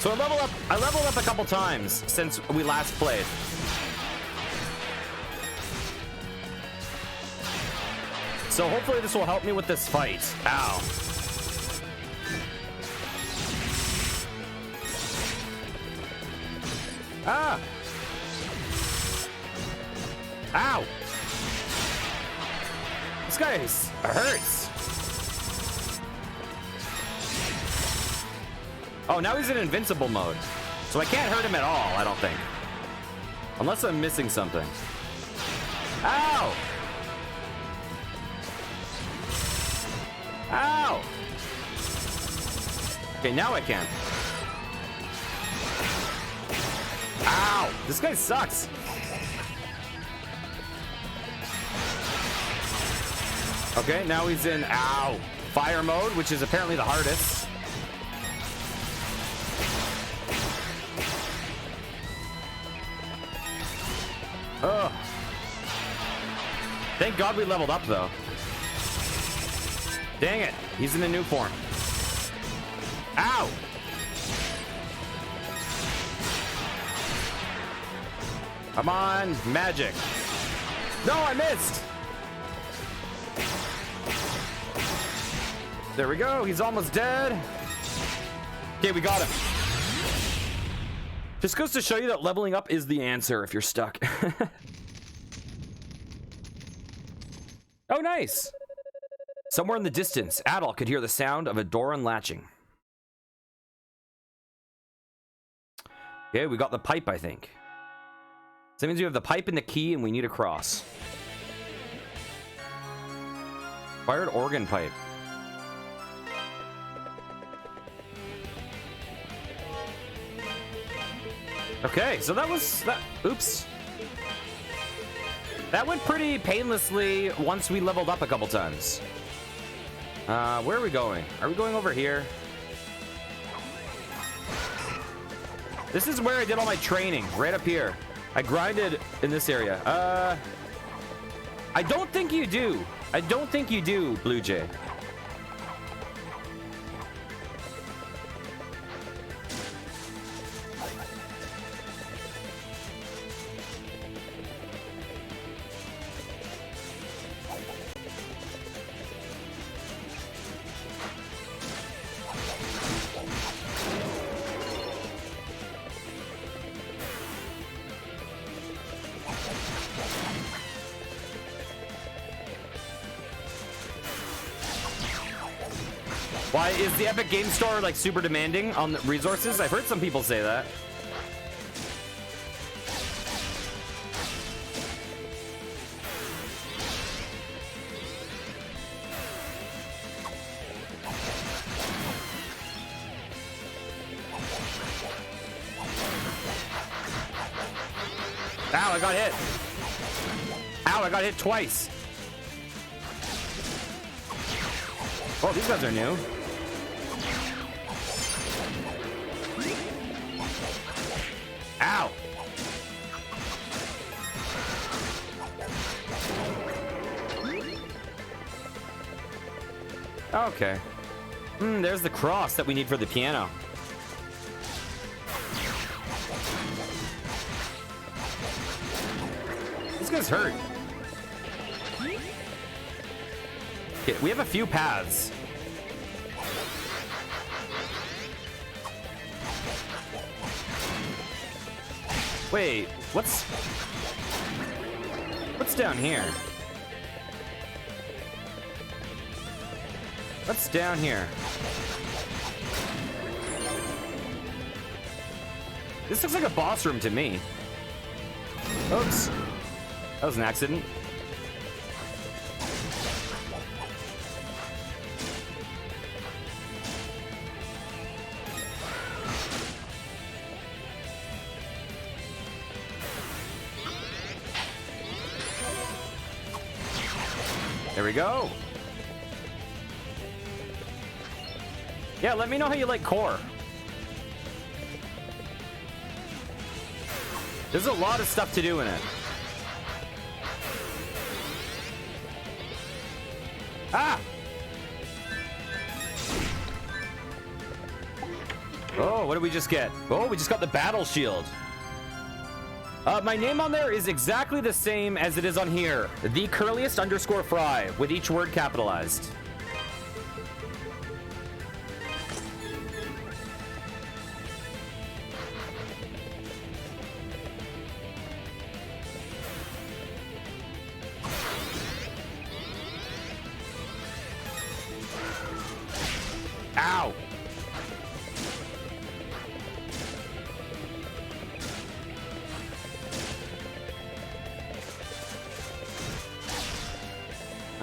So I leveled up a couple times since we last played. So hopefully this will help me with this fight. Ow. Ah. Ow. This guy hurts. Oh, now he's in invincible mode. So I can't hurt him at all, I don't think. Unless I'm missing something. Ow! Ow! Okay, now I can. Ow! This guy sucks. Okay, now he's in, ow, fire mode, which is apparently the hardest. Ugh. Thank God we leveled up, though. Dang it. He's in the new form. Ow! Come on, magic. No, I missed! There we go. He's almost dead. Okay, we got him. Just goes to show you that leveling up is the answer if you're stuck. Oh, nice. Somewhere in the distance, Adol could hear the sound of a door unlatching. Okay, we got the pipe, I think. So that means we have the pipe and the key, and we need a cross. Fired organ pipe. Okay, so that was that. Oops. That went pretty painlessly once we leveled up a couple times. Where are we going? Are we going over here? This is where I did all my training, right up here. I grinded in this area. I don't think you do. I don't think you do, Blue Jay. Why is the Epic Game Store like super demanding on the resources? I've heard some people say that. Ow, I got hit. Ow, I got hit twice. Oh, these guys are new. Ow. Okay. There's the cross that we need for the piano. This guy's hurt. Okay, we have a few paths. Wait, what's down here? What's down here? This looks like a boss room to me. Oops. That was an accident. There we go. Yeah, let me know how you like core. There's a lot of stuff to do in it. Ah! Oh, what did we just get? Oh, we just got the battle shield. My name on there is exactly the same as it is on here. The curliest _ fry, with each word capitalized. Ow!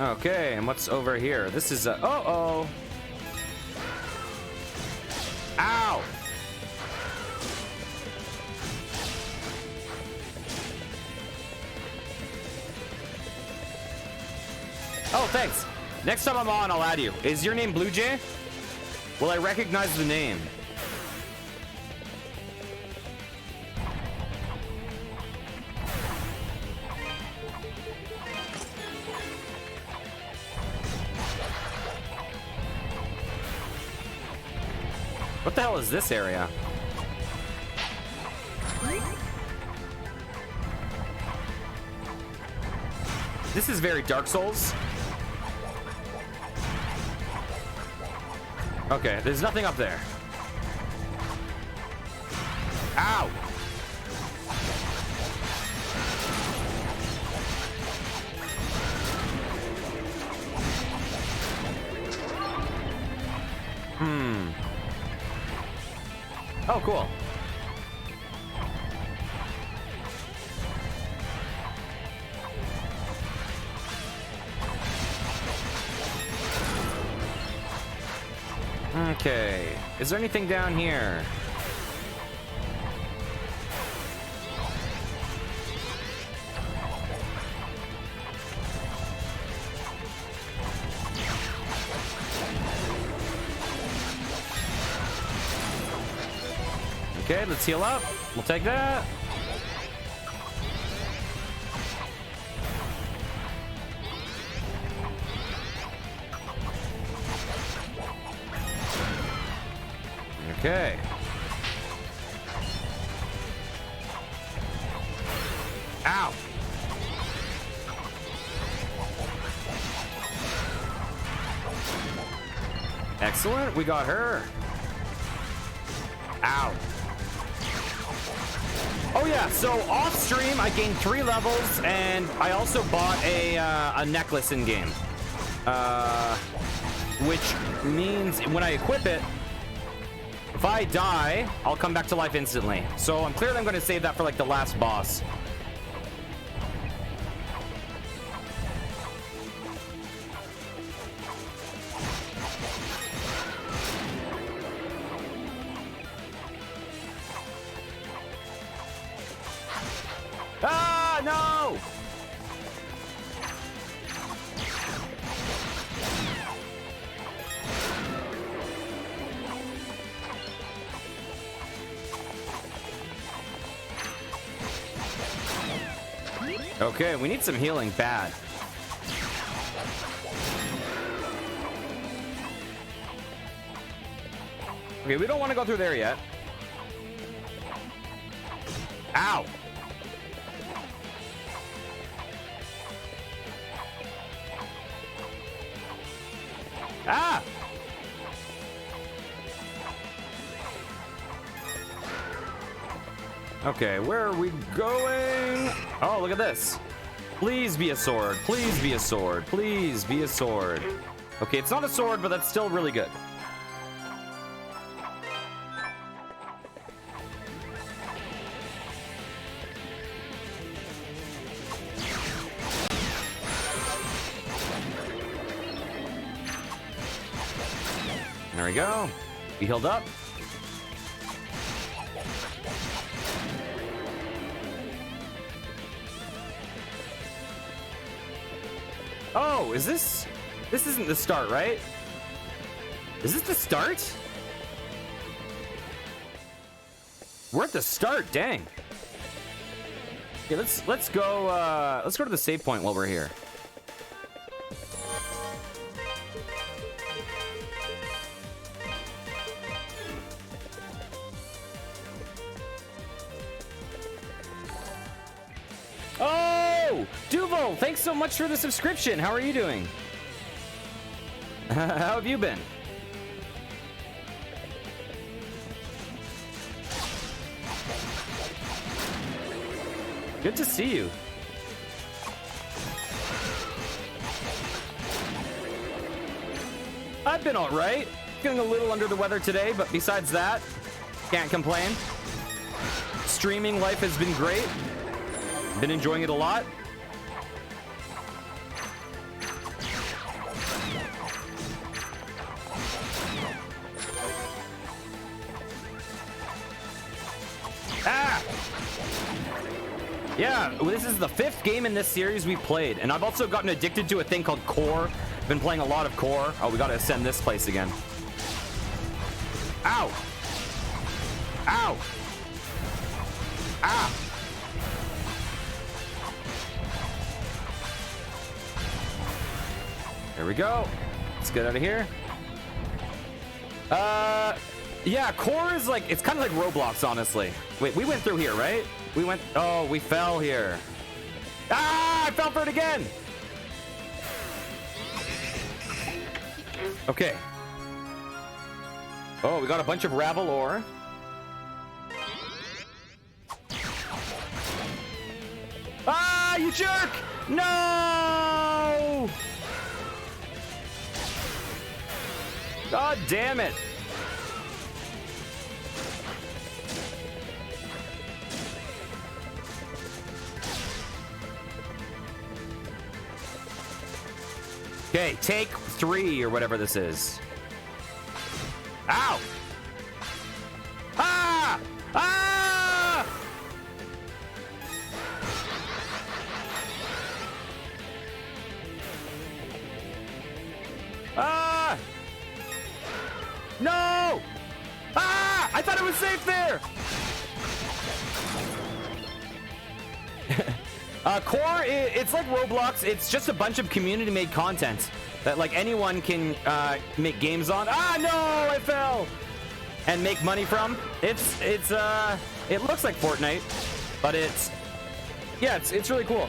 Okay, and what's over here? This is a... Uh-oh! Ow! Oh, thanks. Next time I'm on, I'll add you. Is your name Blue Jay? Will I recognize the name? What the hell is this area? This is very Dark Souls. Okay, there's nothing up there. Ow! Oh, cool. Okay. Is there anything down here? Okay, let's heal up. We'll take that. Okay. Ow. Excellent. We got her. Ow. Oh yeah, so off stream I gained 3 levels and I also bought a necklace in game. Which means when I equip it, if I die, I'll come back to life instantly. So I'm clearly going to save that for like the last boss. Ah, no! Okay, we need some healing bad. Okay, we don't want to go through there yet. Ow! Ah! Okay, where are we going? Oh, look at this. Please be a sword. Please be a sword. Please be a sword. Okay, it's not a sword, but that's still really good. There we go. We healed up. Oh, is this... This isn't the start, right? Is this the start? We're at the start, dang. Okay, let's go to the save point while we're here. Duval, thanks so much for the subscription. How are you doing? How have you been? Good to see you. I've been all right. Feeling a little under the weather today, but besides that, can't complain. Streaming life has been great. Been enjoying it a lot. Ah! Yeah, this is the 5th game in this series we played, and I've also gotten addicted to a thing called Core. Been playing a lot of Core. Oh, we gotta ascend this place again. Ow! Ow! Ah! There we go. Let's get out of here. Yeah, Core is like, it's kind of like Roblox, honestly. Wait, we went through here, right? We went, oh, we fell here. Ah, I fell for it again. Okay. Oh, we got a bunch of Ravel ore. Ah, you jerk! No! God damn it. Okay, take 3 or whatever this is. Ow! Ah! Ah! Ah! No! Ah! I thought it was safe there! Core, it's like Roblox. It's just a bunch of community-made content that like anyone can make games on. Ah, no, I fell! And make money from. It looks like Fortnite, but it's really cool.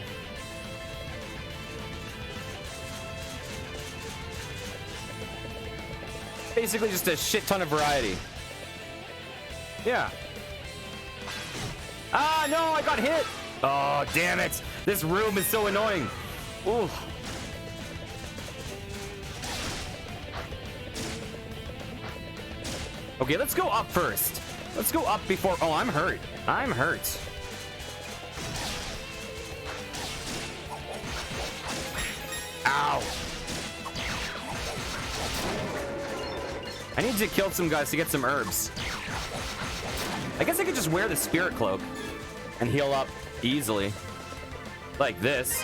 Basically just a shit ton of variety. Yeah. Ah, no, I got hit! Oh, damn it! This room is so annoying. Ooh. Okay, let's go up first. Let's go up before... Oh, I'm hurt. I'm hurt. Ow. I need to kill some guys to get some herbs. I guess I could just wear the spirit cloak and heal up easily. Like this.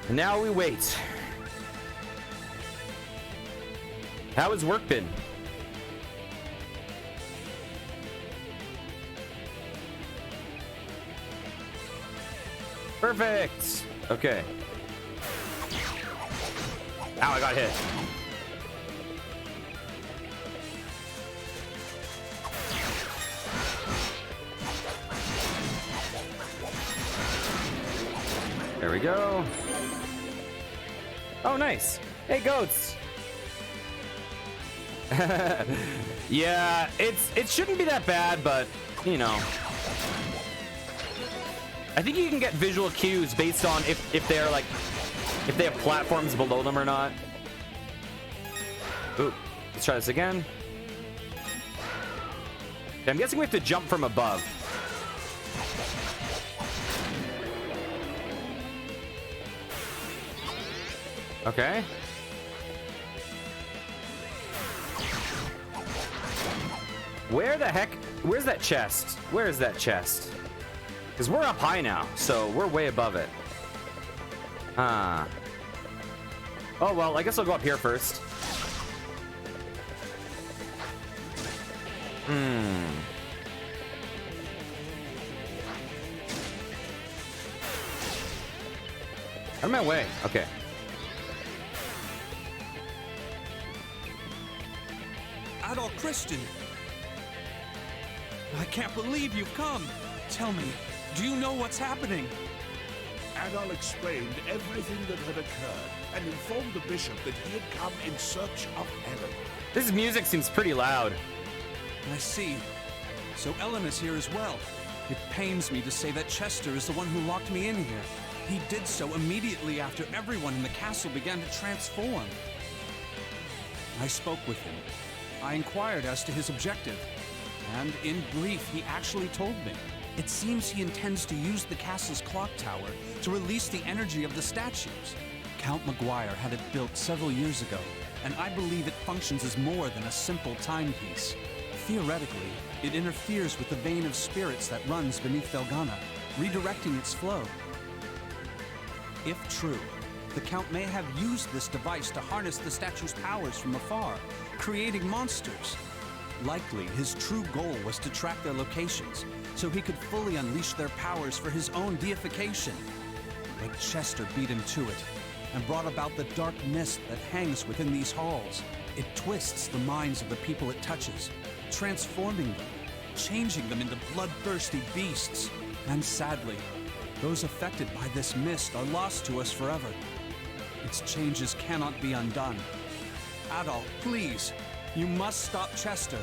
And now we wait. How has work been? Perfect. Okay. Ow, I got hit. There we go. Oh, nice. Hey, goats. Yeah, it shouldn't be that bad, but you know. I think you can get visual cues based on if they're like if they have platforms below them or not. Ooh, let's try this again. Okay, I'm guessing we have to jump from above. Okay. Where the heck? Where's that chest? Where is that chest? Because we're up high now, so we're way above it. Ah. Oh, well, I guess I'll go up here first. Out of my way. Okay. Adult Christian, I can't believe you've come. Tell me, do you know what's happening? Adol explained everything that had occurred and informed the bishop that he had come in search of Ellen. This music seems pretty loud. I see. So Ellen is here as well. It pains me to say that Chester is the one who locked me in here. He did so immediately after everyone in the castle began to transform. I spoke with him. I inquired as to his objective. And in brief, he actually told me. It seems he intends to use the castle's clock tower to release the energy of the statues. Count Maguire had it built several years ago, and I believe it functions as more than a simple timepiece. Theoretically, it interferes with the vein of spirits that runs beneath Felghana, redirecting its flow. If true, the Count may have used this device to harness the statue's powers from afar, creating monsters. Likely, his true goal was to track their locations, so he could fully unleash their powers for his own deification. But Chester beat him to it, and brought about the dark mist that hangs within these halls. It twists the minds of the people it touches, transforming them, changing them into bloodthirsty beasts. And sadly, those affected by this mist are lost to us forever. Its changes cannot be undone. Adol, please, you must stop Chester.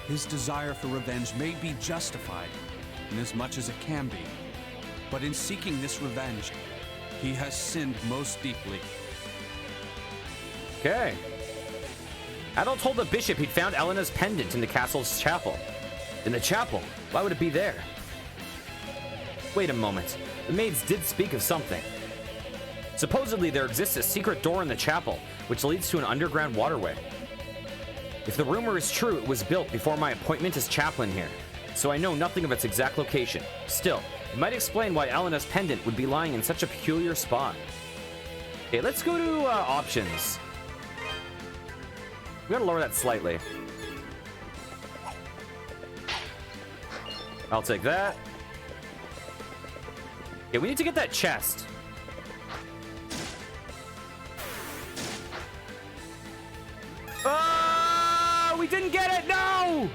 His desire for revenge may be justified, inasmuch as it can be. But in seeking this revenge, he has sinned most deeply. Okay. Adol told the bishop he'd found Elena's pendant in the castle's chapel. In the chapel? Why would it be there? Wait a moment. The maids did speak of something. Supposedly there exists a secret door in the chapel, which leads to an underground waterway. If the rumor is true, it was built before my appointment as chaplain here, so I know nothing of its exact location. Still, it might explain why Elena's pendant would be lying in such a peculiar spot. Okay, let's go to options. We gotta lower that slightly. I'll take that. Okay, we need to get that chest. Oh, we didn't get it. No,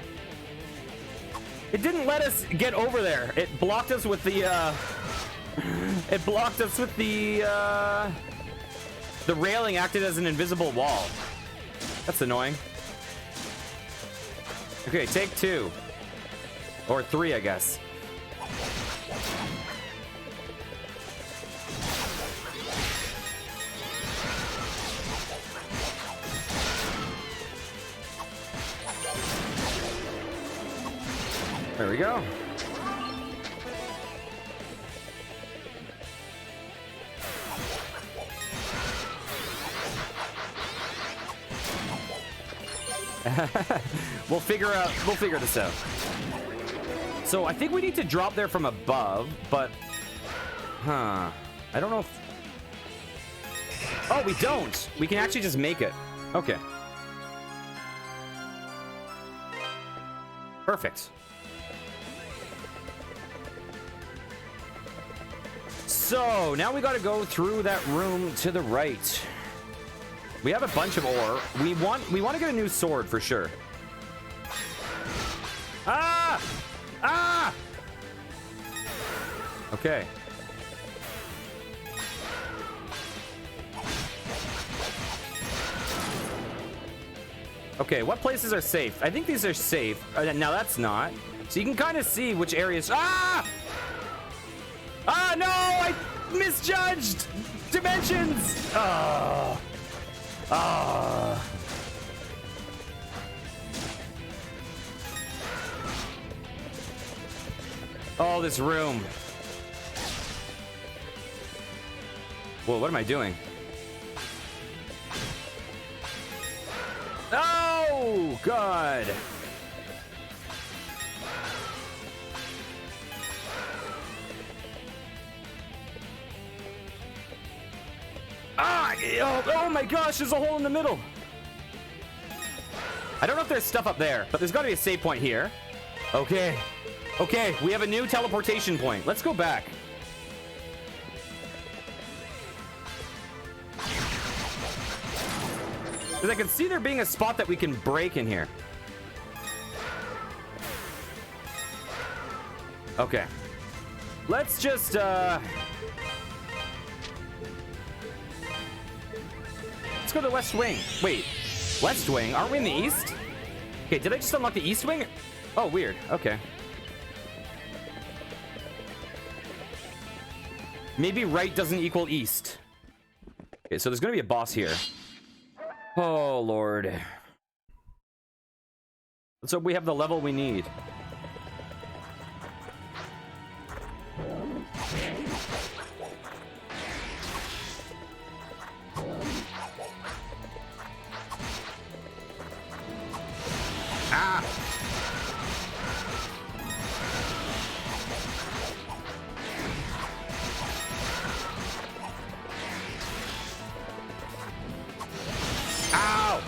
it didn't let us get over there. It blocked us with the it blocked us with the railing acted as an invisible wall. That's annoying. Okay, take 2 or 3, I guess. There we go. We'll figure this out. So I think we need to drop there from above, but I don't know if... Oh, we don't. We can actually just make it. Okay. Perfect. So now we got to go through that room to the right. We have a bunch of ore. We want to get a new sword for sure. Ah! Ah! Okay. Okay, what places are safe? I think these are safe. Now that's not. So you can kind of see which areas. Ah! Ah, no! I misjudged dimensions! Oh. Oh. Oh, this room. Whoa, what am I doing? Oh, God. Ah, oh my gosh, there's a hole in the middle. I don't know if there's stuff up there, but there's got to be a save point here. Okay. Okay, we have a new teleportation point. Let's go back. Because I can see there being a spot that we can break in here. Okay. Let's just, let's go to the West Wing. Wait, West Wing? Aren't we in the East? Okay, did I just unlock the East Wing? Oh, weird. Okay. Maybe right doesn't equal East. Okay, so there's gonna be a boss here. Oh, Lord. Let's hope we have the level we need. Ah! Ow!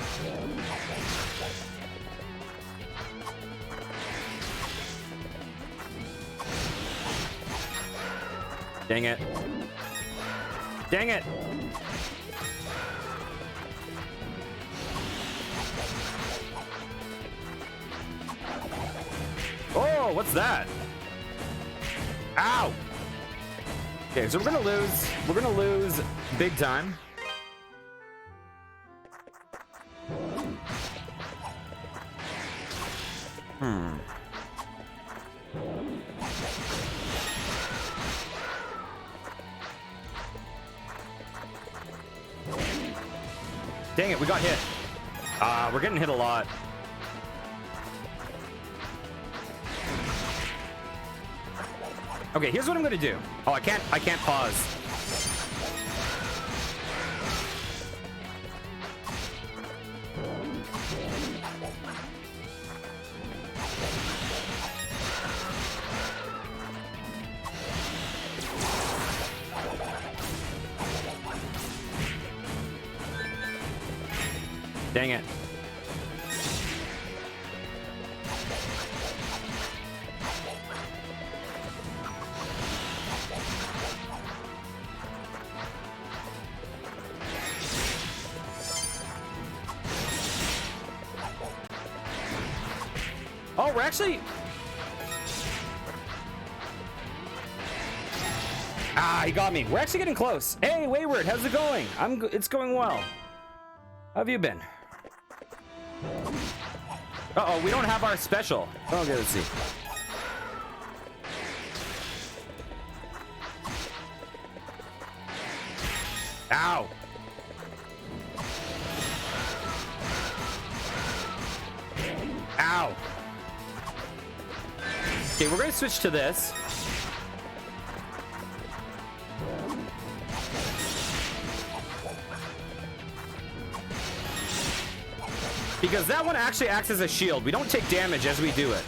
Dang it. Dang it! Oh, what's that? Ow! Okay, so we're gonna lose. We're gonna lose big time. Dang it, we got hit. We're getting hit a lot. Okay, here's what I'm gonna do. Oh, I can't pause. Dang it. Oh, we're actually... Ah, he got me. We're actually getting close. Hey, Wayward, how's it going? It's going well. How have you been? Uh-oh, we don't have our special. Okay, let's see. Ow. Ow. Okay, we're gonna switch to this. Because that one actually acts as a shield. We don't take damage as we do it.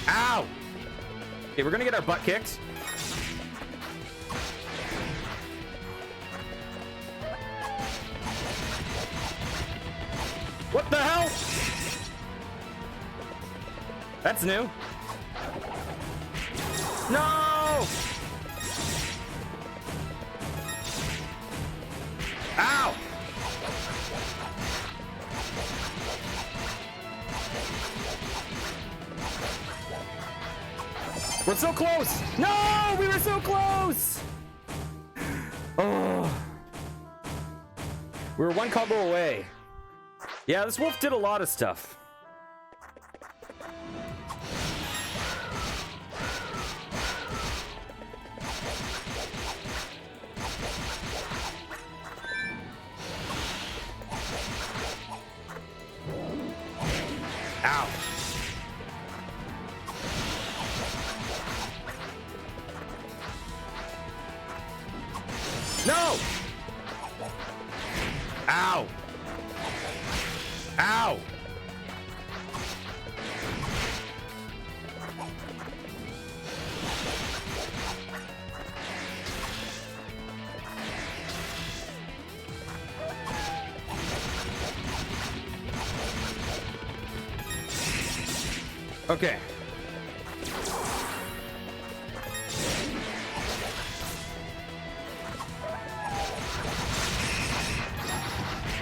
Ow! Okay, we're gonna get our butt kicked. What the hell? That's new. No! Ow! We're so close! No! We were so close! Oh. We were one combo away. Yeah, this wolf did a lot of stuff. Ow. No! Ow! Ow! Okay.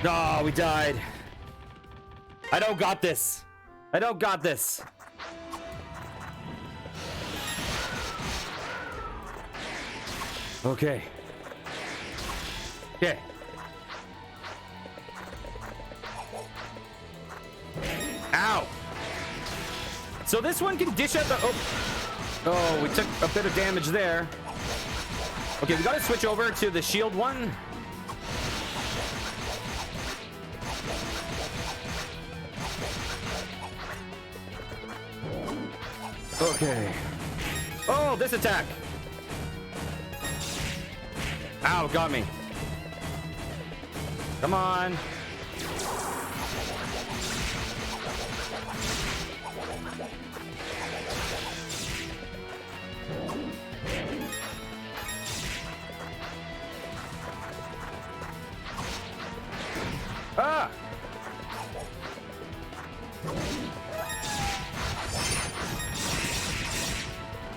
Oh, we died. I don't got this. I don't got this. Okay. Okay. Ow. So this one can dish out the... Oh, we took a bit of damage there. Okay, we gotta switch over to the shield one. Okay. Oh, this attack. Ow, got me. Come on. Ah!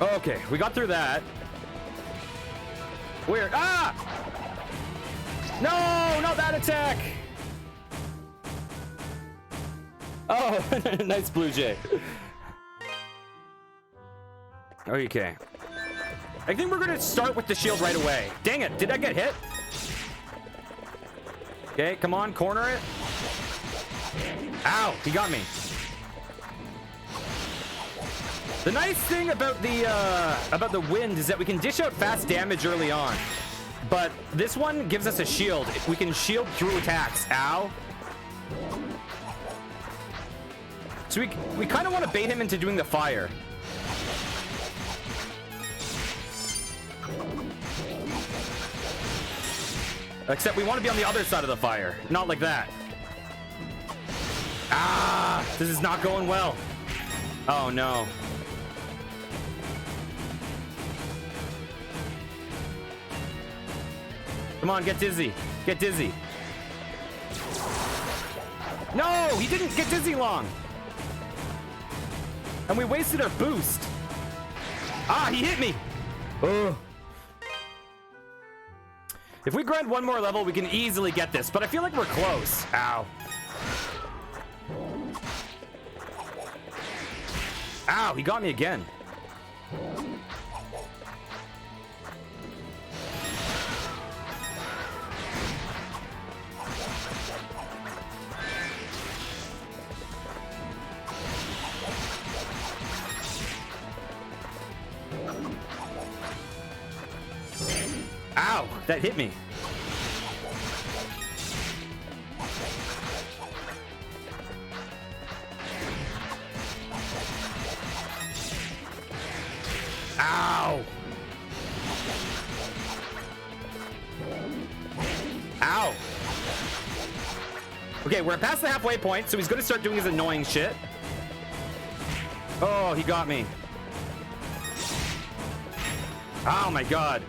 Okay, we got through that. Weird. Ah! No, not that attack. Oh, nice blue jay. Okay. I think we're gonna start with the shield right away. Dang it, did I get hit? Okay, come on, corner it. Ow, he got me. The nice thing about the wind is that we can dish out fast damage early on. But this one gives us a shield. We can shield through attacks. Ow. So we kind of want to bait him into doing the fire. Except we want to be on the other side of the fire. Not like that. Ah, this is not going well. Oh, no. Come on, get dizzy. Get dizzy. No, he didn't get dizzy long. And we wasted our boost. Ah, he hit me. Ugh. If we grind one more level, we can easily get this, but I feel like we're close. Ow. Ow, he got me again. Ow, that hit me. Ow. Ow. Okay, we're past the halfway point, so he's going to start doing his annoying shit. Oh, he got me. Oh my god.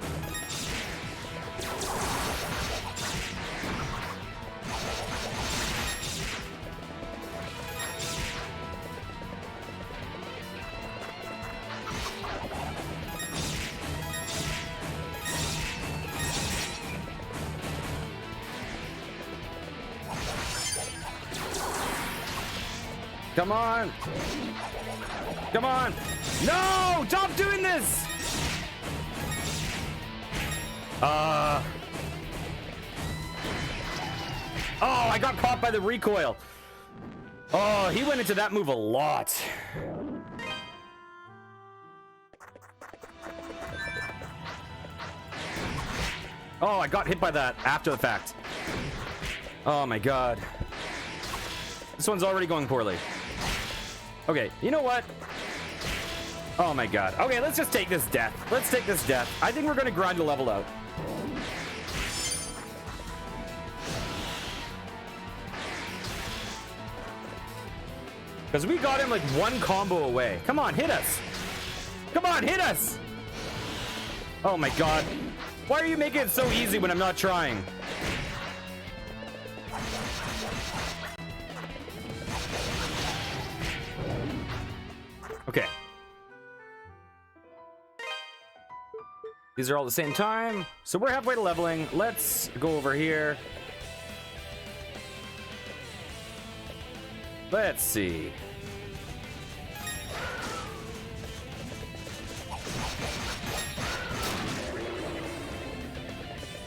Come on. Come on. No! Stop doing this! Oh, I got caught by the recoil. Oh, he went into that move a lot. Oh, I got hit by that after the fact. Oh my god. This one's already going poorly. Okay, you know what? Oh my god. Okay, let's just take this death. Let's take this death. I think we're gonna grind a level out. Because we got him like one combo away. Come on, hit us. Come on, hit us. Oh my god. Why are you making it so easy when I'm not trying? Okay. These are all the same time. So we're halfway to leveling. Let's go over here. Let's see.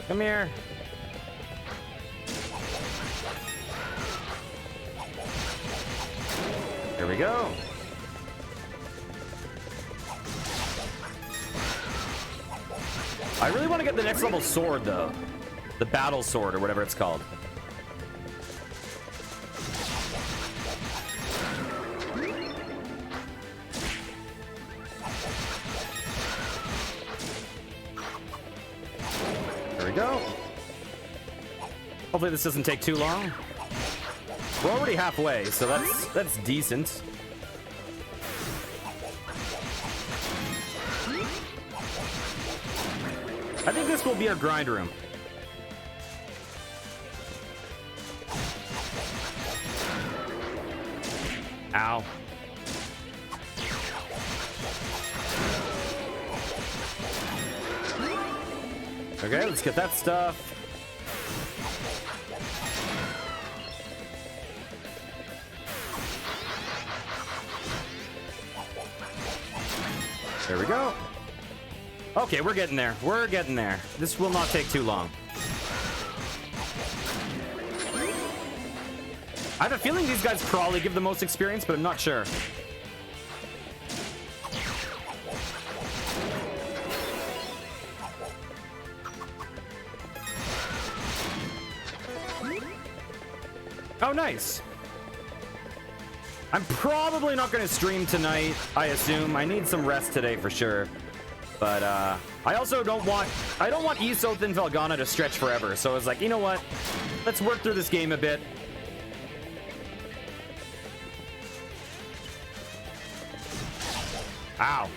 Come here. There we go. I really want to get the next level sword, though. The battle sword, or whatever it's called. There we go. Hopefully this doesn't take too long. We're already halfway, so that's decent. I think this will be our grind room. Ow. Okay, let's get that stuff. There we go. Okay, we're getting there. We're getting there. This will not take too long. I have a feeling these guys probably give the most experience, but I'm not sure. Oh, nice. I'm probably not going to stream tonight, I assume. I need some rest today for sure. But I also don't want Isoth and Felghana to stretch forever. So I was like, you know what? Let's work through this game a bit. Ow.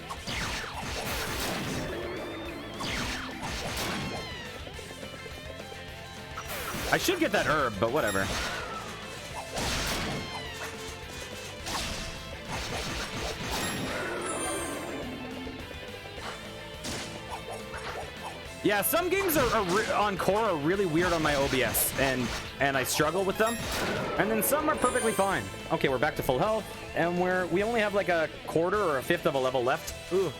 I should get that herb, but whatever. Yeah, some games on core are really weird on my OBS, and I struggle with them. And then some are perfectly fine. Okay, we're back to full health, and we only have like a quarter or a fifth of a level left. Ooh.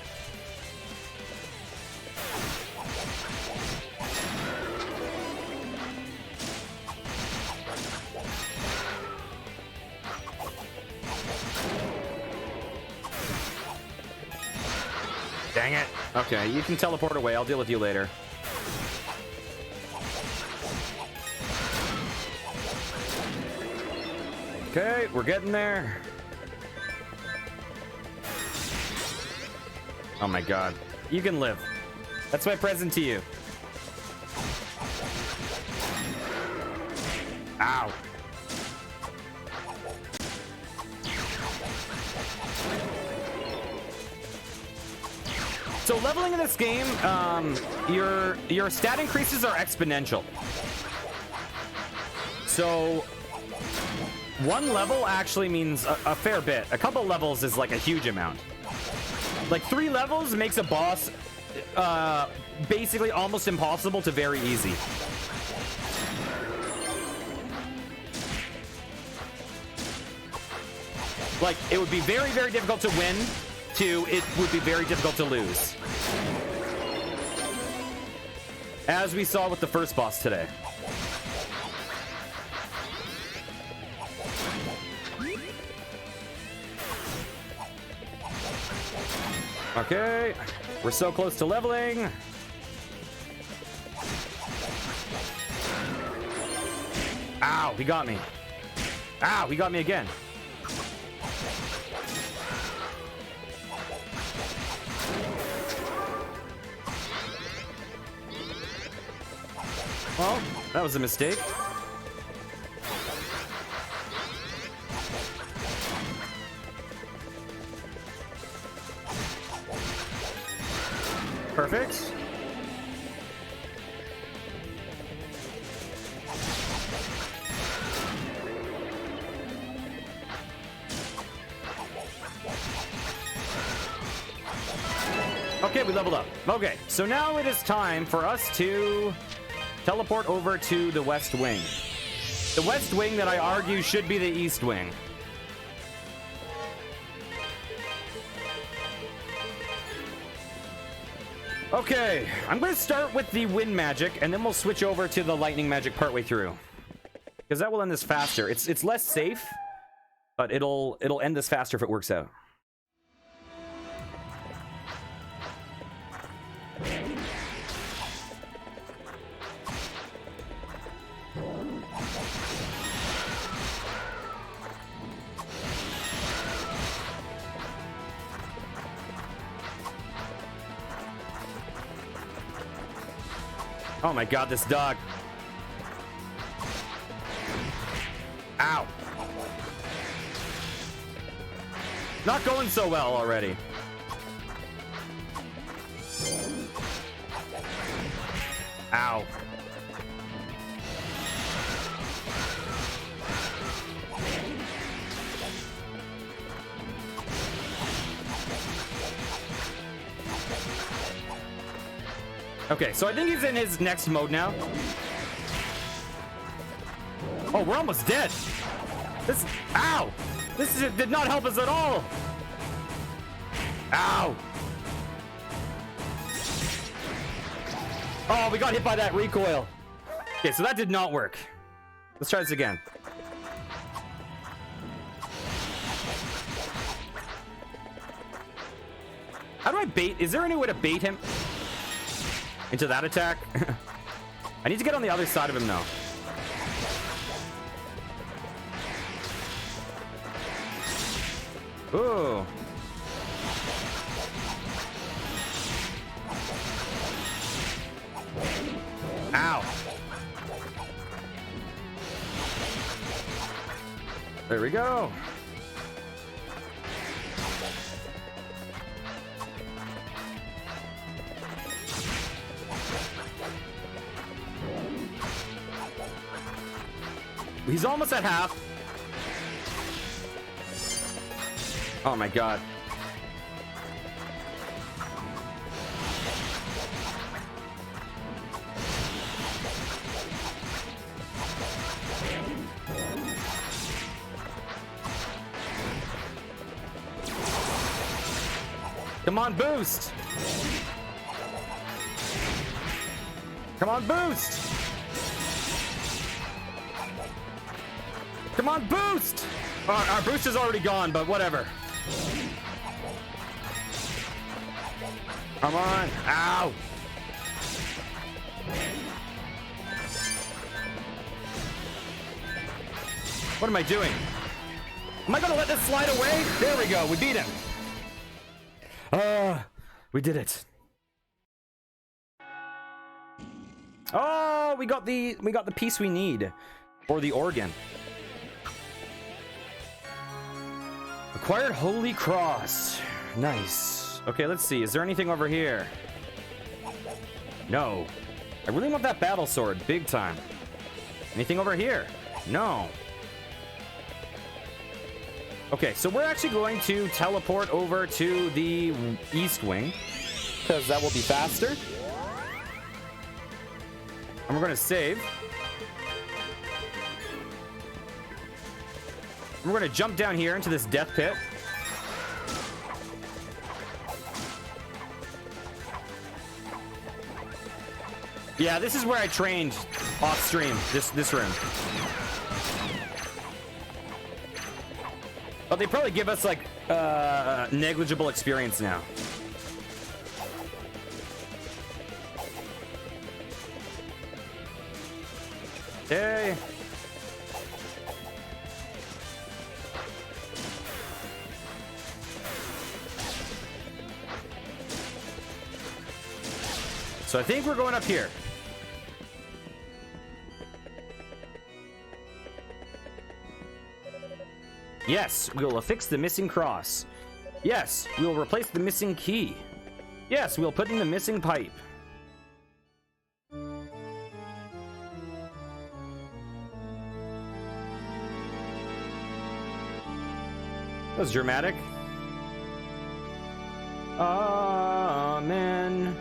Dang it. Okay, you can teleport away. I'll deal with you later. Okay, we're getting there. Oh my god. You can live. That's my present to you. Ow. So leveling in this game, your stat increases are exponential. So one level actually means a fair bit. A couple levels is like a huge amount. Like 3 levels makes a boss basically almost impossible to very easy. Like it would be very, very difficult to win. It would be very difficult to lose. As we saw with the first boss today. Okay, we're so close to leveling. Ow, he got me. Ow, he got me again. Well, that was a mistake. Perfect. Okay, we leveled up. Okay, so now it is time for us to teleport over to the West Wing. The West Wing that I argue should be the East Wing. Okay, I'm going to start with the wind magic, and then we'll switch over to the lightning magic partway through. Because that will end this faster. It's less safe, but it'll end this faster if it works out. Oh my god, this dog. Ow. Not going so well already. Ow. Okay, so I think he's in his next mode now. Oh, we're almost dead. This, ow! Did not help us at all. Ow! Oh, we got hit by that recoil. Okay, so that did not work. Let's try this again. How do I bait? Is there any way to bait him into that attack? I need to get on the other side of him now. Ooh. Ow. There we go. He's almost at half. Oh my god. Come on, boost. Come on, boost. Come on, boost. Our boost is already gone, but whatever. Come on. Ow. What am I doing? Am I gonna let this slide away? There we go. We beat him. We did it. Oh, we got the piece we need for the organ. Acquired Holy Cross. Nice. Okay, let's see. Is there anything over here? No. I really want that battle sword. Big time. Anything over here? No. Okay, so we're actually going to teleport over to the east wing, because that will be faster. And we're going to save. We're going to jump down here into this death pit. Yeah, this is where I trained off stream, this room. But they probably give us like negligible experience now. Okay. So I think we're going up here. Yes, we will affix the missing cross. Yes, we will replace the missing key. Yes, we'll put in the missing pipe. That was dramatic. Amen.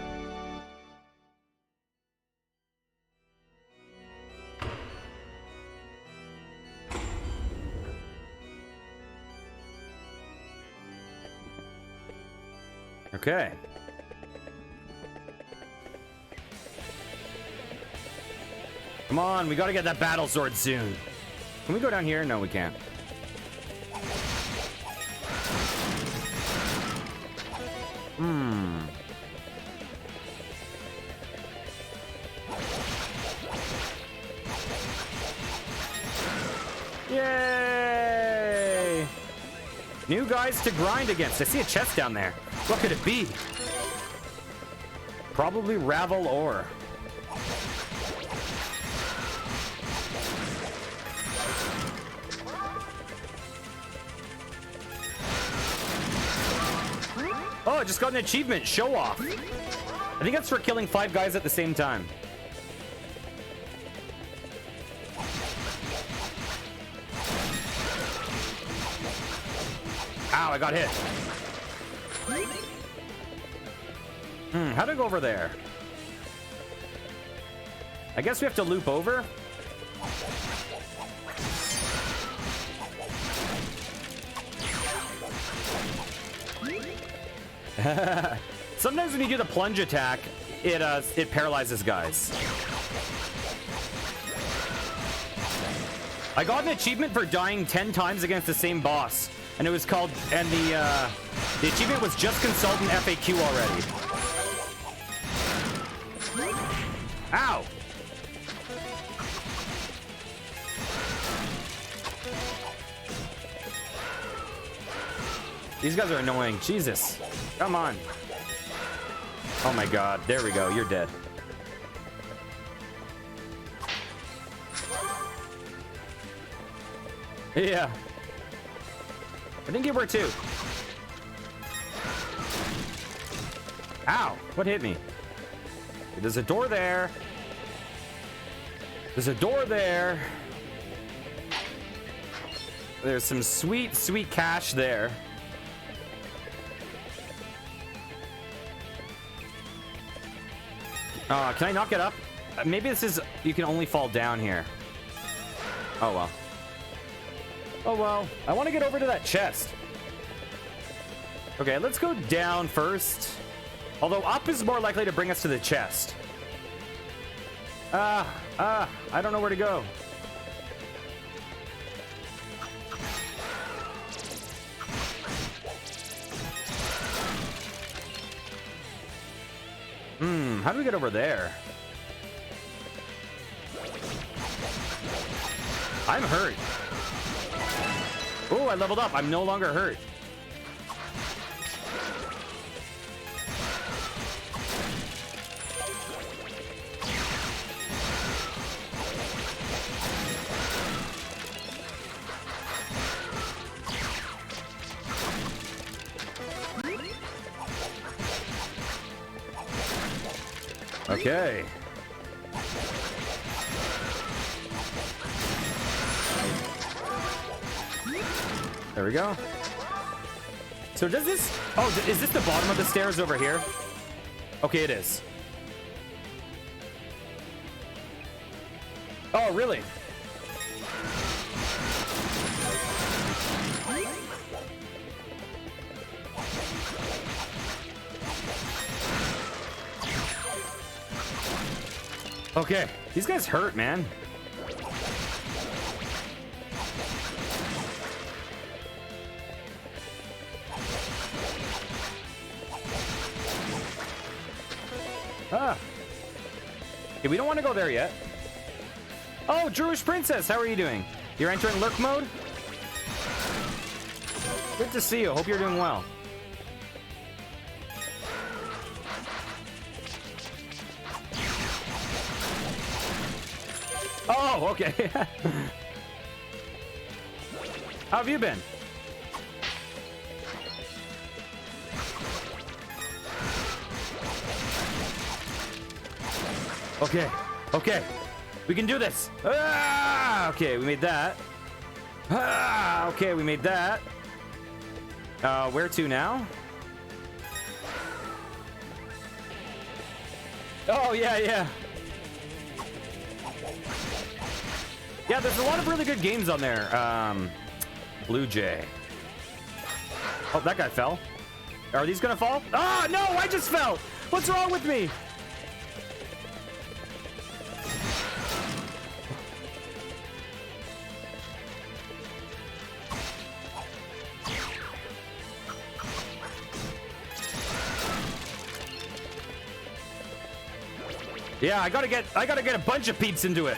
Okay. Come on, we gotta get that battle sword soon. Can we go down here? No, we can't. Yay! New guys to grind against. I see a chest down there. What could it be? Probably Ravel ore. Oh, I just got an achievement. Show off. I think that's for killing 5 guys at the same time. Ow, I got hit. How do I go over there? I guess we have to loop over. Sometimes when you do the plunge attack, it paralyzes guys. I got an achievement for dying 10 times against the same boss, and it was called, and the achievement was just consult an FAQ already. Ow! These guys are annoying. Jesus. Come on. Oh my god. There we go. You're dead. Yeah. I think you were too. Ow. What hit me? There's a door there. There's a door there. There's some sweet, sweet cash there. Can I not get up? Maybe this is... You can only fall down here. Oh, well. Oh, well. I want to get over to that chest. Okay, let's go down first. Although up is more likely to bring us to the chest. I don't know where to go. How do we get over there? I'm hurt. Oh, I leveled up. I'm no longer hurt. Okay. There we go. So does this... Oh, is this the bottom of the stairs over here? Okay, it is. Oh, really? Okay, these guys hurt, man. Okay, we don't want to go there yet. Oh, Druish Princess, how are you doing? You're entering lurk mode? Good to see you. Hope you're doing well. Oh, okay. How have you been? Okay, okay. We can do this. Ah, okay, we made that. Ah, okay, we made that. Where to now? Oh, yeah, yeah. Yeah, there's a lot of really good games on there. Blue Jay. Oh, that guy fell. Are these gonna fall? Ah, no, I just fell. What's wrong with me? Yeah, I gotta get a bunch of peeps into it.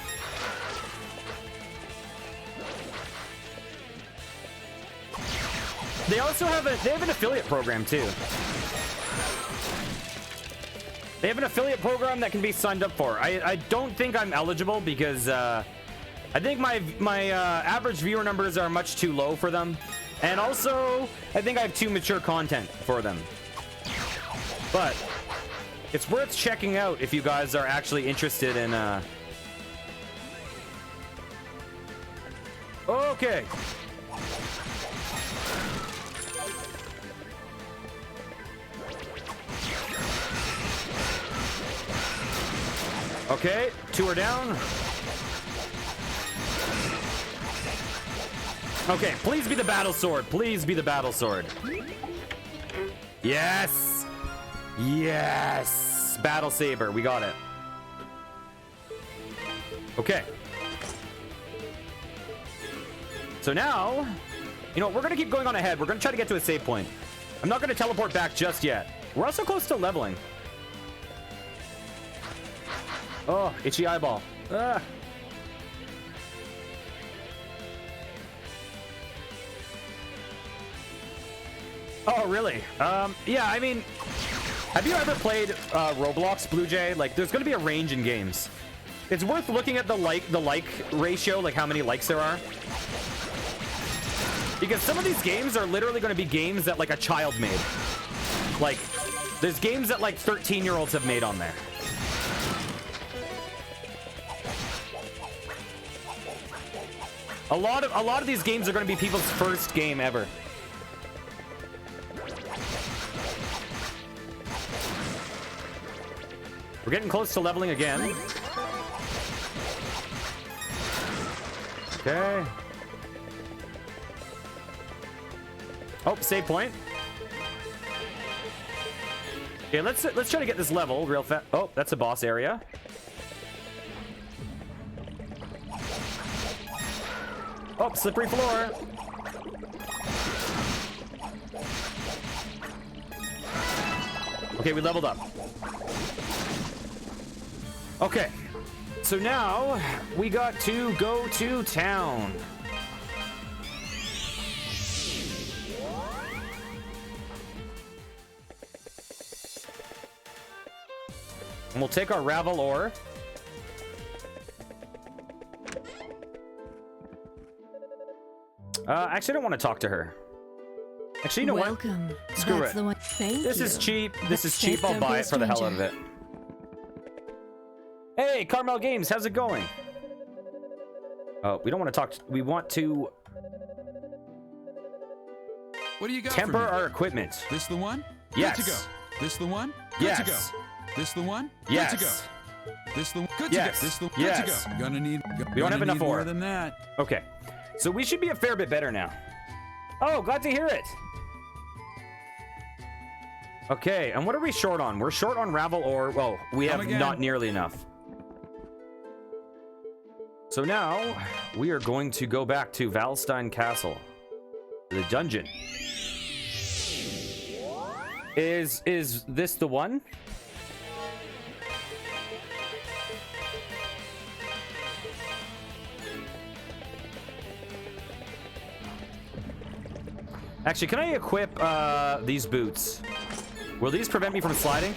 They also have an affiliate program too. They have an affiliate program that can be signed up for. I don't think I'm eligible because I think my average viewer numbers are much too low for them, and also I think I have too mature content for them. But it's worth checking out if you guys are actually interested in. Okay. Okay, 2 are down. Okay, please be the battle sword. Please be the battle sword. Yes! Yes! Battle saber, we got it. Okay. So now, you know, we're gonna keep going on ahead. We're gonna try to get to a save point. I'm not gonna teleport back just yet. We're also close to leveling. Oh, itchy eyeball. Ah. Oh, really? Yeah, I mean, have you ever played Roblox, Blue Jay? Like, there's gonna be a range in games. It's worth looking at the like ratio, like how many likes there are. Because some of these games are literally gonna be games that like a child made. Like, there's games that like 13-year-olds have made on there. A lot of these games are going to be people's first game ever. We're getting close to leveling again. Okay. Oh, save point. Okay, let's try to get this level real fast. Oh, that's a boss area. Oh, slippery floor. Okay, we leveled up. Okay. So now we got to go to town. And we'll take our Ravel ore. Actually, I don't want to talk to her. Actually, you know what? Screw it. This is cheap. This is cheap. I'll buy it for the hell out of it. Hey, Carmel Games, how's it going? Oh, we don't want to talk. We want to. What do you got? Temper our equipment. This the one? Yes. Good to go. This the one? Good Yes. to go. This the one? Yes. Good to go. This the good Yes. to go. This the Yes. good to go. Gonna need. We don't have enough ore. More than that. Okay, so we should be a fair bit better now. Oh, glad to hear it. Okay, and what are we short on? We're short on Ravel ore. Well, we have not nearly enough. So now we are going to go back to Valstein Castle, the dungeon. Is this the one? Actually, can I equip these boots? Will these prevent me from sliding?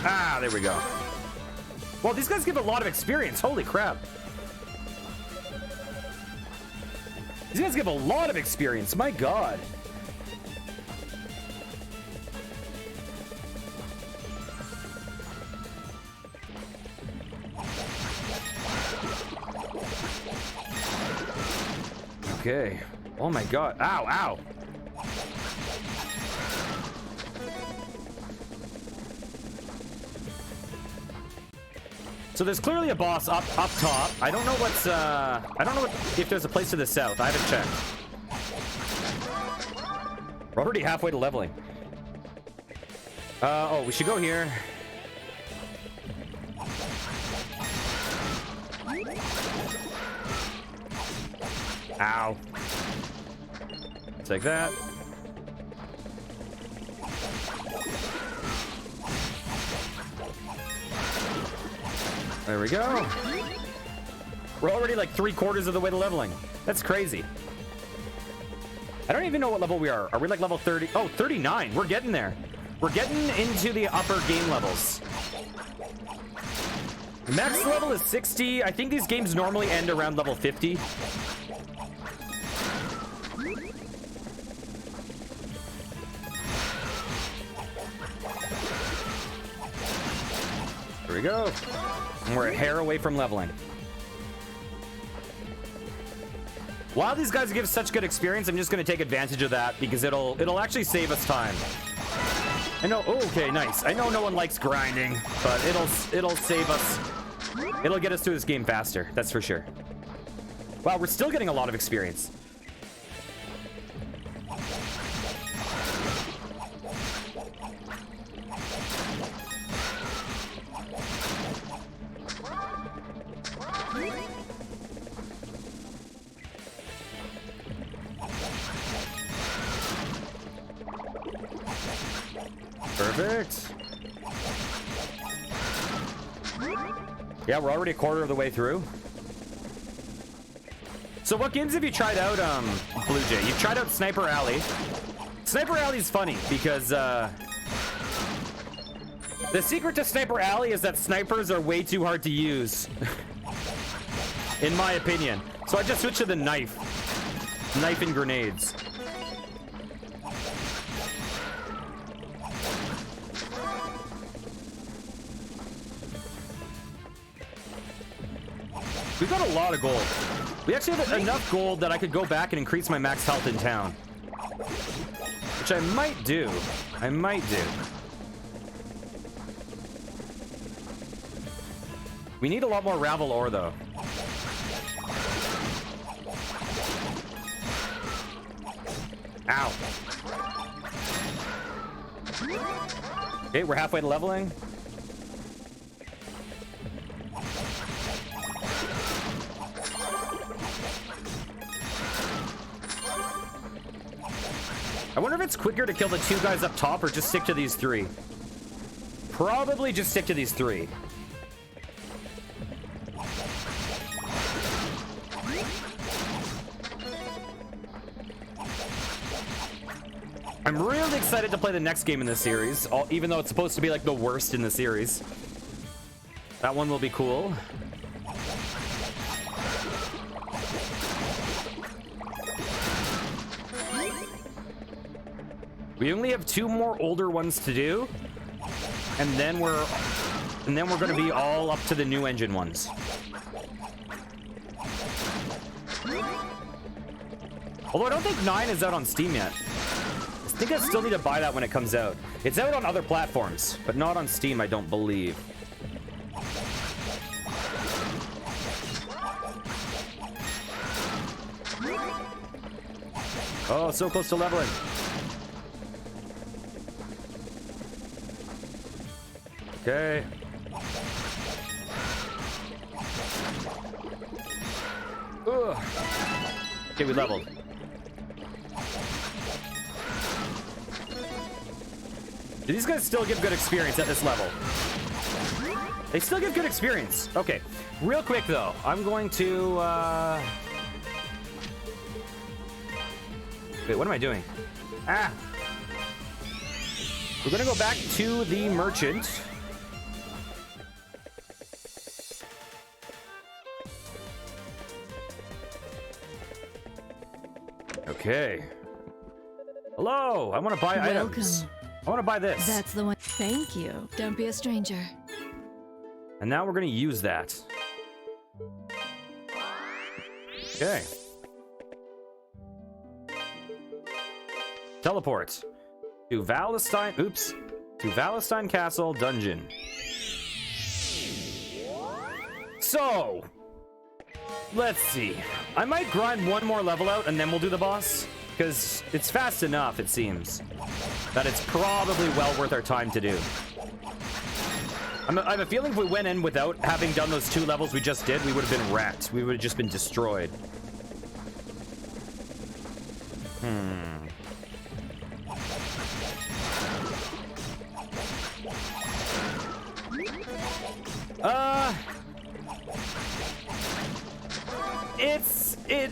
Ah, there we go. Well, these guys give a lot of experience. Holy crap. These guys give a lot of experience. My God. Okay. Oh my God. Ow, ow. So there's clearly a boss up top. I don't know what's I don't know if there's a place to the south. I haven't checked. We're already halfway to leveling. Oh, we should go here. Ow. Take that. There we go. We're already like 3/4 of the way to leveling. That's crazy. I don't even know what level we are. Are we like level 30? Oh, 39. We're getting there. We're getting into the upper game levels. Max level is 60. I think these games normally end around level 50. Here we go. And we're a hair away from leveling. While these guys give such good experience, I'm just going to take advantage of that because it'll actually save us time. I know. Oh, okay, nice. I know no one likes grinding, but it'll save us. It'll get us through this game faster. That's for sure. Wow, we're still getting a lot of experience. Perfect. Yeah, we're already a quarter of the way through. So what games have you tried out, Blue Jay? You've tried out Sniper Alley. Sniper Alley's funny because, the secret to Sniper Alley is that snipers are way too hard to use. In my opinion. So I just switched to the knife. Knife and grenades. We got a lot of gold. We actually have enough gold that I could go back and increase my max health in town. Which I might do. I might do. We need a lot more Ravel ore, though. Ow. Okay, we're halfway to leveling. I wonder if it's quicker to kill the 2 guys up top or just stick to these 3. Probably just stick to these 3. I'm really excited to play the next game in this series, even though it's supposed to be like the worst in the series. That one will be cool. We only have 2 more older ones to do, and then we're going to be all up to the new engine ones. Although I don't think 9 is out on Steam yet. I think I still need to buy that when it comes out. It's out on other platforms, but not on Steam, I don't believe. Oh, so close to leveling. Okay. Ugh. Okay, we leveled. Do these guys still give good experience at this level? They still give good experience. Okay. Real quick, though. I'm going to, Wait, what am I doing? Ah! We're gonna go back to the merchant. Okay. Hello! I want to buy items. I want to buy this. That's the one. Thank you. Don't be a stranger. And now we're going to use that. Okay. Teleport to Valestein. Oops. To Valestein Castle Dungeon. So, let's see. I might grind one more level out and then we'll do the boss. Because it's fast enough, it seems. that it's probably well worth our time to do. I have a feeling if we went in without having done those 2 levels we just did, we would have been wrecked. We would have just been destroyed.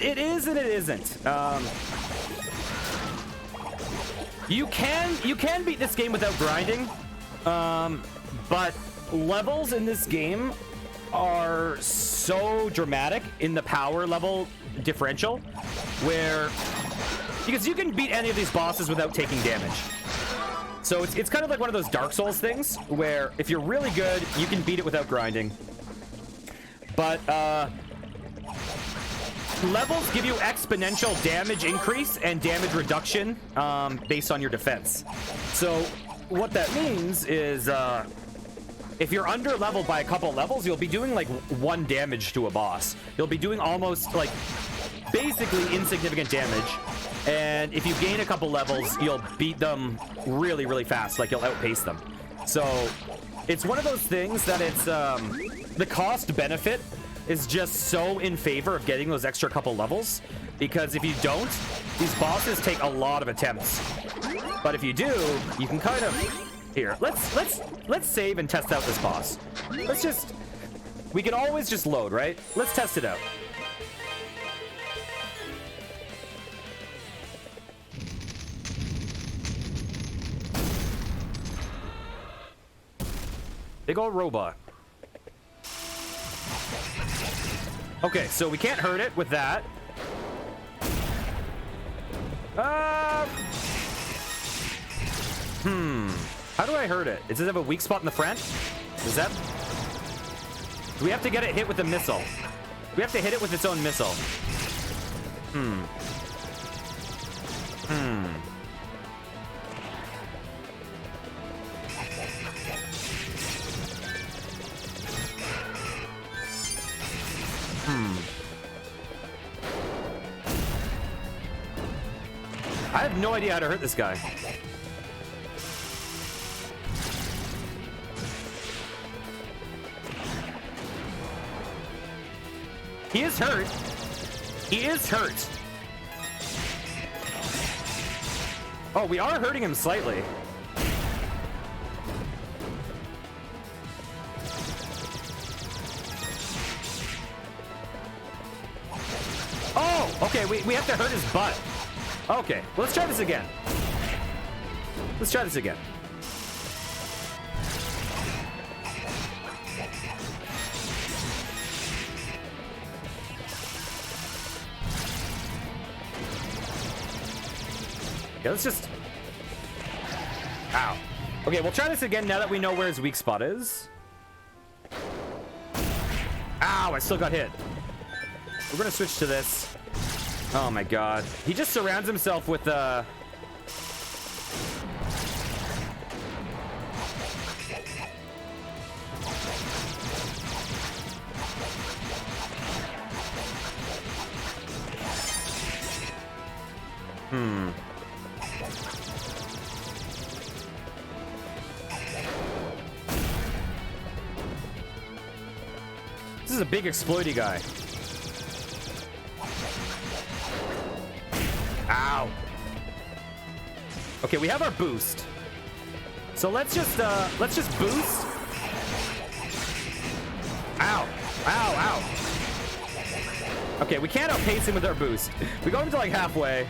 It is and it isn't. You can beat this game without grinding, but levels in this game are so dramatic in the power level differential, where because you can beat any of these bosses without taking damage. So it's kind of like one of those Dark Souls things where if you're really good, you can beat it without grinding. But levels give you exponential damage increase and damage reduction based on your defense. So what that means is if you're under leveled by a couple levels, you'll be doing like 1 damage to a boss. You'll be doing almost like basically insignificant damage. And if you gain a couple levels, you'll beat them really, really fast. Like you'll outpace them. So it's one of those things that it's the cost benefit is just so in favor of getting those extra couple levels, because if you don't, these bosses take a lot of attempts. But if you do, you can kind of here. Let's save and test out this boss. We can always just load, right? Let's test it out. Big old robot. Okay, so we can't hurt it with that. How do I hurt it? Does it have a weak spot in the front? Is that... Do we have to get it hit with a missile? We have to hit it with its own missile. I have no idea how to hurt this guy. He is hurt. He is hurt. Oh, we are hurting him slightly. Oh, okay, we have to hurt his butt. Okay, well, let's try this again. Let's try this again. Yeah, let's just... Ow. Okay, we'll try this again now that we know where his weak spot is. Ow, I still got hit. We're gonna switch to this. Oh my god. He just surrounds himself with This is a big exploity guy. Ow. Okay, we have our boost. So let's just boost. Ow. Ow, ow. Okay, we can't outpace him with our boost. We go into like halfway.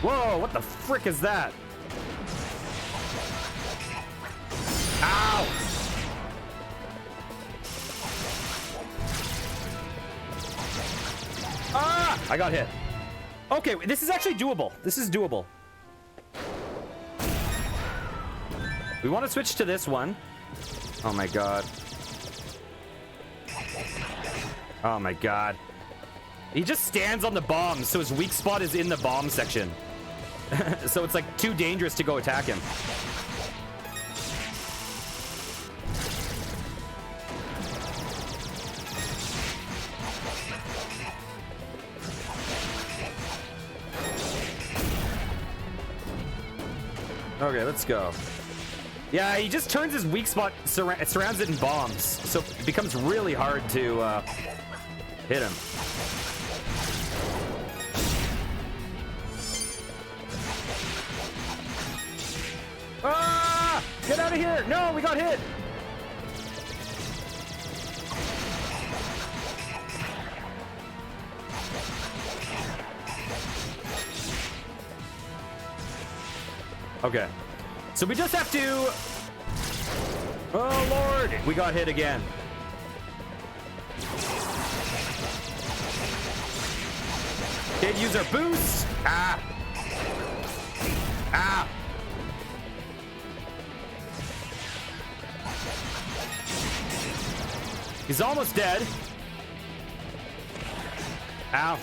Whoa, what the frick is that? Ow. Ah! I got hit. Okay, this is actually doable. This is doable. We want to switch to this one. Oh my god. Oh my god. He just stands on the bomb, so his weak spot is in the bomb section. So it's like too dangerous to go attack him. Okay, let's go. Yeah, he just turns his weak spot, surrounds it in bombs, so it becomes really hard to hit him. Ah! Get out of here! No, we got hit! Okay. So we just have to... Oh, Lord! We got hit again. Can't use our boost! Ah! Ah! He's almost dead. Ow.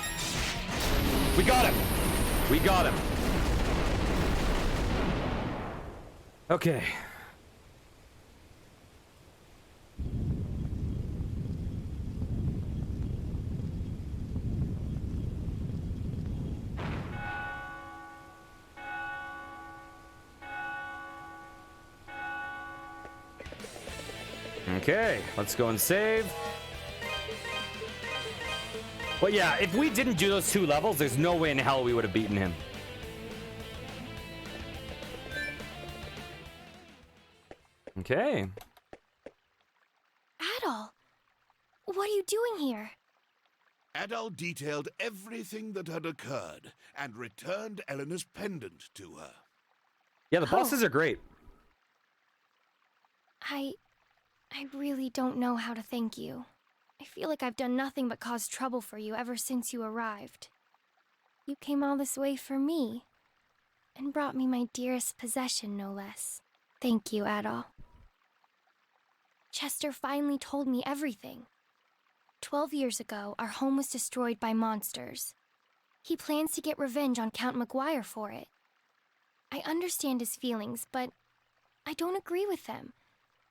We got him. We got him. Okay. Okay, let's go and save. But yeah, if we didn't do those 2 levels, there's no way in hell we would have beaten him. Okay. Adol, what are you doing here? Adal detailed everything that had occurred and returned Eleanor's pendant to her. Yeah, the bosses are great. I really don't know how to thank you. I feel like I've done nothing but cause trouble for you ever since you arrived. You came all this way for me, and brought me my dearest possession, no less. Thank you, Adol. Chester finally told me everything. 12 years ago, our home was destroyed by monsters. He plans to get revenge on Count McGuire for it. I understand his feelings, but I don't agree with them.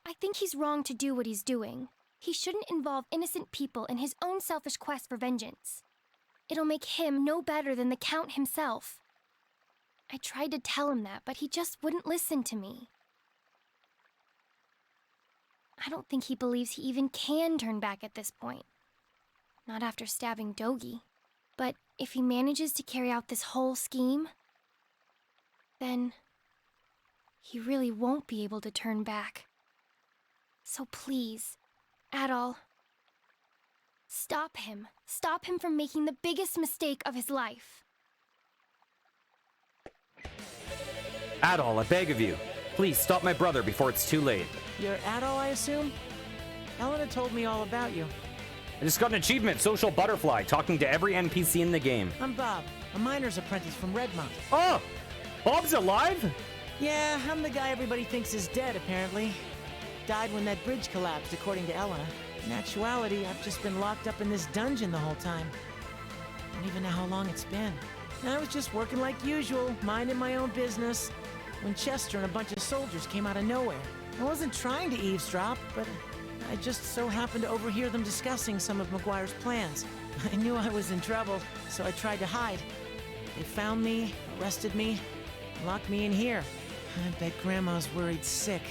I think he's wrong to do what he's doing. He shouldn't involve innocent people in his own selfish quest for vengeance. It'll make him no better than the Count himself. I tried to tell him that, but he just wouldn't listen to me. I don't think he believes he even can turn back at this point. Not after stabbing Dogi. But if he manages to carry out this whole scheme, then he really won't be able to turn back. So please, Adol, stop him. Stop him from making the biggest mistake of his life. Adol, I beg of you. Please stop my brother before it's too late. You're Adol, I assume? Elena told me all about you. I just got an achievement, Social Butterfly, talking to every NPC in the game. I'm Bob, a miner's apprentice from Redmont. Oh! Bob's alive? Yeah, I'm the guy everybody thinks is dead, apparently. Died when that bridge collapsed, according to Elena. In actuality, I've just been locked up in this dungeon the whole time. Don't even know how long it's been. I was just working like usual, minding my own business, when Chester and a bunch of soldiers came out of nowhere. I wasn't trying to eavesdrop, but I just so happened to overhear them discussing some of McGuire's plans. I knew I was in trouble, so I tried to hide. They found me, arrested me, locked me in here. I bet Grandma's worried sick.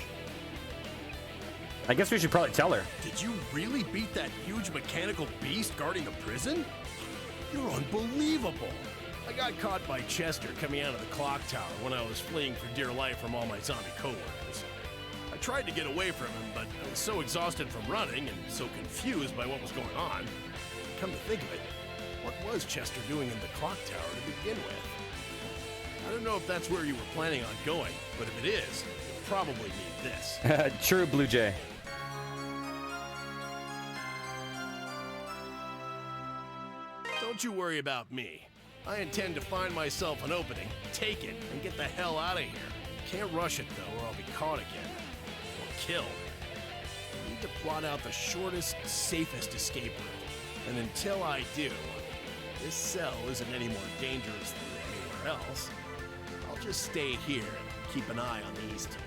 I guess we should probably tell her. Did you really beat that huge mechanical beast guarding the prison? You're unbelievable. I got caught by Chester coming out of the clock tower when I was fleeing for dear life from all my zombie coworkers. I tried to get away from him, but I was so exhausted from running and so confused by what was going on. Come to think of it, what was Chester doing in the clock tower to begin with? I don't know if that's where you were planning on going, but if it is, you'll probably need this. True, Blue Jay. Don't you worry about me. I intend to find myself an opening, take it, and get the hell out of here. Can't rush it, though, or I'll be caught again. Or killed. I need to plot out the shortest, safest escape route. And until I do, this cell isn't any more dangerous than anywhere else. I'll just stay here and keep an eye on these two.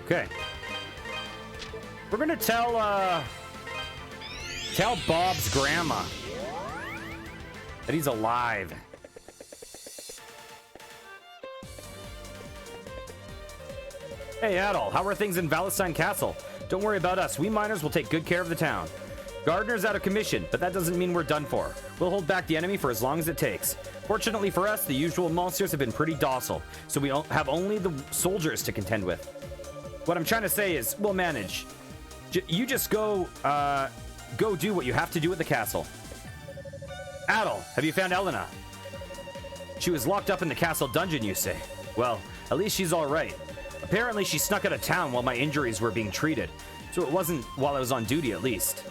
Okay. We're gonna tell Bob's grandma that he's alive. Hey, Adol, how are things in Valestein Castle? Don't worry about us. We miners will take good care of the town. Gardener's out of commission, but that doesn't mean we're done for. We'll hold back the enemy for as long as it takes. Fortunately for us, the usual monsters have been pretty docile, so we have only the soldiers to contend with. What I'm trying to say is, we'll manage. You just go do what you have to do at the castle. Adol, have you found Elena? She was locked up in the castle dungeon, you say? Well, at least she's all right. Apparently, she snuck out of town while my injuries were being treated, so it wasn't while I was on duty, at least.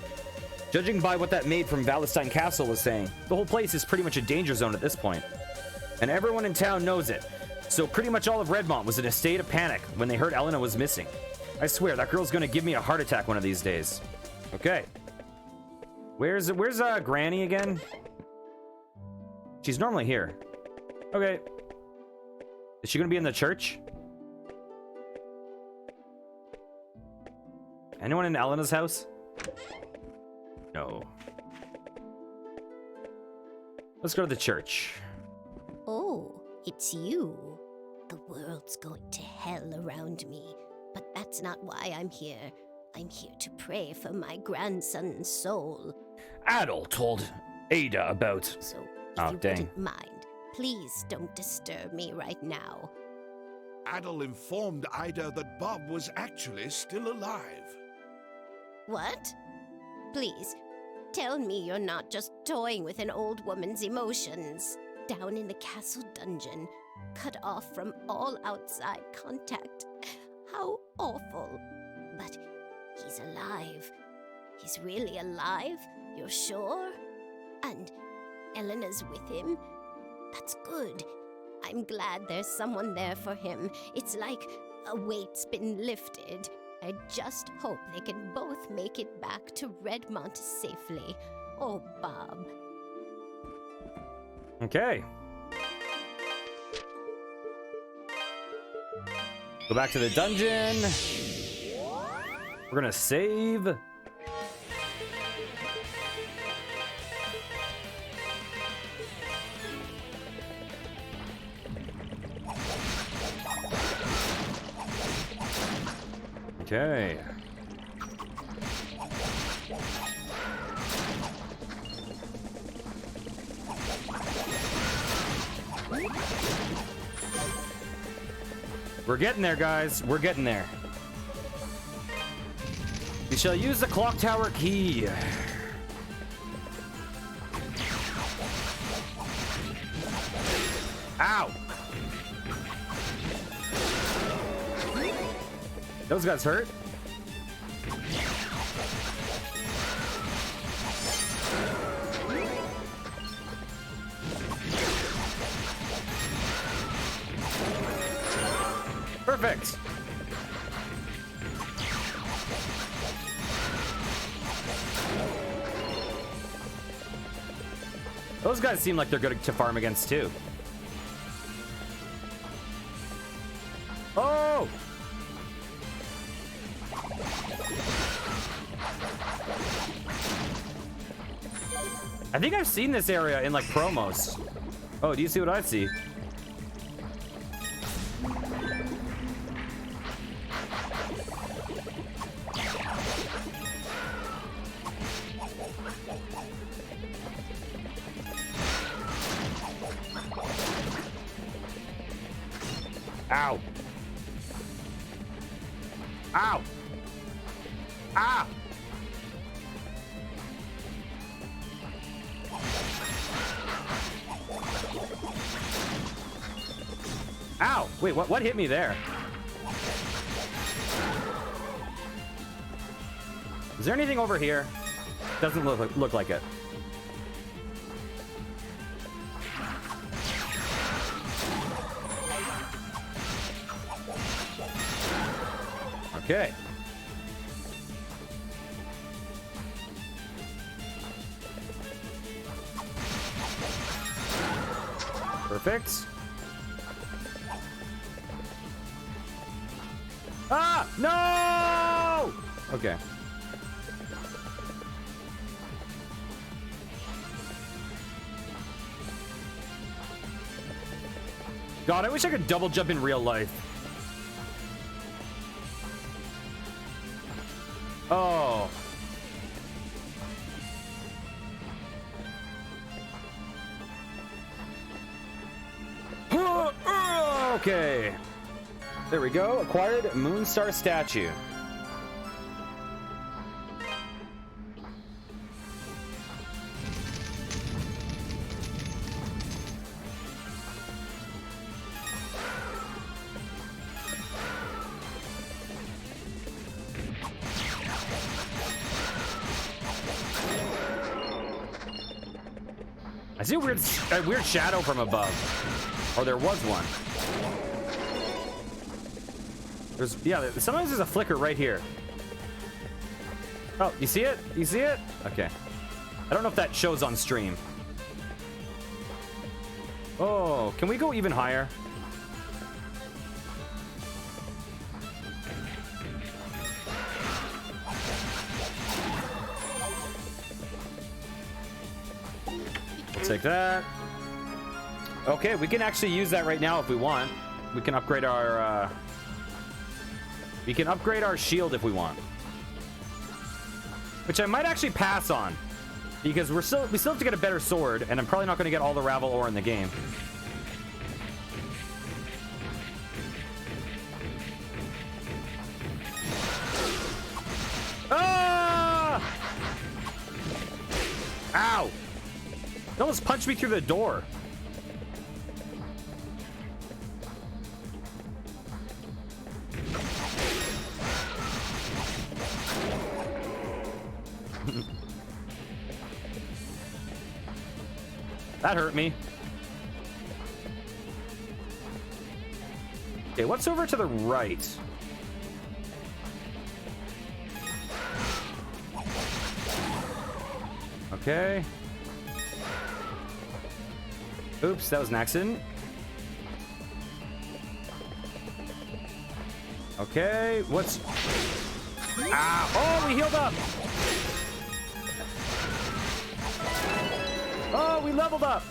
Judging by what that maid from Valestein Castle was saying, the whole place is pretty much a danger zone at this point. And everyone in town knows it, so pretty much all of Redmont was in a state of panic when they heard Elena was missing. I swear, that girl's gonna give me a heart attack one of these days. Okay. Where's Granny again? She's normally here. Okay. Is she gonna be in the church? Anyone in Elena's house? No. Let's go to the church. Oh, it's you. The world's going to hell around me, but that's not why I'm here. I'm here to pray for my grandson's soul. Adol told Ada about... So, if Oh, you dang. wouldn't mind, please don't disturb me right now. Adol informed Ida that Bob was actually still alive. What? Please, tell me you're not just toying with an old woman's emotions. Down in the castle dungeon, cut off from all outside contact. How awful. But he's alive. He's really alive? You're sure? And Elena's with him? That's good. I'm glad there's someone there for him. It's like a weight's been lifted. I just hope they can both make it back to Redmont safely. Oh, Bob. Okay. Go back to the dungeon. We're gonna save. Okay. We're getting there, guys. We're getting there. We shall use the clock tower key. Ow! Those guys hurt. Perfect. Those guys seem like they're good to farm against too. Oh! I think I've seen this area in like promos. Oh, do you see what I see? Ow. Ow. Ah. Ow! Wait, what hit me there? Is there anything over here? Doesn't look like it. Okay. Perfect. Ah! No! Okay. God, I wish I could double jump in real life. Okay. There we go. Acquired Moonstar statue. I see a weird shadow from above. Or there was one. Sometimes there's a flicker right here. Oh, you see it? You see it? Okay. I don't know if that shows on stream. Oh, can we go even higher? We'll take that. Okay, we can actually use that right now if we want. We can upgrade our shield if we want. Which I might actually pass on. Because we still have to get a better sword, and I'm probably not going to get all the Ravel ore in the game. Ah! Ow! It almost punched me through the door. That hurt me. Okay, what's over to the right? Okay. Oops, that was an accident. Okay, what's... Ah! Oh, we healed up! Oh, we leveled up!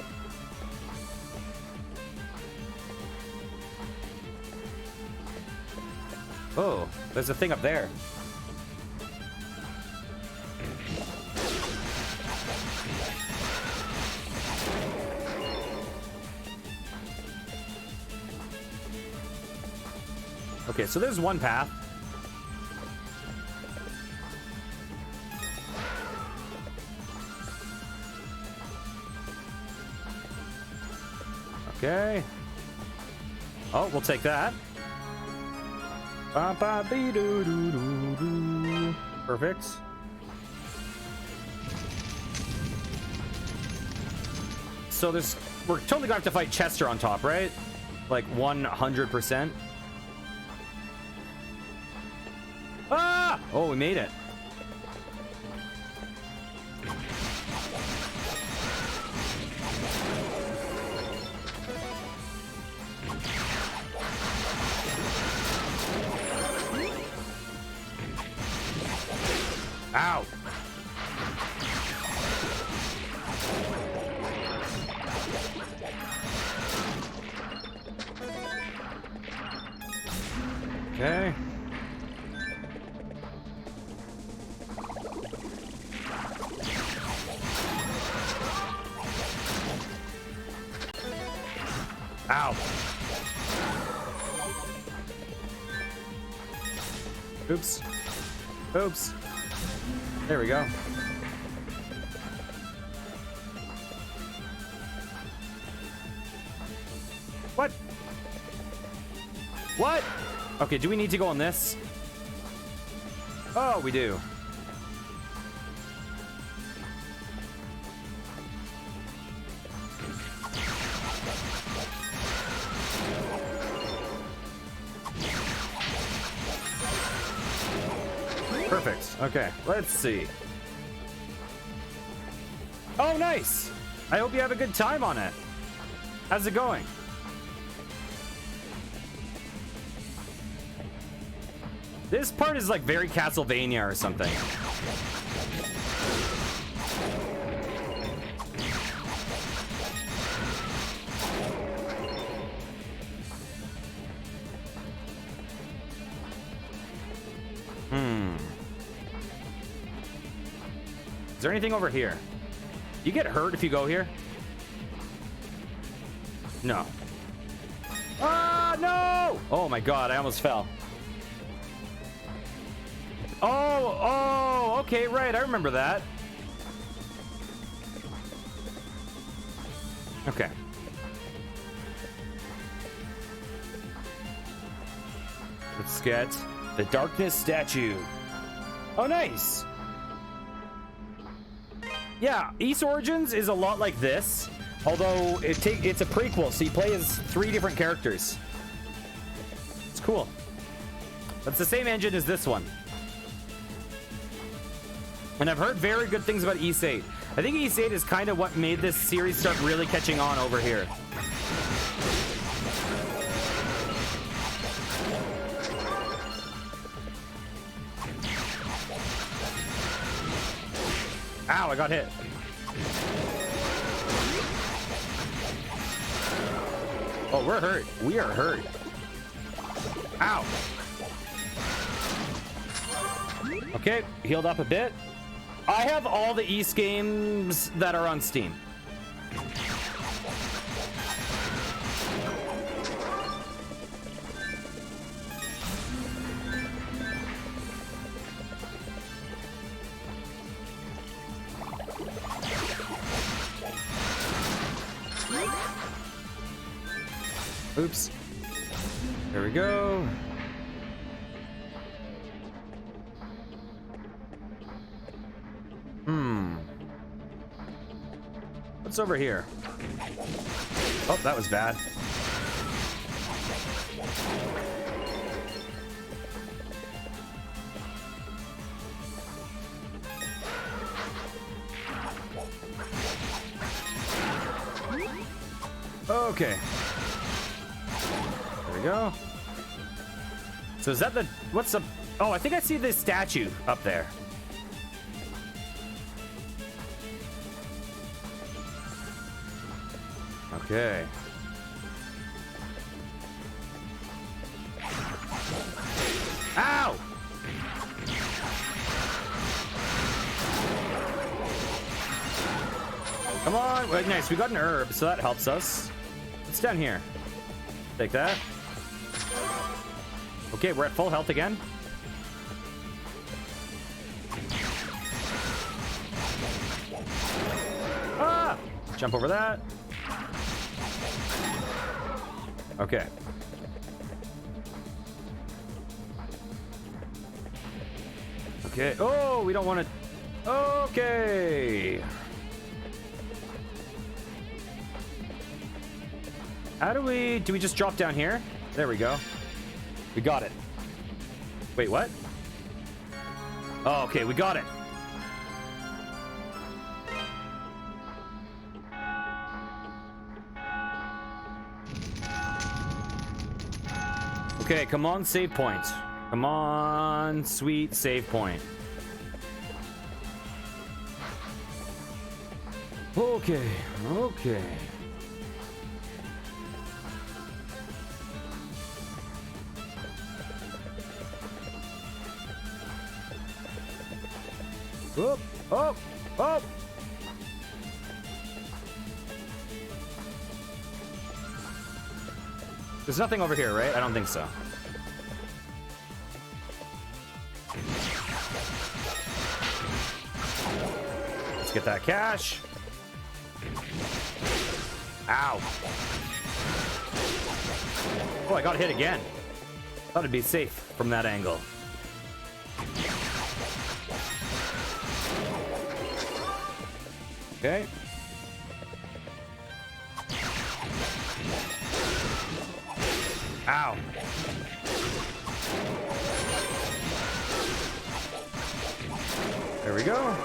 Oh, there's a thing up there. Okay, so there's one path. Okay. Oh, we'll take that. Perfect. So we're totally gonna have to fight Chester on top, right? Like 100%. Ah! Oh, we made it. Ow. Okay. Ow. Oops. Oops. There we go. What? What? Okay, do we need to go on this? Oh, we do. Perfect. Okay, let's see. Oh, nice! I hope you have a good time on it. How's it going? This part is like very Castlevania or something. Is there anything over here? You get hurt if you go here? No. Ah, no! Oh my god, I almost fell. Oh, okay, right. I remember that. Okay. Let's get the Darkness statue. Oh, nice. Yeah, East Origins is a lot like this, although it's a prequel, so you play as 3 different characters. It's cool. But it's the same engine as this one. And I've heard very good things about East 8. I think East 8 is kind of what made this series start really catching on over here. Ow, I got hit. Oh, we're hurt. We are hurt. Ow. Okay, healed up a bit. I have all the East games that are on Steam. Oops. There we go. What's over here? Oh, that was bad. Okay. There we go. So is that the... What's the... Oh, I think I see this statue up there. Okay. Ow! Come on. Wait, nice. We got an herb, so that helps us. What's down here? Take that. Okay, we're at full health again. Ah! Jump over that. Okay. Okay. Oh, we don't want to... Okay. How do we... Do we just drop down here? There we go. We got it. Wait, what? Oh, okay, we got it. Okay, come on, save point. Come on, sweet save point. Okay, okay. Oh, oh, oh! There's nothing over here, right? I don't think so. Let's get that cash. Ow. Oh, I got hit again. Thought it'd be safe from that angle. Okay. Ow. There we go.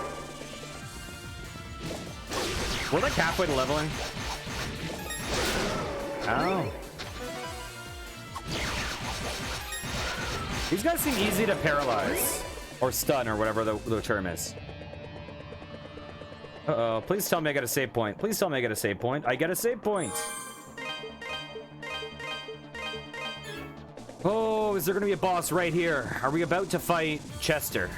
We're like halfway to leveling. Ow. These guys seem easy to paralyze. Or stun, or whatever the term is. Uh-oh. Please tell me I got a save point. Please tell me I got a save point. I get a save point. Oh, is there going to be a boss right here? Are we about to fight Chester?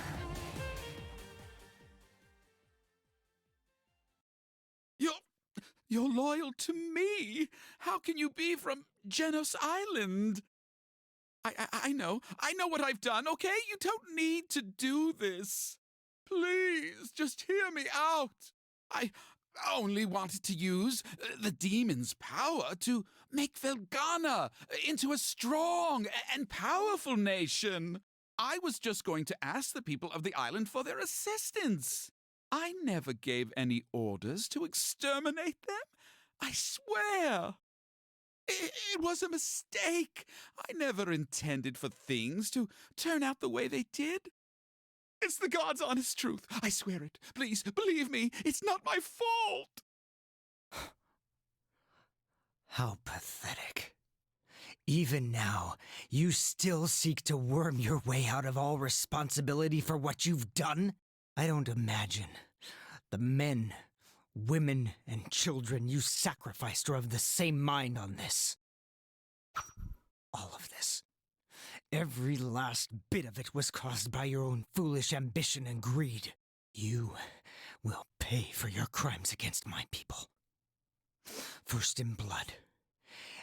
You're loyal to me. How can you be from Genos Island? I know what I've done, okay? You don't need to do this. Please, just hear me out. I only wanted to use the demon's power to make Felghana into a strong and powerful nation. I was just going to ask the people of the island for their assistance. I never gave any orders to exterminate them. I swear. It was a mistake. I never intended for things to turn out the way they did. It's the God's honest truth. I swear it. Please, believe me. It's not my fault. How pathetic. Even now, you still seek to worm your way out of all responsibility for what you've done? I don't imagine the men, women, and children you sacrificed are of the same mind on this. All of this. Every last bit of it was caused by your own foolish ambition and greed. You will pay for your crimes against my people. First in blood.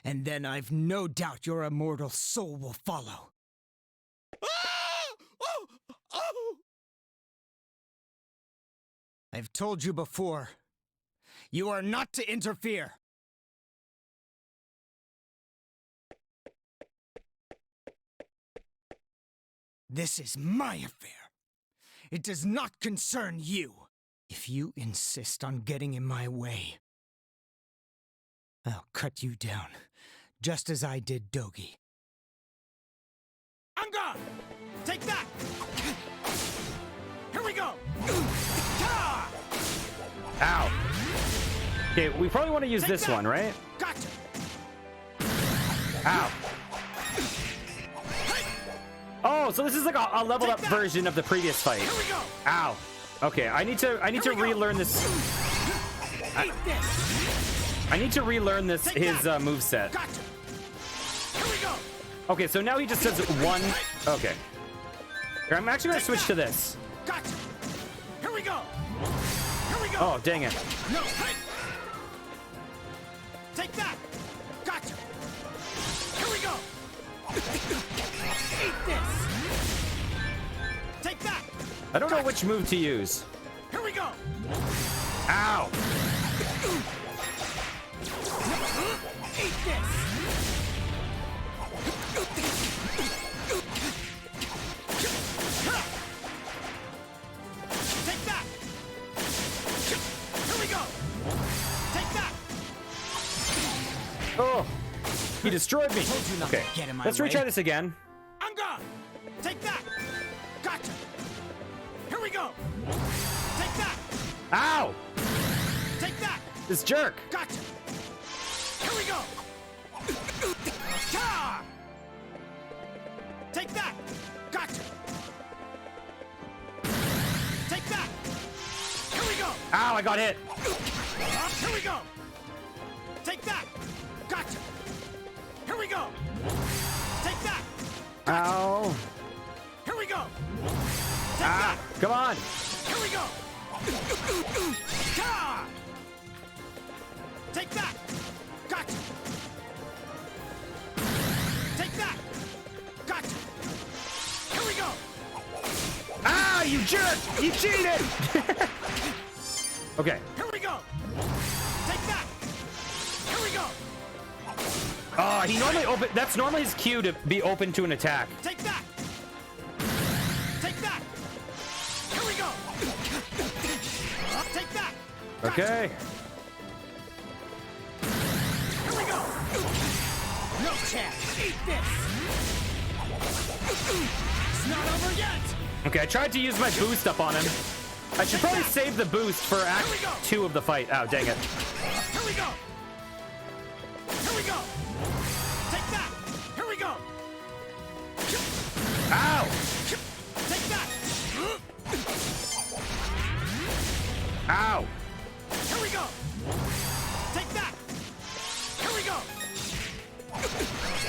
And then I've no doubt your immortal soul will follow. I've told you before. You are not to interfere. This is my affair. It does not concern you. If you insist on getting in my way, I'll cut you down, just as I did Dogi. Anga! Take that! Here we go! Ow. Okay, we probably want to use this one, right? Gotcha! Ow. Oh, so this is like a leveled up version of the previous fight. Here we go! Ow. Okay, I need to relearn this. I need to relearn this his moveset. Gotcha! Here we go! Okay, so now he just does one. Okay. Here, I'm actually gonna switch to this. Gotcha! Here we go! Here we go! Oh, dang it. No! Hey! Take that! Gotcha! Here we go! Eat this! Take that! I don't know which move to use. Here we go! Ow! Eat this! Take that! Here we go! Take that! Oh! He destroyed me! Told you not Okay, to get in my let's way. retry this again. I'm gone! Take that! Gotcha! Here we go! Take that! Ow! Take that! This jerk! Gotcha! Here we go! Ta! Take that! Gotcha! Take that! Here we go! Ow, I got hit! Here we go! Take that! Gotcha! Here we go! Take that! Ow! Here we go! Take Ah! Come on! Here we go! Ta! Take that! Gotcha! Take that! Gotcha! Here we go! Ah, you jerk! You cheated! Okay. Here we go! Take that! Here we go! He normally open. That's normally his cue to be open to an attack. Take that! Take that! Here we go! Take that! Okay. Here we go! No chance! Eat this! It's not over yet! Okay, I tried to use my boost up on him. I should probably save the boost for Act 2 of the fight. Oh, dang it. Here we go! Here we go! Take that! Here we go! Ow! Take that! Ow! Here we go! Take that! Here we go!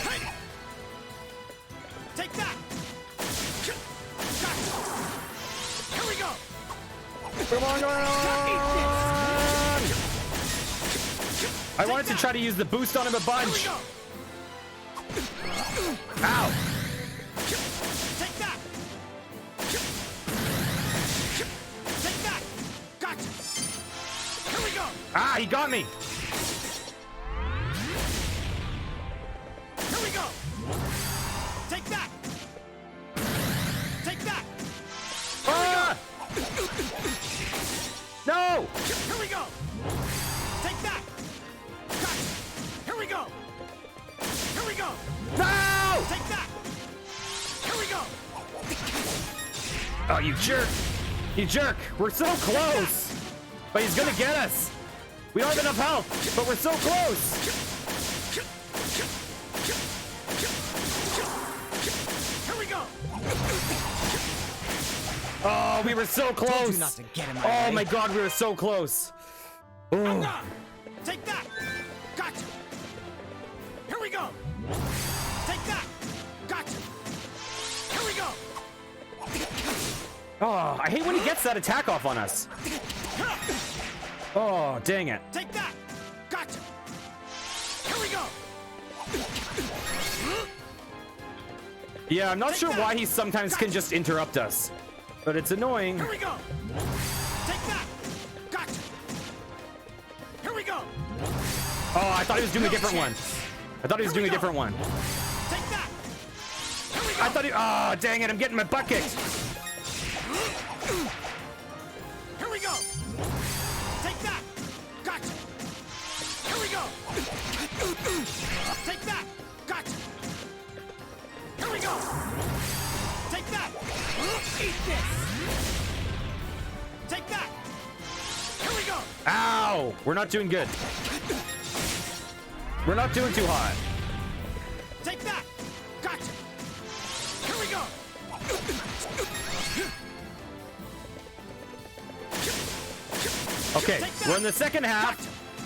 Hey! Take that! Gotcha! Here we go! Come on, come on! I wanted to try to use the boost on him a bunch. Ow! Take that! Take that! Gotcha! Here we go! Ah, he got me! Here we go! Take that! Take that! Ah! No! Here we go! Take that! Gotcha! Here we go! Here we go! No! Take that! Here we go! Oh, you jerk! You jerk! We're so close! But he's gonna get us! We don't have enough health, but we're so close! Here we go! Oh, we were so Told close! you not to get in my Oh way. my god, we were so close! I'm Ooh. done! Take that! Gotcha! Here we go! Take that! Gotcha! Here we go! Oh, I hate when he gets that attack off on us. Oh, dang it. Take that! Gotcha! Here we go! Yeah, I'm not sure why he sometimes can just interrupt us. But it's annoying. Here we go! Take that! Gotcha! Here we go! Oh, I thought he was doing a different one. I thought he was doing a different one. Take that! Here we go! I thought he... Oh, dang it, I'm getting my butt kicked. Here we go! Take that! Gotcha! Here we go! Take that! Gotcha! Here we go! Take that! Eat this! Take that! Here we go! Ow! We're not doing good. We're not doing too hot. Take that! Gotcha! Here we go! Okay, Take that. we're in the second half.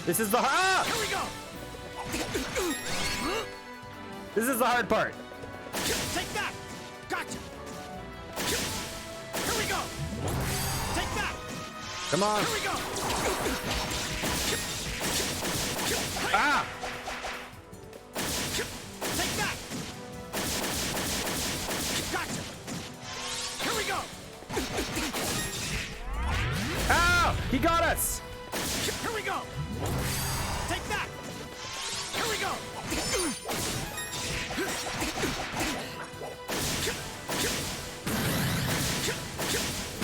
This is the... Ah! Here we go! This is the hard part. Take that! Gotcha! Here we go! Take that! Come on. Here we go! Ah! Take that! Gotcha! Here we go! Ow! He got us! Here we go! Take that! Here we go!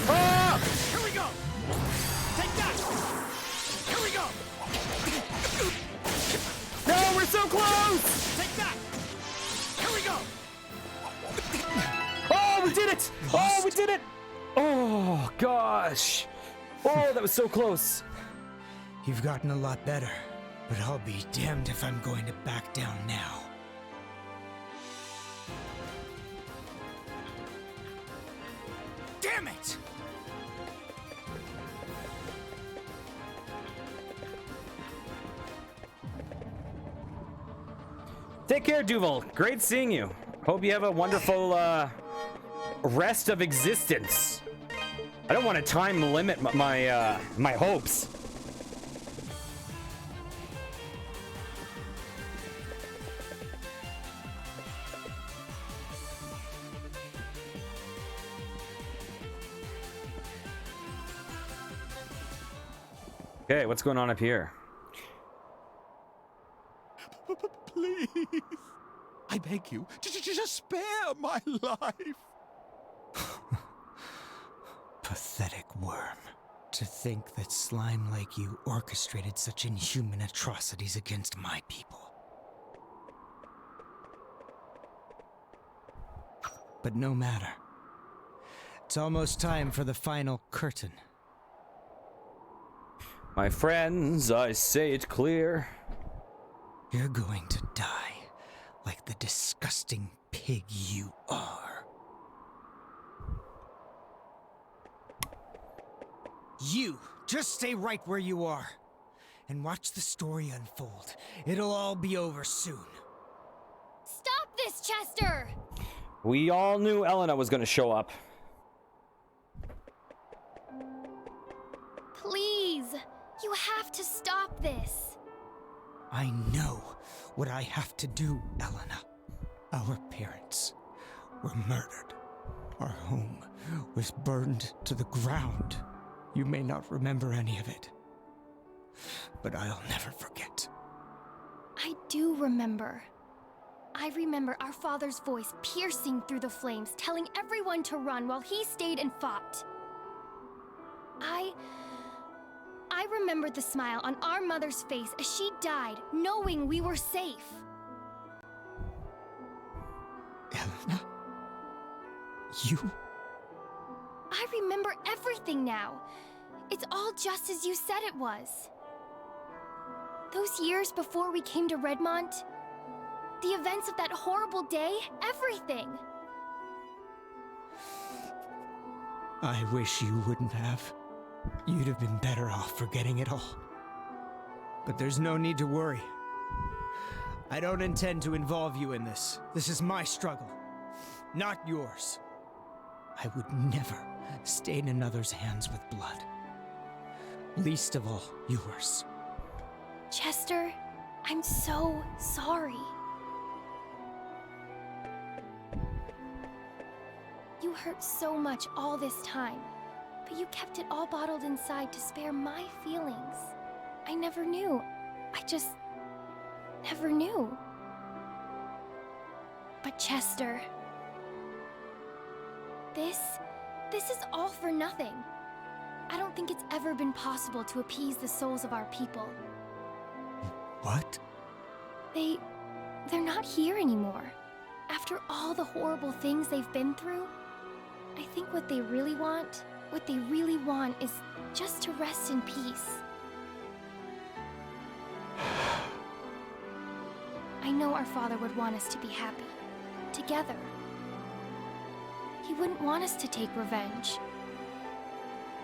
Ah! Here we go! Take that! Here we go! No, we're so close! Take that! Here we go! Oh, we did it! Oh, we did it! Oh, gosh. Oh, that was so close. You've gotten a lot better, but I'll be damned if I'm going to back down now. Damn it! Take care, Duval. Great seeing you. Hope you have a wonderful rest of existence. I don't want to time limit my hopes. Okay, what's going on up here? Please. I beg you, just spare my life. Pathetic worm. To think that slime like you orchestrated such inhuman atrocities against my people. But no matter. It's almost time for the final curtain. My friends, I say it clear. You're going to die like the disgusting pig you are. You, just stay right where you are and watch the story unfold. It'll all be over soon. Stop this, Chester! We all knew Elena was going to show up. Please, you have to stop this. I know what I have to do, Elena. Our parents were murdered. Our home was burned to the ground. You may not remember any of it, but I'll never forget. I do remember. I remember our father's voice piercing through the flames, telling everyone to run while he stayed and fought. I remembered the smile on our mother's face as she died, knowing we were safe. Elena? You? I remember everything now. It's all just as you said it was. Those years before we came to Redmont, the events of that horrible day, everything. I wish you wouldn't have. You'd have been better off forgetting it all. But there's no need to worry. I don't intend to involve you in this. This is my struggle, not yours. I would never stain another's hands with blood. Least of all, yours. Chester, I'm so sorry. You hurt so much all this time, but you kept it all bottled inside to spare my feelings. I never knew. I just never knew. But Chester, this is all for nothing. I don't think it's ever been possible to appease the souls of our people. What? They're not here anymore. After all the horrible things they've been through, I think what they really want is just to rest in peace. I know our father would want us to be happy, together. He wouldn't want us to take revenge.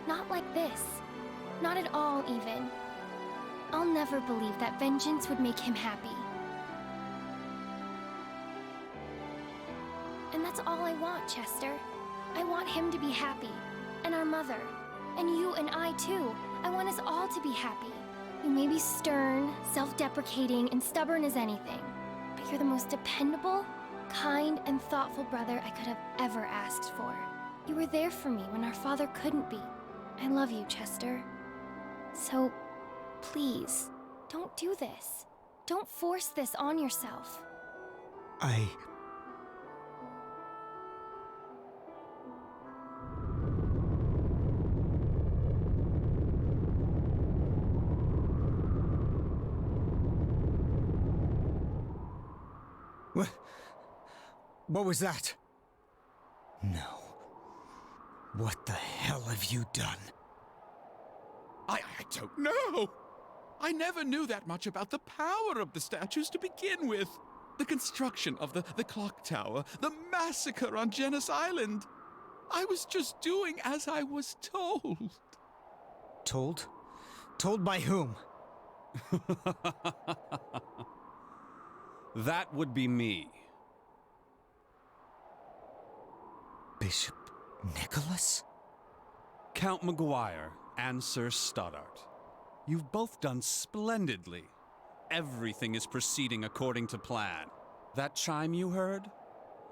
Not like this. Not at all, even. I'll never believe that vengeance would make him happy. And that's all I want, Chester. I want him to be happy. And our mother. And you and I, too. I want us all to be happy. You may be stern, self-deprecating, and stubborn as anything, but you're the most dependable, kind, and thoughtful brother I could have ever asked for. You were there for me when our father couldn't be. I love you, Chester. So, please, don't do this. Don't force this on yourself. What was that? No. What the hell have you done? I don't know. I never knew that much about the power of the statues to begin with. The construction of the clock tower, the massacre on Genos Island. I was just doing as I was told. Told? Told by whom? That would be me. Bishop Nicholas? Count Maguire and Sir Stoddart. You've both done splendidly. Everything is proceeding according to plan. That chime you heard?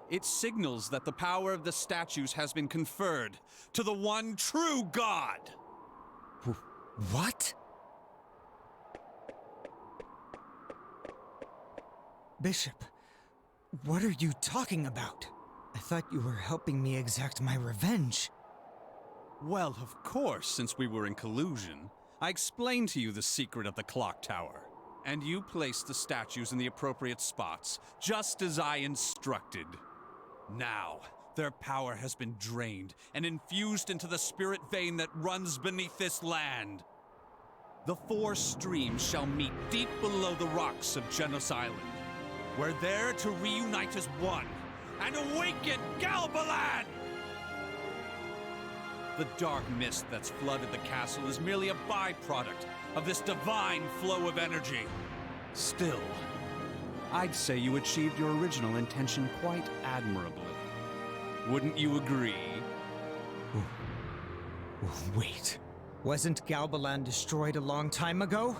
It signals that the power of the statues has been conferred to the one true God. What? Bishop, what are you talking about? I thought you were helping me exact my revenge. Well, of course, since we were in collusion, I explained to you the secret of the clock tower, and you placed the statues in the appropriate spots, just as I instructed. Now, their power has been drained and infused into the spirit vein that runs beneath this land. The four streams shall meet deep below the rocks of Genos Island. We're there to reunite as one and awaken Galbalan! The dark mist that's flooded the castle is merely a byproduct of this divine flow of energy. Still, I'd say you achieved your original intention quite admirably. Wouldn't you agree? Wait, wasn't Galbalan destroyed a long time ago?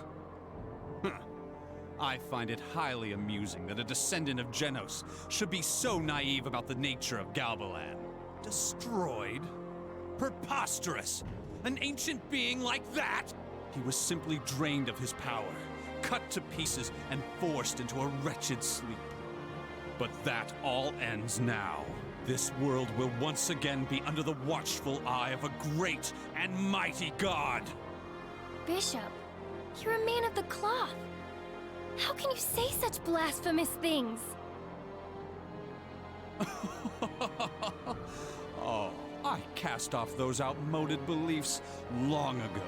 I find it highly amusing that a descendant of Genos should be so naive about the nature of Galbalan. Destroyed? Preposterous! An ancient being like that? He was simply drained of his power, cut to pieces, and forced into a wretched sleep. But that all ends now. This world will once again be under the watchful eye of a great and mighty god. Bishop, you're a man of the cloth. How can you say such blasphemous things? Oh, I cast off those outmoded beliefs long ago.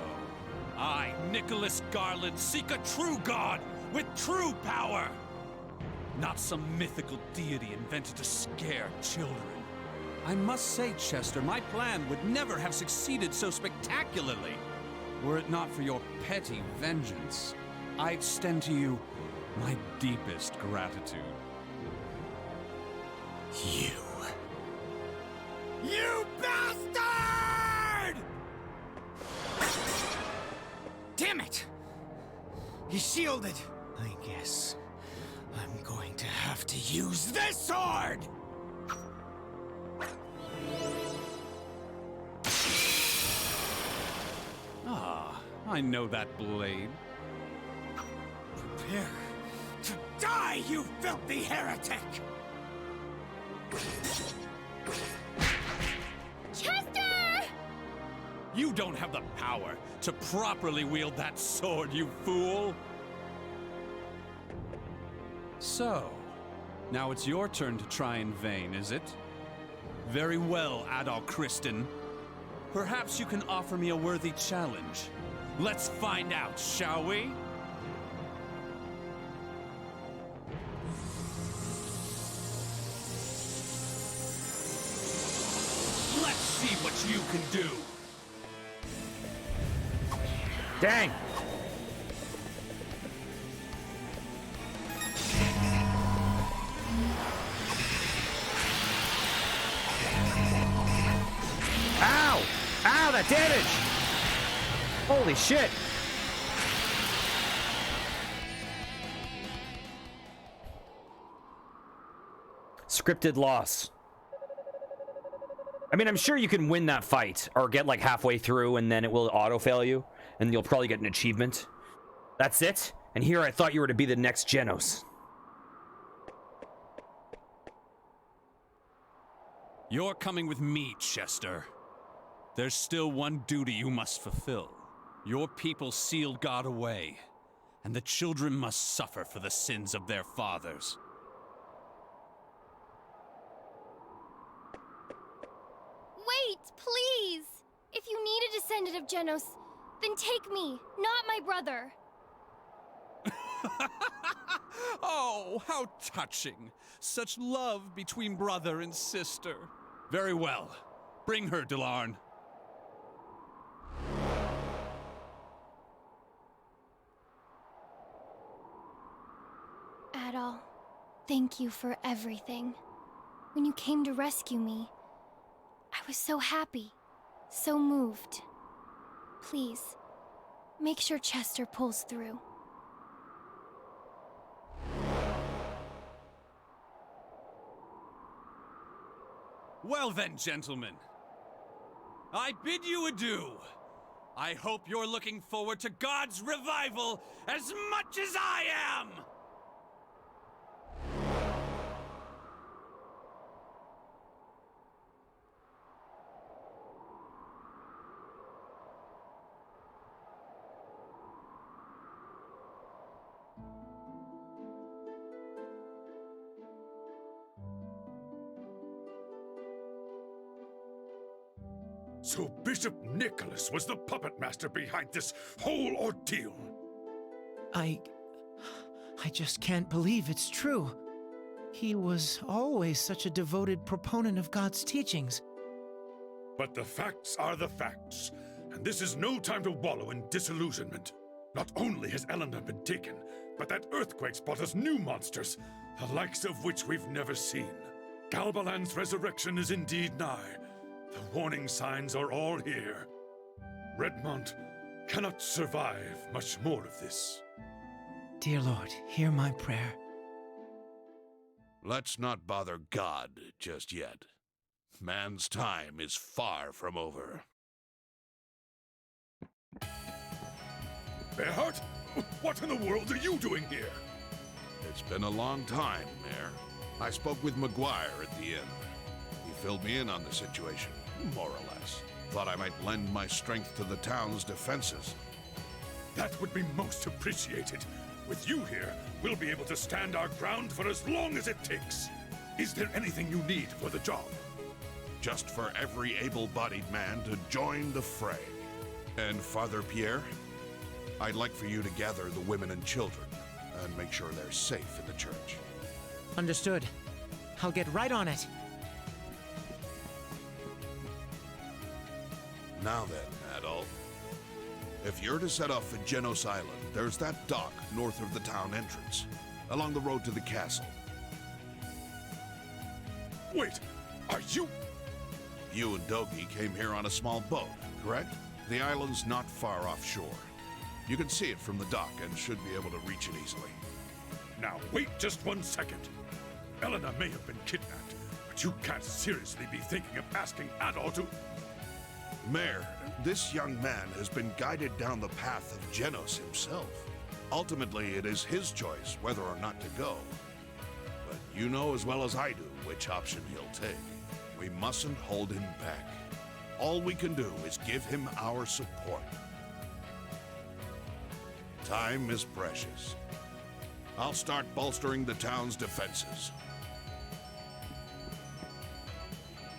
I, Nicholas Garland, seek a true god with true power! Not some mythical deity invented to scare children. I must say, Chester, my plan would never have succeeded so spectacularly. Were it not for your petty vengeance, I extend to you my deepest gratitude. You bastard! Damn it! He's shielded. I guess I'm going to have to use this sword! Ah, I know that blade. Prepare to die, you filthy heretic! Chester! You don't have the power to properly wield that sword, you fool! So, now it's your turn to try in vain, is it? Very well, Adal Kristen. Perhaps you can offer me a worthy challenge. Let's find out, shall we? Let's see what you can do! Dang! Ow! Ow, that damage! Holy shit! Scripted loss. I mean, I'm sure you can win that fight or get like halfway through and then it will auto-fail you and you'll probably get an achievement. That's it? And here I thought you were to be the next Genos. You're coming with me, Chester. There's still one duty you must fulfill. Your people sealed God away, and the children must suffer for the sins of their fathers. Wait, please! If you need a descendant of Genos, then take me, not my brother. Oh, how touching. Such love between brother and sister. Very well. Bring her, Delarn. Adal, thank you for everything. When you came to rescue me, I was so happy, so moved. Please, make sure Chester pulls through. Well then, gentlemen. I bid you adieu. I hope you're looking forward to God's revival as much as I am! So Bishop Nicholas was the puppet master behind this whole ordeal. I just can't believe it's true. He was always such a devoted proponent of God's teachings. But the facts are the facts, and this is no time to wallow in disillusionment. Not only has Eleanor been taken, but that earthquake's brought us new monsters, the likes of which we've never seen. Galbalan's resurrection is indeed nigh. The warning signs are all here. Redmont cannot survive much more of this. Dear Lord, hear my prayer. Let's not bother God just yet. Man's time is far from over. Bearheart? What in the world are you doing here? It's been a long time, Mayor. I spoke with McGuire at the inn. He filled me in on the situation, more or less. Thought I might lend my strength to the town's defenses. That would be most appreciated. With you here, we'll be able to stand our ground for as long as it takes. Is there anything you need for the job? Just for every able-bodied man to join the fray. And Father Pierre, I'd like for you to gather the women and children and make sure they're safe in the church. Understood. I'll get right on it. Now then, Adolf. If you're to set off for Genos Island, there's that dock north of the town entrance, along the road to the castle. Wait, are you... You and Dogi came here on a small boat, correct? The island's not far offshore. You can see it from the dock and should be able to reach it easily. Now, wait just 1 second. Elena may have been kidnapped, but you can't seriously be thinking of asking Adol to... Mayor, this young man has been guided down the path of Genos himself. Ultimately, it is his choice whether or not to go. But you know as well as I do which option he'll take. We mustn't hold him back. All we can do is give him our support. Time is precious. I'll start bolstering the town's defenses.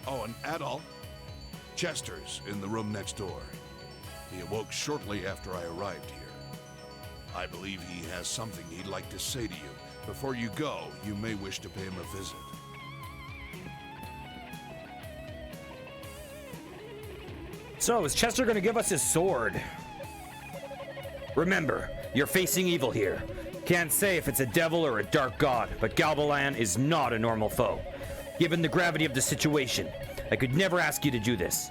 Oh, and Adol, Chester's in the room next door. He awoke shortly after I arrived here. I believe he has something he'd like to say to you. Before you go, you may wish to pay him a visit. So, is Chester gonna give us his sword? Remember, you're facing evil here. Can't say if it's a devil or a dark god, but Galbalan is not a normal foe. Given the gravity of the situation, I could never ask you to do this.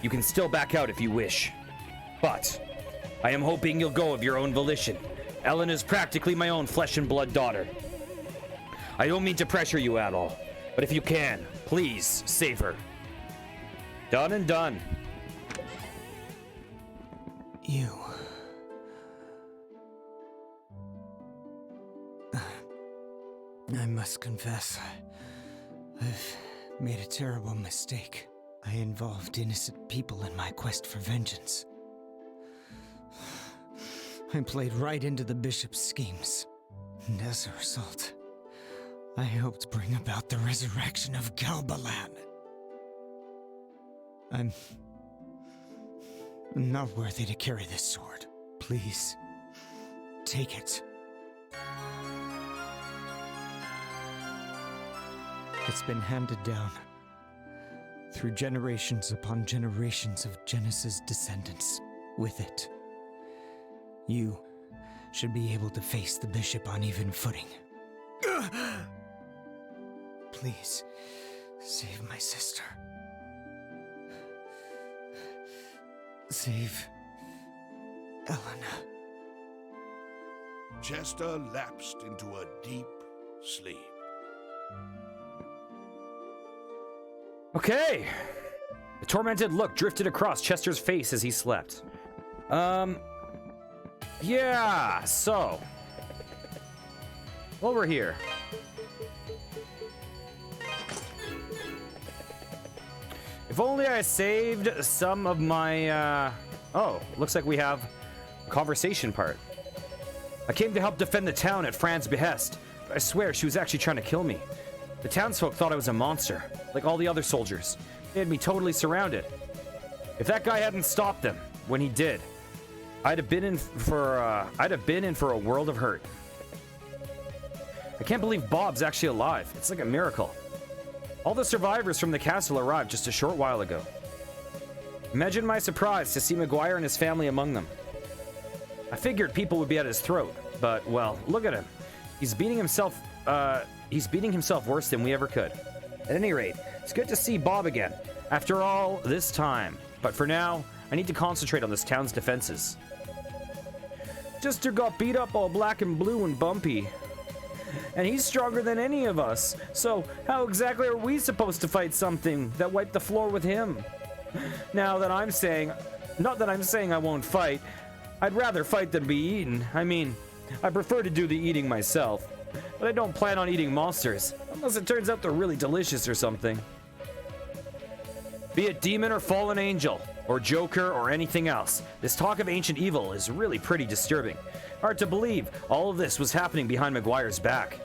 You can still back out if you wish. But I am hoping you'll go of your own volition. Ellen is practically my own flesh and blood daughter. I don't mean to pressure you at all, but if you can, please save her. Done and done. You... I must confess, I've made a terrible mistake. I involved innocent people in my quest for vengeance. I played right into the bishop's schemes, and as a result, I helped bring about the resurrection of Galbalan. I'm not worthy to carry this sword. Please, take it. It's been handed down through generations upon generations of Genesis descendants. With it, you should be able to face the bishop on even footing. Please, save my sister. Save Elena. Chester lapsed into a deep sleep. Okay. A tormented look drifted across Chester's face as he slept. Yeah, so. While we're here. If only I saved some of my, Oh, looks like we have a conversation part. I came to help defend the town at Fran's behest. I swear she was actually trying to kill me. The townsfolk thought I was a monster, like all the other soldiers. They had me totally surrounded. If that guy hadn't stopped them when he did, I'd have been in for a world of hurt. I can't believe Bob's actually alive. It's like a miracle. All the survivors from the castle arrived just a short while ago. Imagine my surprise to see McGuire and his family among them. I figured people would be at his throat, but, well, look at him. He's beating himself worse than we ever could. At any rate, it's good to see Bob again, after all this time. But for now, I need to concentrate on this town's defenses. Chester got beat up all black and blue and bumpy. And he's stronger than any of us. So how exactly are we supposed to fight something that wiped the floor with him? Now that I'm saying, not that I'm saying I won't fight, I'd rather fight than be eaten. I mean, I prefer to do the eating myself, but I don't plan on eating monsters, unless it turns out they're really delicious or something. Be it demon or fallen angel, or Joker or anything else, this talk of ancient evil is really pretty disturbing. Hard to believe all of this was happening behind Maguire's back.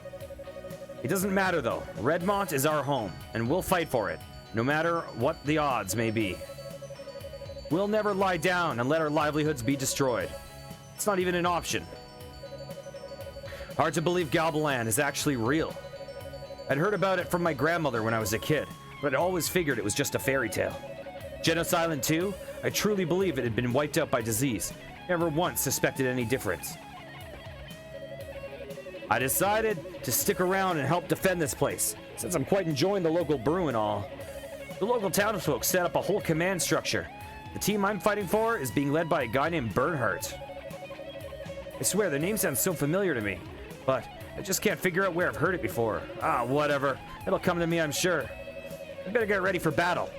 It doesn't matter though, Redmont is our home, and we'll fight for it, no matter what the odds may be. We'll never lie down and let our livelihoods be destroyed. It's not even an option. Hard to believe Galbalan is actually real. I'd heard about it from my grandmother when I was a kid, but I'd always figured it was just a fairy tale. Genos Island 2, I truly believe it had been wiped out by disease. Never once suspected any difference. I decided to stick around and help defend this place, since I'm quite enjoying the local brew and all. The local townsfolk set up a whole command structure. The team I'm fighting for is being led by a guy named Bernhardt. I swear, the name sounds so familiar to me, but I just can't figure out where I've heard it before. Ah, whatever. It'll come to me, I'm sure. I better get ready for battle.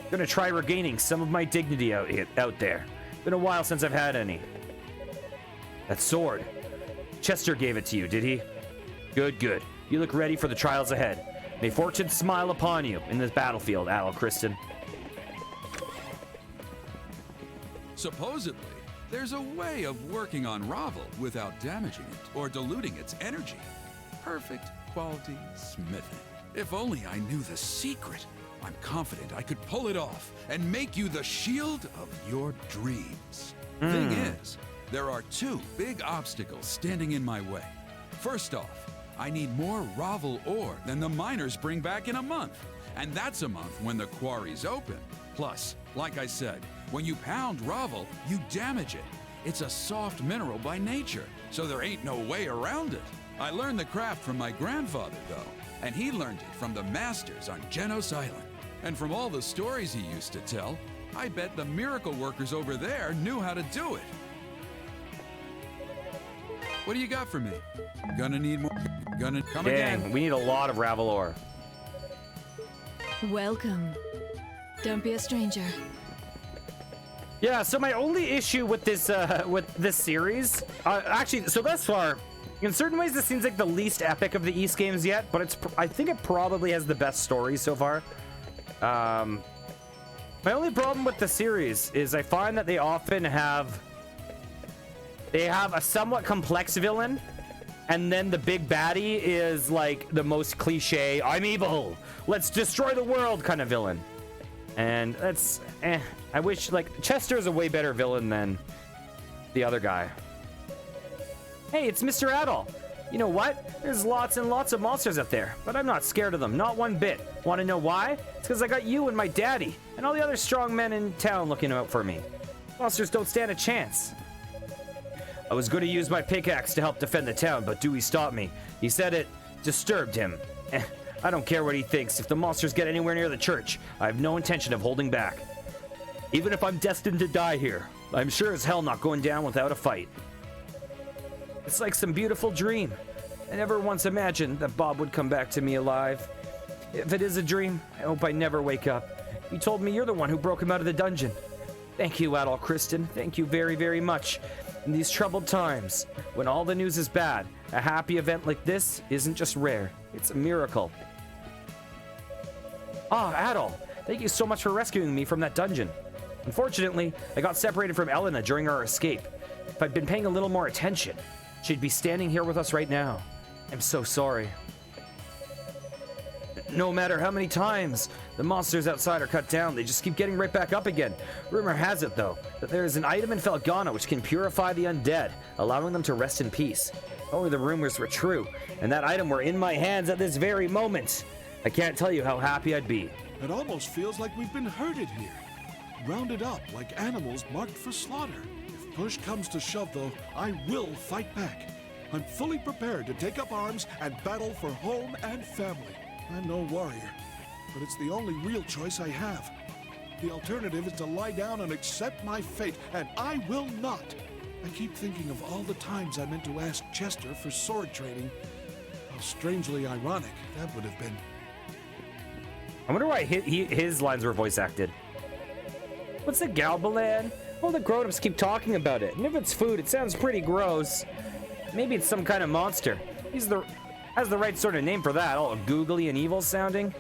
I'm gonna try regaining some of my dignity out there. Been a while since I've had any. That sword. Chester gave it to you, did he? Good, good. You look ready for the trials ahead. May fortune smile upon you in this battlefield, Adol Kristen. Supposedly, there's a way of working on Ravel without damaging it or diluting its energy. Perfect quality smithing. If only I knew the secret. I'm confident I could pull it off and make you the shield of your dreams. Thing is, there are two big obstacles standing in my way. First off, I need more Ravel ore than the miners bring back in a month. And that's a month when the quarry's open. Plus, like I said, when you pound Ravel, you damage it. It's a soft mineral by nature, so there ain't no way around it. I learned the craft from my grandfather, though, and he learned it from the masters on Genos Island. And from all the stories he used to tell, I bet the miracle workers over there knew how to do it. What do you got for me? Gonna need more. Gonna come again. Dang, we need a lot of Ravel ore. Welcome. Don't be a stranger. Yeah, so my only issue with this series, actually, so thus far, in certain ways, this seems like the least epic of the East games yet, but I think it probably has the best story so far. My only problem with the series is I find that they often have a somewhat complex villain, and then the big baddie is like the most cliche, I'm evil, let's destroy the world kind of villain. And that's, I wish, like, Chester is a way better villain than the other guy. Hey, it's Mr. Adol. You know what? There's lots and lots of monsters out there, but I'm not scared of them, not one bit. Want to know why? It's because I got you and my daddy, and all the other strong men in town looking out for me. Monsters don't stand a chance. I was going to use my pickaxe to help defend the town, but Dewey stopped me. He said it disturbed him. I don't care what he thinks. If the monsters get anywhere near the church, I have no intention of holding back. Even if I'm destined to die here, I'm sure as hell not going down without a fight. It's like some beautiful dream. I never once imagined that Bob would come back to me alive. If it is a dream, I hope I never wake up. You told me you're the one who broke him out of the dungeon. Thank you, Adol Kristen. Thank you very, very much. In these troubled times, when all the news is bad, a happy event like this isn't just rare. It's a miracle. Ah, Adol, thank you so much for rescuing me from that dungeon. Unfortunately, I got separated from Elena during our escape. If I'd been paying a little more attention, she'd be standing here with us right now. I'm so sorry. No matter how many times the monsters outside are cut down, they just keep getting right back up again. Rumor has it, though, that there is an item in Felghana which can purify the undead, allowing them to rest in peace. If only the rumors were true, and that item were in my hands at this very moment. I can't tell you how happy I'd be. It almost feels like we've been herded here. Rounded up like animals marked for slaughter. If push comes to shove, though, I will fight back. I'm fully prepared to take up arms and battle for home and family. I'm no warrior, but it's the only real choice I have. The alternative is to lie down and accept my fate, and I will not. I keep thinking of all the times I meant to ask Chester for sword training. How strangely ironic that would have been. I wonder why his lines were voice acted. What's the Galbalan? All the grown-ups keep talking about it, and if it's food, it sounds pretty gross. Maybe it's some kind of monster. Has the right sort of name for that, all googly and evil sounding.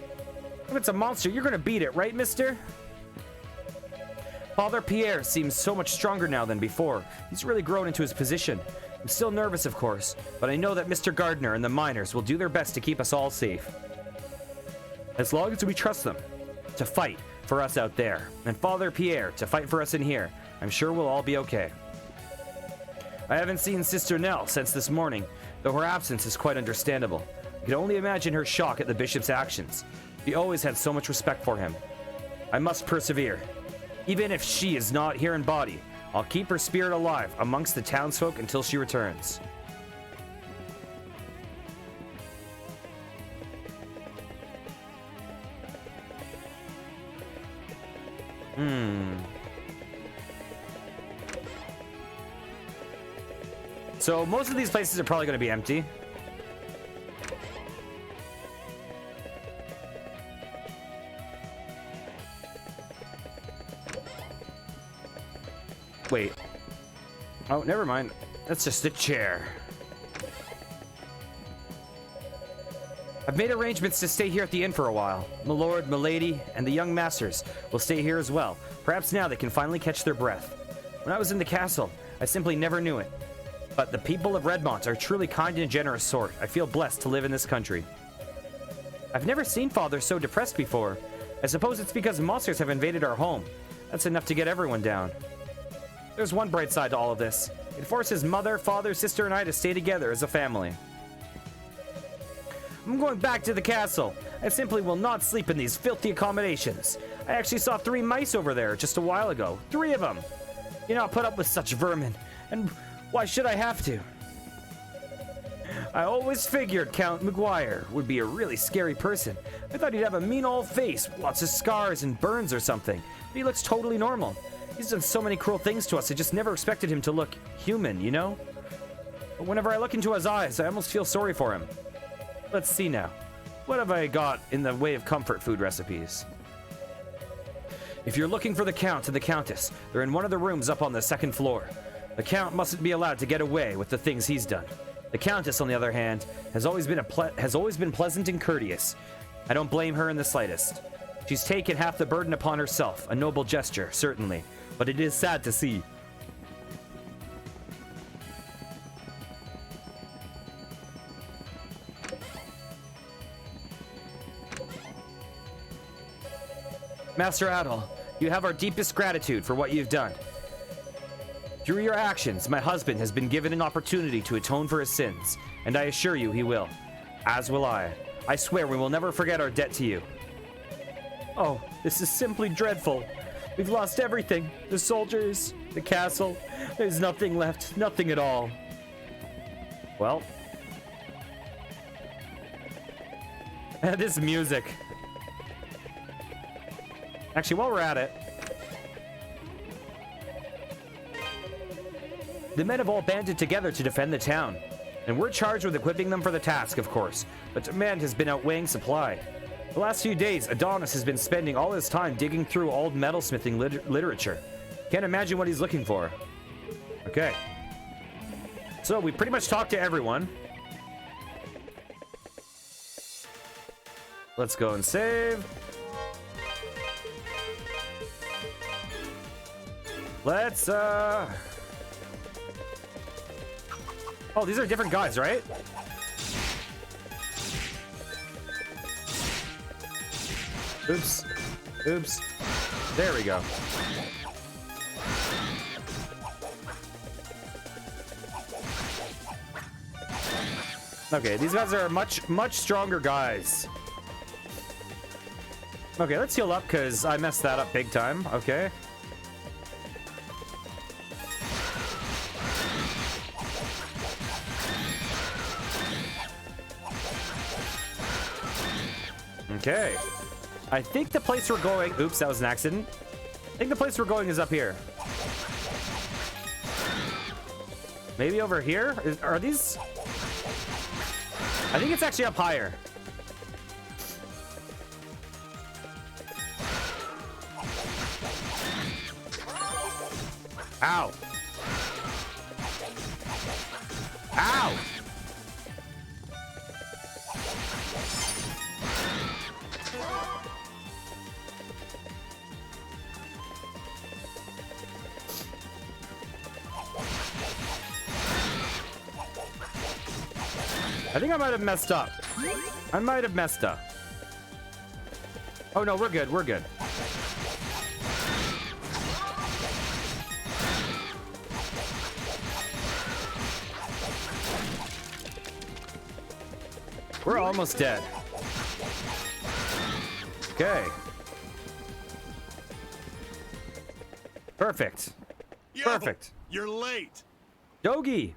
If it's a monster, you're gonna beat it, right, mister? Father Pierre seems so much stronger now than before. He's really grown into his position. I'm still nervous, of course, but I know that Mr. Gardner and the miners will do their best to keep us all safe. As long as we trust them to fight for us out there, and Father Pierre to fight for us in here, I'm sure we'll all be okay. I haven't seen Sister Nell since this morning, though her absence is quite understandable. I can only imagine her shock at the bishop's actions. She always had so much respect for him. I must persevere. Even if she is not here in body, I'll keep her spirit alive amongst the townsfolk until she returns. So most of these places are probably going to be empty. Wait. Oh, never mind. That's just a chair. I've made arrangements to stay here at the inn for a while. My lord, my lady, and the young masters will stay here as well. Perhaps now they can finally catch their breath. When I was in the castle, I simply never knew it. But the people of Redmont are truly kind and generous sort. I feel blessed to live in this country. I've never seen Father so depressed before. I suppose it's because monsters have invaded our home. That's enough to get everyone down. There's one bright side to all of this. It forces mother, father, sister, and I to stay together as a family. I'm going back to the castle. I simply will not sleep in these filthy accommodations. I actually saw 3 mice over there just a while ago. 3 of them. You not put up with such vermin. And why should I have to? I always figured Count McGuire would be a really scary person. I thought he'd have a mean old face, lots of scars and burns or something. But he looks totally normal. He's done so many cruel things to us, I just never expected him to look human, you know? But whenever I look into his eyes, I almost feel sorry for him. Let's see now. What have I got in the way of comfort food recipes? If you're looking for the Count and the Countess, they're in one of the rooms up on the 2nd floor. The Count mustn't be allowed to get away with the things he's done. The Countess, on the other hand, has always been pleasant and courteous. I don't blame her in the slightest. She's taken half the burden upon herself, a noble gesture, certainly, but it is sad to see. Master Adol, you have our deepest gratitude for what you've done. Through your actions, my husband has been given an opportunity to atone for his sins, and I assure you he will. As will I. I swear we will never forget our debt to you. Oh, this is simply dreadful. We've lost everything. The soldiers, the castle. There's nothing left. Nothing at all. Well. This music. Actually, while we're at it. The men have all banded together to defend the town. And we're charged with equipping them for the task, of course. But demand has been outweighing supply. The last few days, Adonis has been spending all his time digging through old metalsmithing literature. Can't imagine what he's looking for. Okay. So we pretty much talked to everyone. Let's go and save. Let's, Oh, these are different guys, right? Oops. Oops. There we go. Okay, these guys are much stronger guys. Okay, let's heal up because I messed that up big time. Okay. Okay. I think the place we're going... Oops, that was an accident. I think the place we're going is up here. Maybe over here? Are these... I think it's actually up higher. Ow. Ow! I think I might have messed up. I might have messed up. Oh no, we're good, we're good. We're almost dead. Okay. Perfect. Yo, Perfect. You're late. Dogi.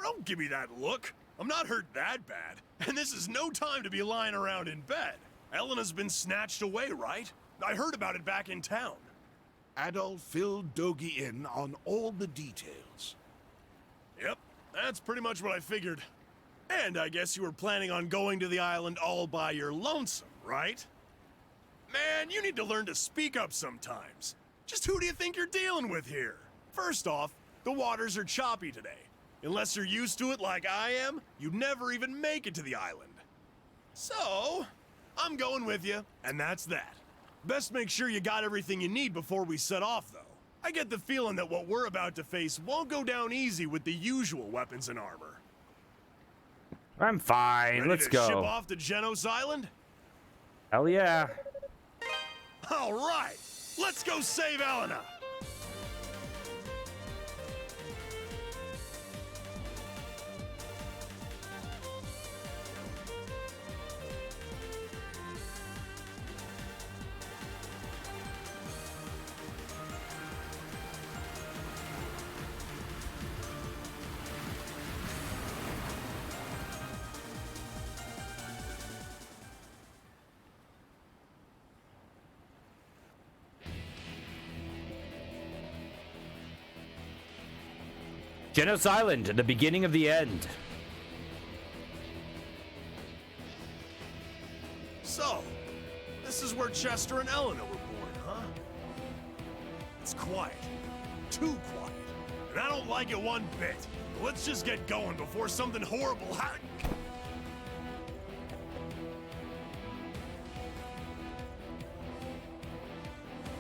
Don't give me that look. I'm not hurt that bad. And this is no time to be lying around in bed. Elena's been snatched away, right? I heard about it back in town. Adolf filled Dogi in on all the details. Yep, that's pretty much what I figured. And I guess you were planning on going to the island all by your lonesome, right? Man, you need to learn to speak up sometimes. Just who do you think you're dealing with here? First off, the waters are choppy today. Unless you're used to it like I am, you'd never even make it to the island. So, I'm going with you, and that's that. Best make sure you got everything you need before we set off, though. I get the feeling that what we're about to face won't go down easy with the usual weapons and armor. I'm fine. Ready Let's to go. ship off to Genos Island? Hell yeah. All right, let's go save Elena. Genos Island, the beginning of the end. So, this is where Chester and Elena were born, huh? It's quiet. Too quiet. And I don't like it one bit. Let's just get going before something horrible happens.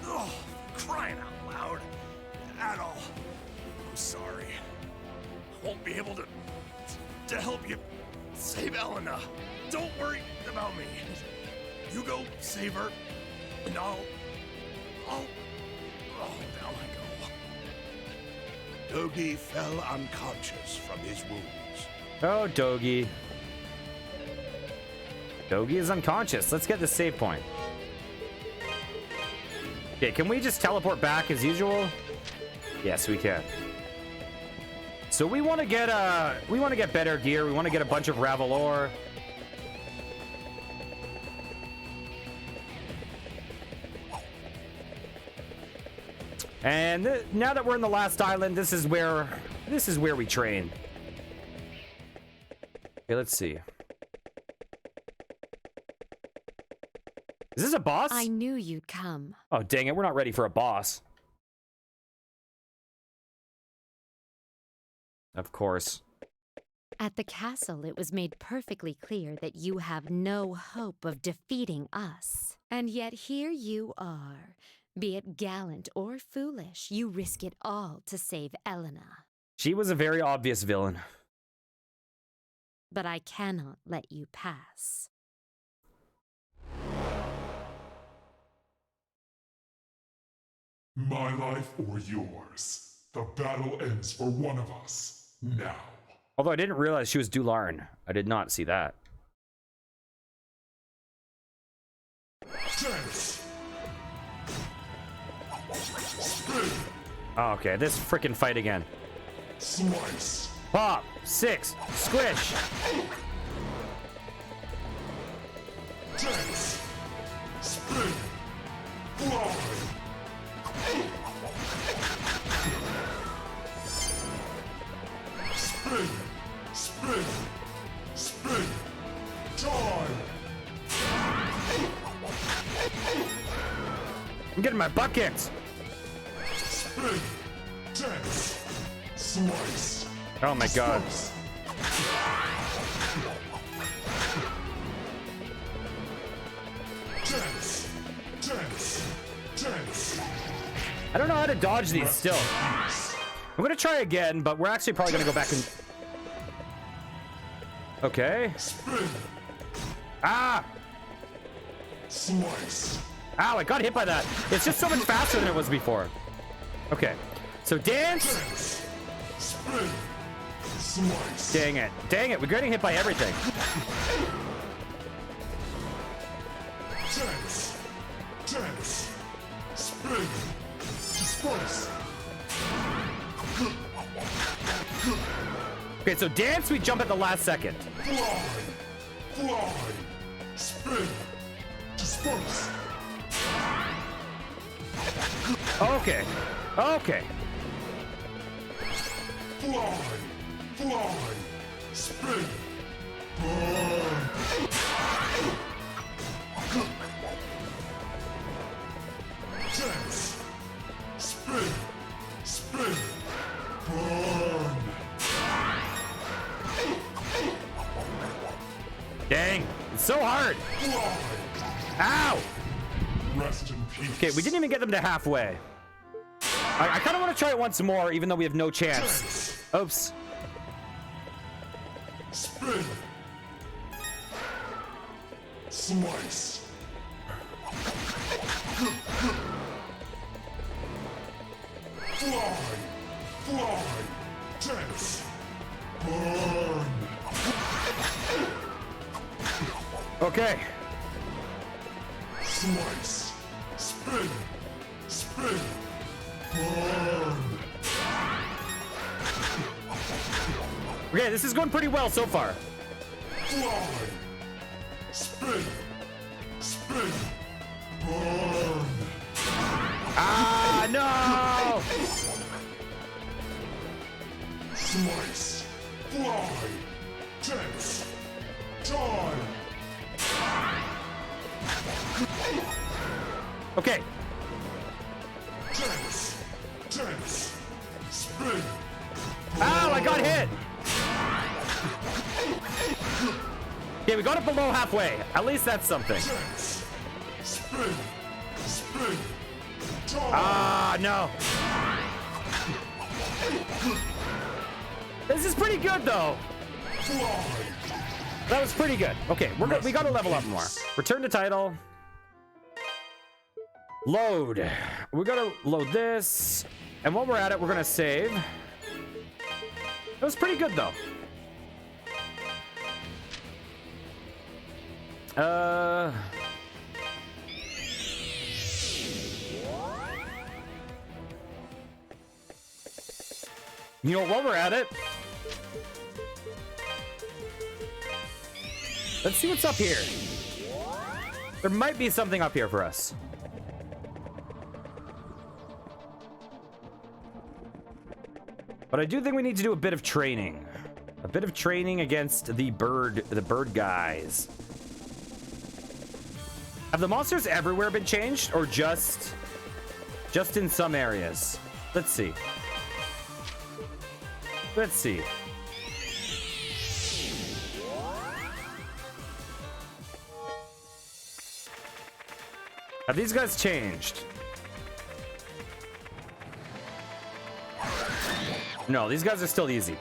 Oh, crying out loud. Adol, I'm sorry. I won't be able to help you save Elena. Don't worry about me. You go save her, and I'll... Oh, down I go. Dogi fell unconscious from his wounds. Oh, Dogi. Dogi is unconscious. Let's get the save point. Okay, can we just teleport back as usual? Yes, we can. So we want to get better gear. We want to get a bunch of Ravelor. And now that we're in the last island, this is where we train. Okay, let's see. Is this a boss? I knew you'd come. Oh, dang it. We're not ready for a boss. Of course. At the castle, it was made perfectly clear that you have no hope of defeating us. And yet here you are. Be it gallant or foolish, you risk it all to save Elena. She was a very obvious villain. But I cannot let you pass. My life or yours. The battle ends for one of us. Now. Although I didn't realize she was Dularn. I did not see that. Sense. Spin. Oh, okay, this freaking fight again. Slice. Pop. 6. Squish. Sense. Spin. Spin! Spin! Spin! Time! I'm getting my butt kicked. Spin! Dance! Slice! Oh my god. Slice. Dance! Dance! Dance! I don't know how to dodge these still. I'm gonna try again, but we're actually probably gonna go back and... Okay. Spin! Ah! Slice! Ow, I got hit by that. It's just so much faster than it was before. Okay. So dance. Dance! Spin! Slice! Dang it. Dang it. We're getting hit by everything. Dance! Dance! Spin! Disperse! Okay, so dance, we jump at the last second. Fly! Fly! Spin! Disperse! Okay. Okay. Fly! Fly! Spin! Burn! Dance! Spin! Spin! Burn! Dang. It's so hard. Fly! Ow. Rest in peace. Okay, we didn't even get them to halfway. I kind of want to try it once more, even though we have no chance. Oops. Spin! Slice! Fly! Fly! Dance! Burn! Okay. Slice! Spin! Spin! Burn! Okay, this is going pretty well so far. Fly! Spin! Spin! Burn! Ah, no! Slice! Fly! Dance! Time! Okay. Dance! Dance! Spin! Ow, I got hit! Okay, we got it below halfway. At least that's something. Dance! Spin! Spin! Time! Ah, no. This is pretty good, though. Fly! That was pretty good. Okay, we got to level up more. Return to title. Load. We got to load this. And while we're at it, we're going to save. That was pretty good, though. You know, while we're at it, let's see what's up here. There might be something up here for us. But I do think we need to do a bit of training. A bit of training against the bird guys. Have the monsters everywhere been changed, or just in some areas? Let's see. Let's see. Have these guys changed? No, these guys are still easy.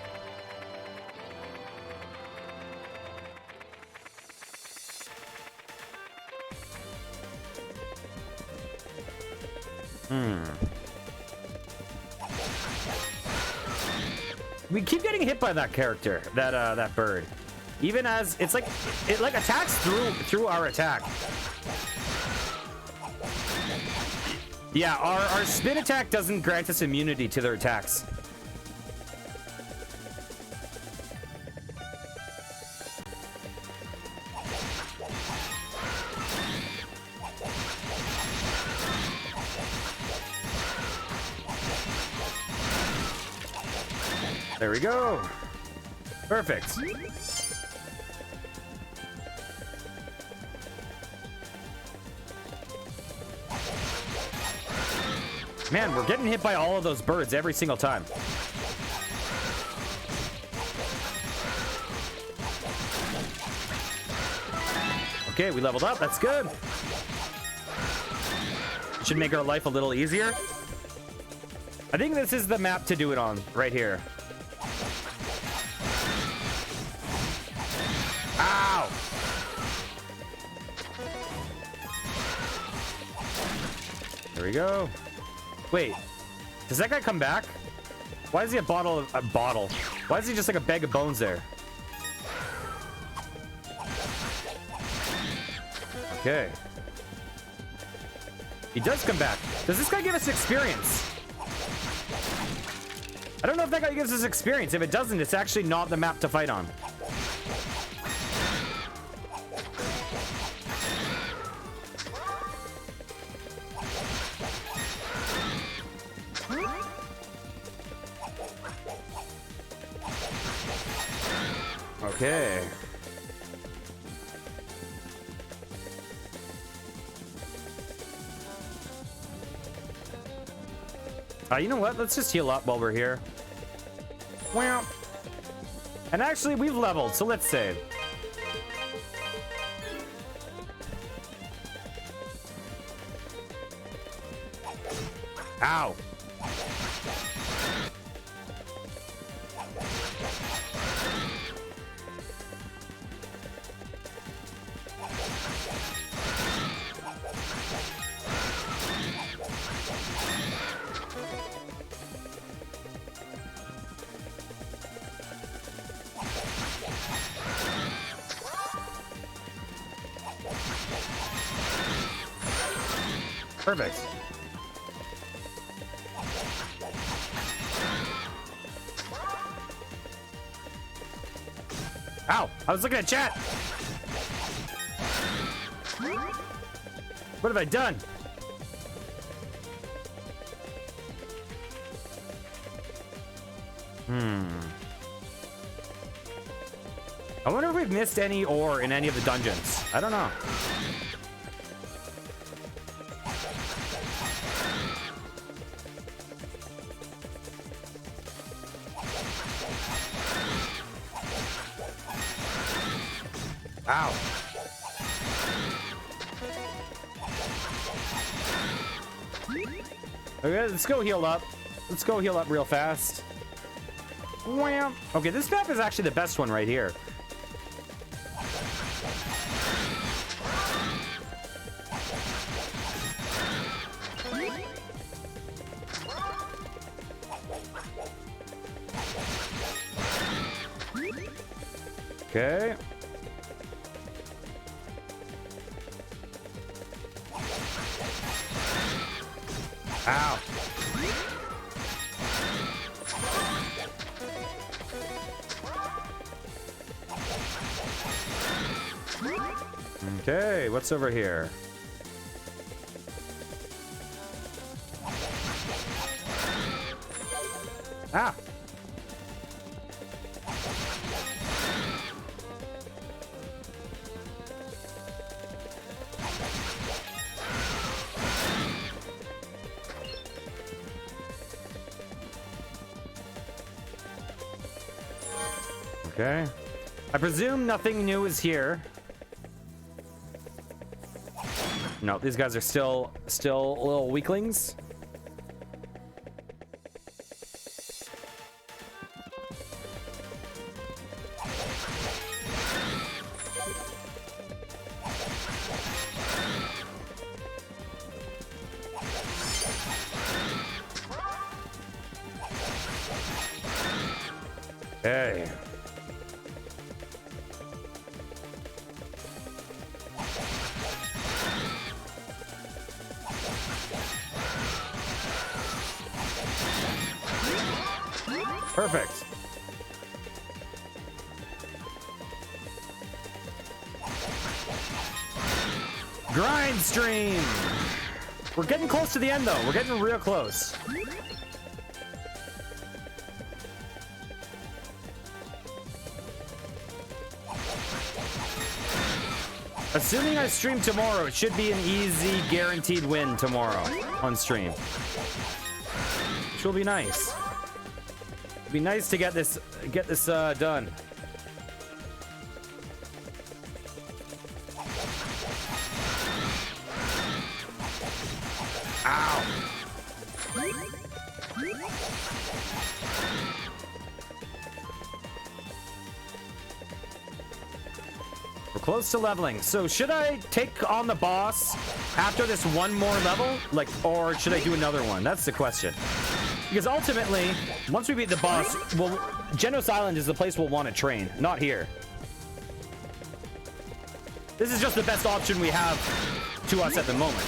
We keep getting hit by that character, that bird. Even as it attacks through our attack. Yeah, our spin attack doesn't grant us immunity to their attacks. There we go. Perfect. Man, we're getting hit by all of those birds every single time. Okay, we leveled up. That's good. Should make our life a little easier. I think this is the map to do it on, right here. Ow! There we go. Wait, does that guy come back? Why is he a bottle? Why is he just like a bag of bones there? Okay. He does come back. Does this guy give us experience? I don't know if that guy gives us experience. If it doesn't, it's actually not the map to fight on. Okay. You know what? Let's just heal up while we're here. Well, and actually, we've leveled, so let's save. Ow. Perfect. Ow! I was looking at chat! What have I done? I wonder if we've missed any ore in any of the dungeons. I don't know. Ow. Okay, let's go heal up. Let's go heal up real fast. Wham. Okay, this map is actually the best one right here. Okay. Ow. Okay, what's over here? Ah. Okay. I presume nothing new is here. No, these guys are still little weaklings. Okay. Perfect. Grind stream. We're getting close to the end, though. We're getting real close. Assuming I stream tomorrow, it should be an easy, guaranteed win tomorrow on stream. Which will be nice. It'd be nice to get this done. Ow. We're close to leveling. So should I take on the boss after this one more level? Like, or should I do another one? That's the question. Because ultimately, once we beat the boss, well, Genos Island is the place we'll want to train, not here. This is just the best option we have to us at the moment.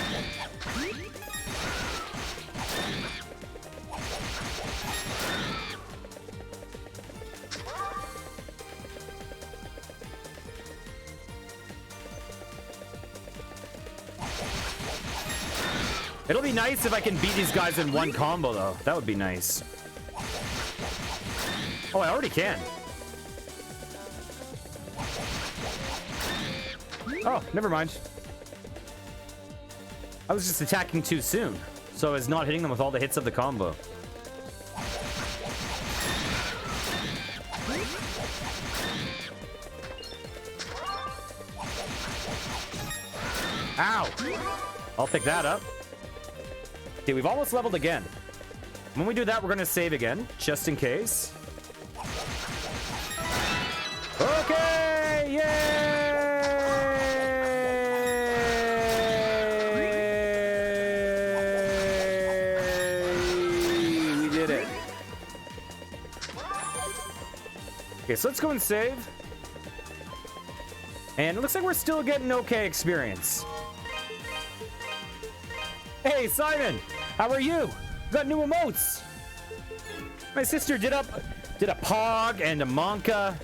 It'll be nice if I can beat these guys in one combo, though. That would be nice. Oh, I already can. Oh, never mind. I was just attacking too soon, so I was not hitting them with all the hits of the combo. Ow! I'll pick that up. Okay, we've almost leveled again. When we do that, we're going to save again, just in case. Okay! Yay! We did it. Okay, so let's go and save. And it looks like we're still getting okay experience. Hey, Simon! How are you? Got new emotes. My sister did a Pog and a Monka.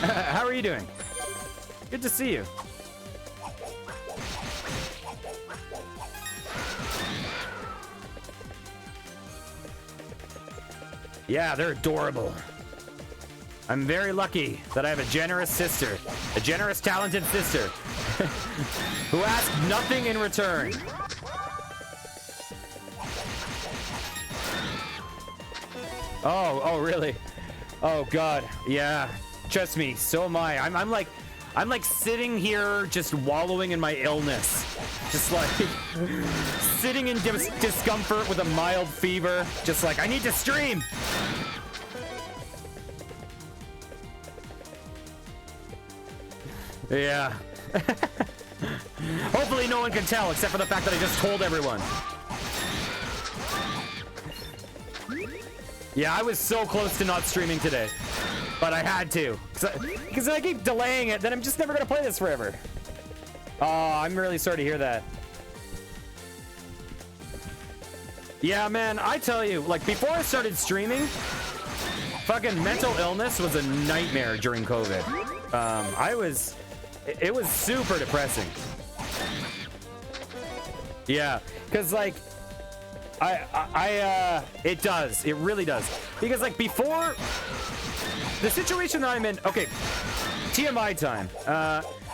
How are you doing? Good to see you. Yeah, they're adorable. I'm very lucky that I have a generous sister, a generous, talented sister, who asks nothing in return. Oh, really? Oh God, yeah. Trust me, so am I. I'm like sitting here just wallowing in my illness, just like sitting in discomfort with a mild fever, just like I need to stream. Yeah. Hopefully no one can tell, except for the fact that I just told everyone. Yeah, I was so close to not streaming today, but I had to. Because I keep delaying it, then I'm just never going to play this forever. Oh, I'm really sorry to hear that. Yeah, man, I tell you, like, before I started streaming, fucking mental illness was a nightmare during COVID. It was super depressing. Yeah, because like, it really does. Because like before, the situation that I'm in, okay, TMI time.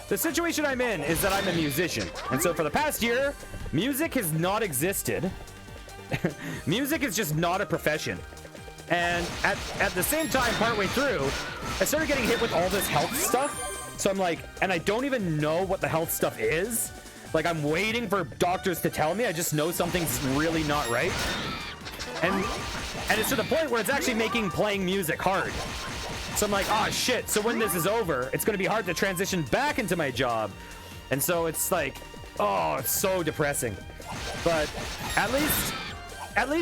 The situation I'm in is that I'm a musician. And so for the past year, music has not existed. Music is just not a profession. And at the same time, partway through, I started getting hit with all this health stuff. So I'm like, and I don't even know what the health stuff is. Like, I'm waiting for doctors to tell me. I just know something's really not right. And it's to the point where it's actually making playing music hard. So I'm like, oh shit. So when this is over, it's going to be hard to transition back into my job. And so it's like, oh, it's so depressing. But at least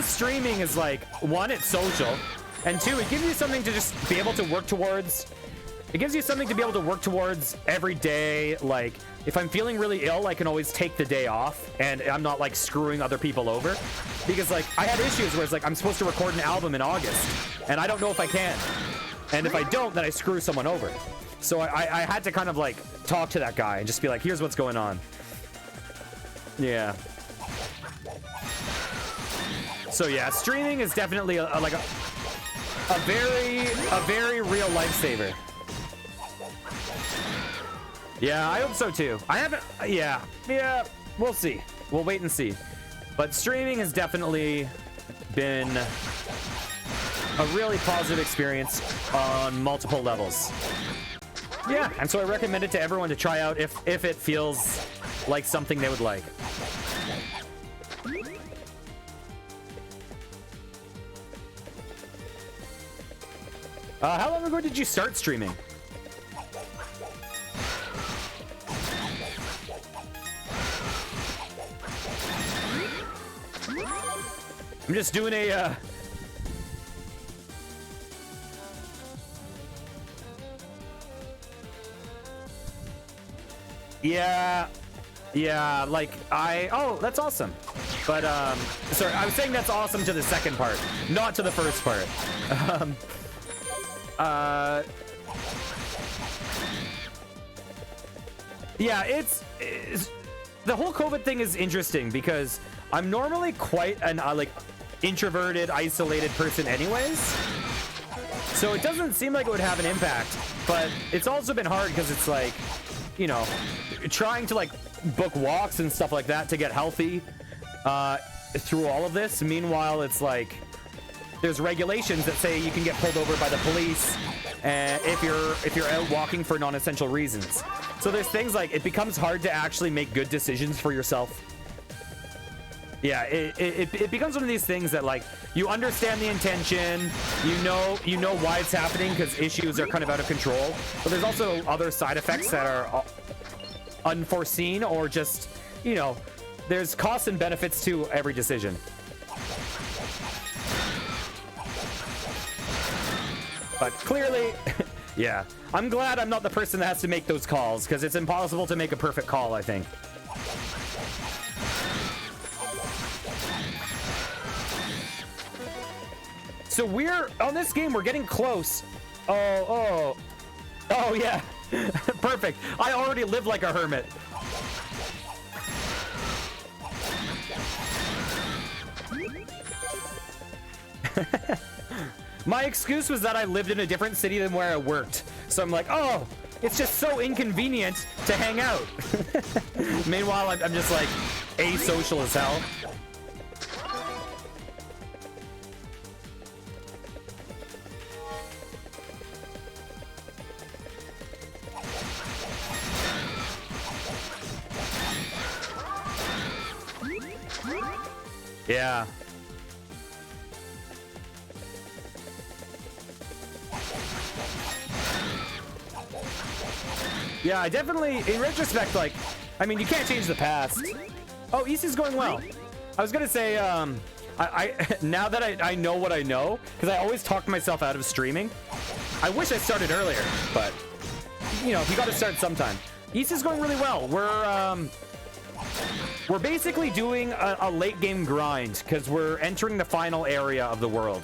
streaming is like, one, it's social. And two, it gives you something to just be able to work towards. It gives you something to be able to work towards every day. Like, if I'm feeling really ill, I can always take the day off and I'm not like screwing other people over. Because like, I had issues where it's like, I'm supposed to record an album in August and I don't know if I can. And if I don't, then I screw someone over. So I had to kind of like talk to that guy and just be like, here's what's going on. Yeah. So yeah, streaming is definitely a very real lifesaver. Yeah, I hope so too. I haven't. Yeah, we'll see. We'll wait and see. But streaming has definitely been a really positive experience on multiple levels. Yeah, and so I recommend it to everyone to try out if it feels like something they would like. How long ago did you start streaming? I'm just doing a yeah, like oh, that's awesome. But sorry, I was saying that's awesome to the second part, not to the first part. Yeah, it's the whole COVID thing is interesting because I'm normally quite an like introverted, isolated person anyways. So it doesn't seem like it would have an impact, but it's also been hard because it's like, you know, trying to like book walks and stuff like that to get healthy through all of this. Meanwhile, it's like there's regulations that say you can get pulled over by the police if you're out walking for non-essential reasons. So there's things like it becomes hard to actually make good decisions for yourself. Yeah, it becomes one of these things that like you understand the intention, you know why it's happening because issues are kind of out of control, but there's also other side effects that are unforeseen or just, you know, there's costs and benefits to every decision. But clearly, yeah, I'm glad I'm not the person that has to make those calls because it's impossible to make a perfect call, I think. So we're on this game, we're getting close. Oh yeah. Perfect. I already live like a hermit. My excuse was that I lived in a different city than where I worked. So I'm like, oh, it's just so inconvenient to hang out. Meanwhile, I'm just like asocial as hell. Yeah. Yeah, I definitely, in retrospect, like, I mean, you can't change the past. Oh, Easy's going well. I was gonna say, now that I know what I know, because I always talk myself out of streaming. I wish I started earlier, but, you know, you gotta start sometime. Easy's going really well. We're basically doing a late game grind because we're entering the final area of the world.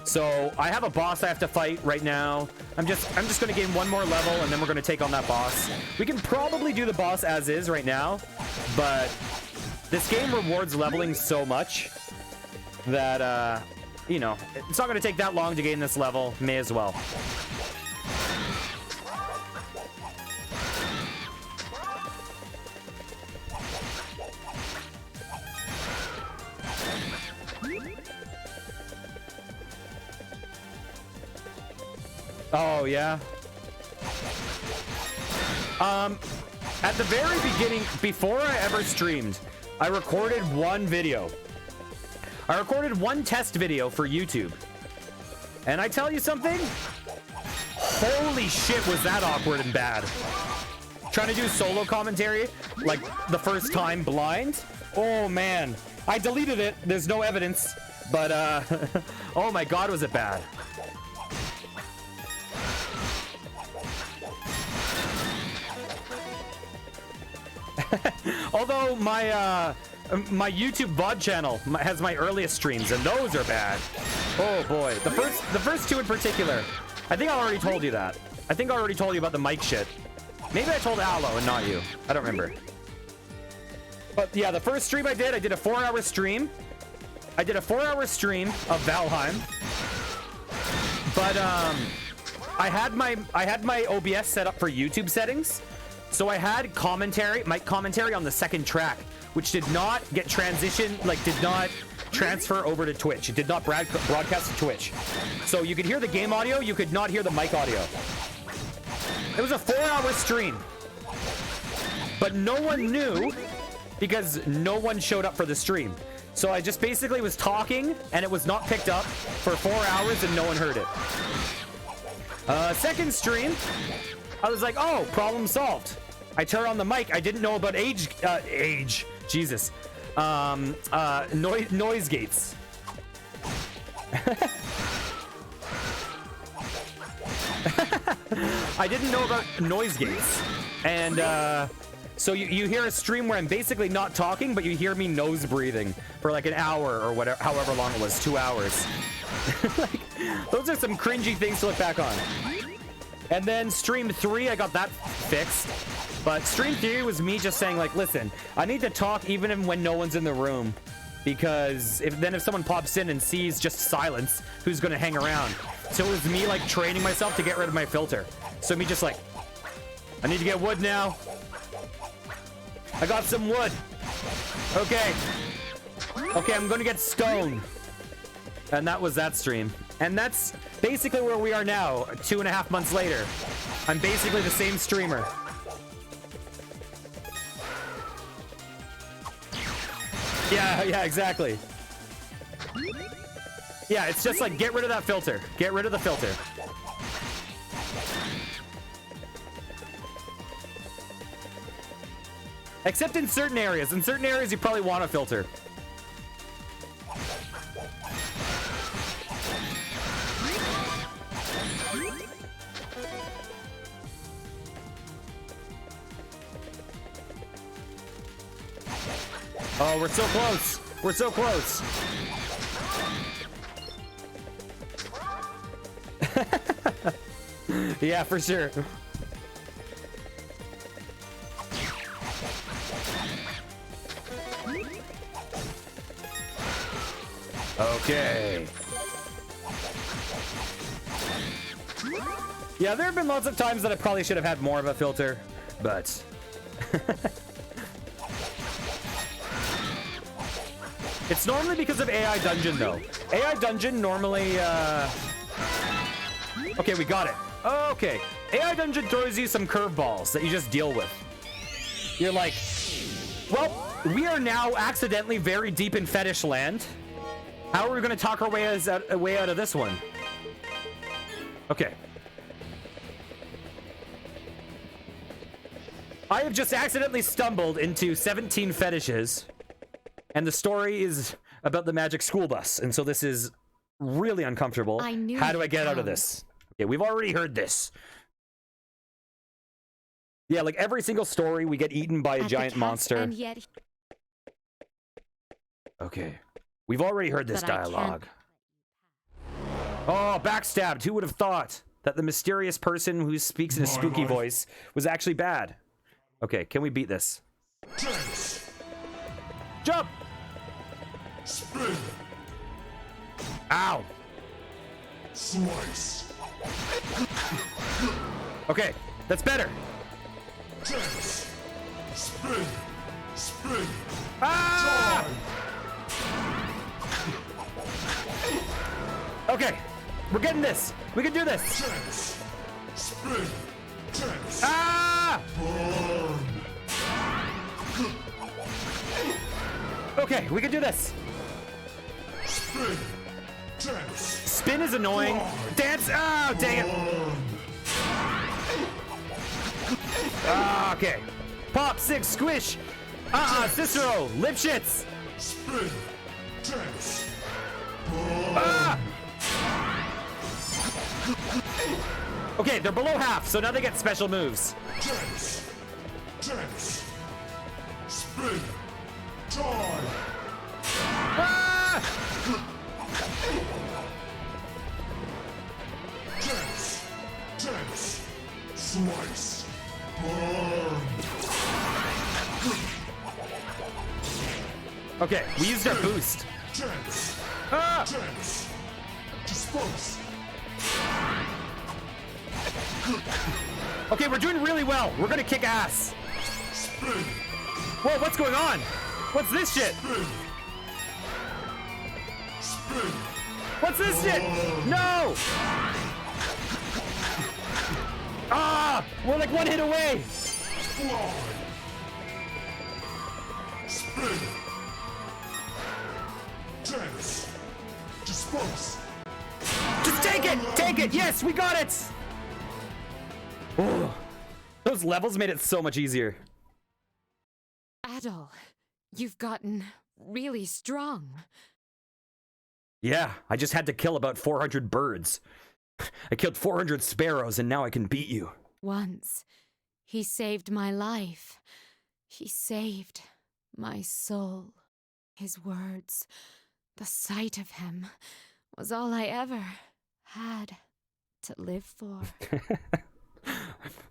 So I have a boss I have to fight right now. I'm just going to gain one more level and then we're going to take on that boss. We can probably do the boss as is right now, but this game rewards leveling so much that you know, it's not going to take that long to gain this level. May as well. Oh, yeah. At the very beginning, before I ever streamed, I recorded one video. I recorded one test video for YouTube. And I tell you something? Holy shit, was that awkward and bad. Trying to do solo commentary, like the first time blind. Oh, man. I deleted it. There's no evidence. But, oh my God, was it bad. Although my YouTube VOD channel has my earliest streams, and those are bad. Oh boy, the first two in particular. I think I already told you that. I think I already told you about the mic shit. Maybe I told Aloe and not you. I don't remember. But yeah, the first stream I did a 4-hour stream. I did a 4-hour stream of Valheim. But I had my OBS set up for YouTube settings, so I had commentary, mic commentary on the second track, which did not get transitioned, like did not transfer over to Twitch. It did not broadcast to Twitch. So you could hear the game audio, you could not hear the mic audio. It was a 4-hour stream, but no one knew because no one showed up for the stream. So I just basically was talking and it was not picked up for 4 hours and no one heard it. Second stream, I was like, oh, problem solved. I turn on the mic. I didn't know about Jesus. Noise gates. I didn't know about noise gates. And so you hear a stream where I'm basically not talking, but you hear me nose breathing for like an hour or whatever, however long it was, 2 hours. Like, those are some cringy things to look back on. And then stream 3, I got that fixed. But stream 3 was me just saying like, listen, I need to talk even when no one's in the room. Because if someone pops in and sees just silence, who's gonna hang around? So it was me like training myself to get rid of my filter. So me just like, I need to get wood now. I got some wood. Okay. Okay, I'm gonna get stone. And that was that stream. And that's basically where we are now, 2.5 months later. I'm basically the same streamer. Yeah, exactly. Yeah, it's just like, get rid of that filter. Get rid of the filter. Except in certain areas. In certain areas, you probably want a filter. Oh, we're so close. We're so close. Yeah, for sure. Okay. Yeah, there have been lots of times that I probably should have had more of a filter, but... It's normally because of AI Dungeon, though. AI Dungeon normally, Okay, we got it. Okay. AI Dungeon throws you some curveballs that you just deal with. You're like, well, we are now accidentally very deep in fetish land. How are we going to talk our way out of this one? Okay. I have just accidentally stumbled into 17 fetishes. And the story is about the magic school bus. And so this is really uncomfortable. How do I get out of this? Okay, we've already heard this. Yeah, like every single story, we get eaten by a giant monster. And yet... Okay. We've already heard this dialogue. Oh, backstabbed. Who would have thought that the mysterious person who speaks in a spooky voice was actually bad? Okay, can we beat this? Jump! Spin! Ow! Slice! Okay, that's better. Dance! Spin! Spin! Ah! Okay, we're getting this. We can do this. Dance! Spin! Dance! Ah! Burn! Okay, we can do this. Spin! Dance! Spin is annoying. Dance! Oh, dang it. Ah, okay. Pop, six, squish. Cicero, lip shits. Spin! Dance! Ah! Okay, they're below half, so now they get special moves. Dance! Dance! Spin! Die! Ah! Dance! Dance! Slice! Burn! Okay, we used our boost. Dance! Ah! Dance! Dispose! Okay, we're doing really well. We're gonna kick ass. Whoa, what's going on? What's this shit? What's this shit? No! Ah! We're like one hit away! Spin! Tense! Disperse! Just take it! Take it! Yes, we got it! Oh, those levels made it so much easier. Adol, you've gotten really strong. Yeah, I just had to kill about 400 birds. I killed 400 sparrows and now I can beat you. Once, he saved my life. He saved my soul. His words, the sight of him, was all I ever had to live for.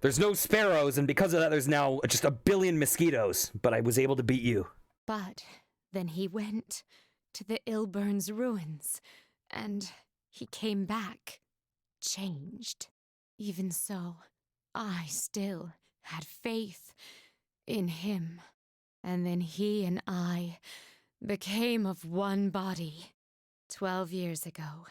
There's no sparrows, and because of that, there's now just a billion mosquitoes, but I was able to beat you. But then he went to the Ilburn's ruins, and he came back, changed. Even so, I still had faith in him. And then he and I became of one body. 12 years ago,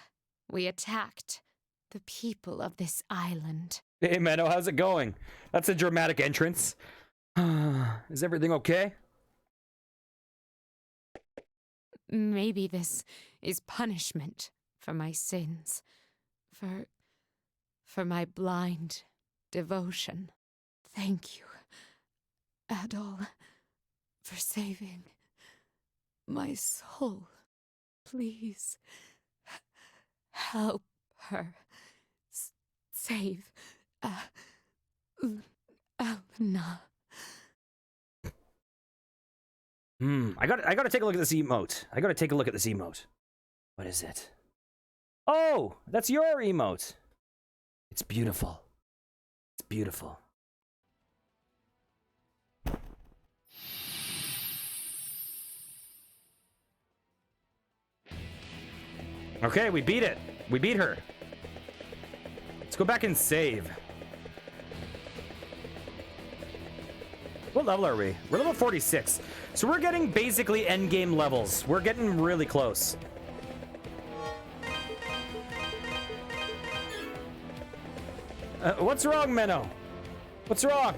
we attacked the people of this island. Hey, Menno, how's it going? That's a dramatic entrance. Is everything okay? Maybe this is punishment for my sins, for my blind devotion. Thank you, Adol, for saving my soul. Please, help her. Save Elena. I gotta take a look at this emote. I gotta take a look at this emote. What is it? Oh, that's your emote. It's beautiful. It's beautiful. Okay, we beat it. We beat her. Let's go back and save. What level are we? We're level 46. So we're getting basically endgame levels. We're getting really close. What's wrong, Menno? What's wrong?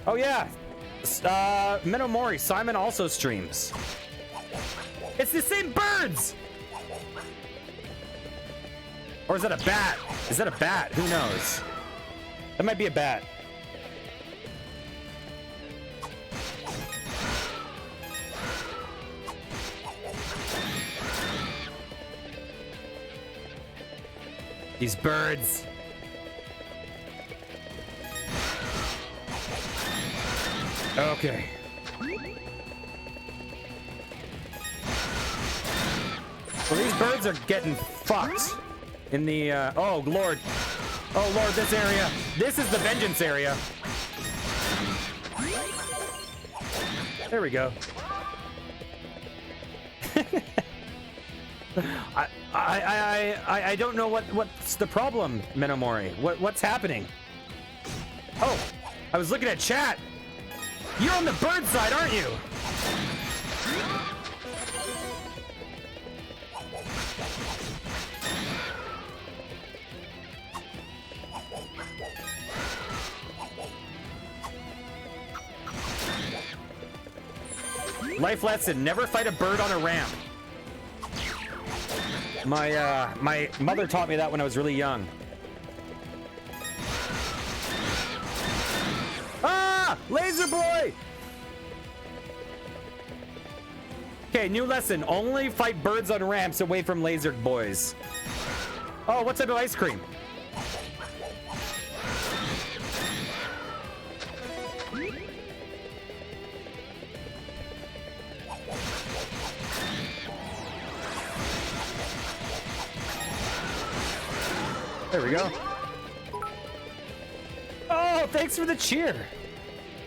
Oh yeah, Menno Mori, Simon also streams. It's the same birds! Or is that a bat? Is that a bat? Who knows? That might be a bat. These birds. Okay. Well, these birds are getting fucked in the, oh, Lord. Oh, Lord, this area. This is the vengeance area. There we go. I don't know what's the problem, Menno Mori. What's happening? Oh, I was looking at chat. You're on the bird side, aren't you? Life lesson, never fight a bird on a ramp. My mother taught me that when I was really young. Ah! Laser boy! Okay, new lesson. Only fight birds on ramps away from laser boys. Oh, what type of ice cream? There we go. Oh, thanks for the cheer.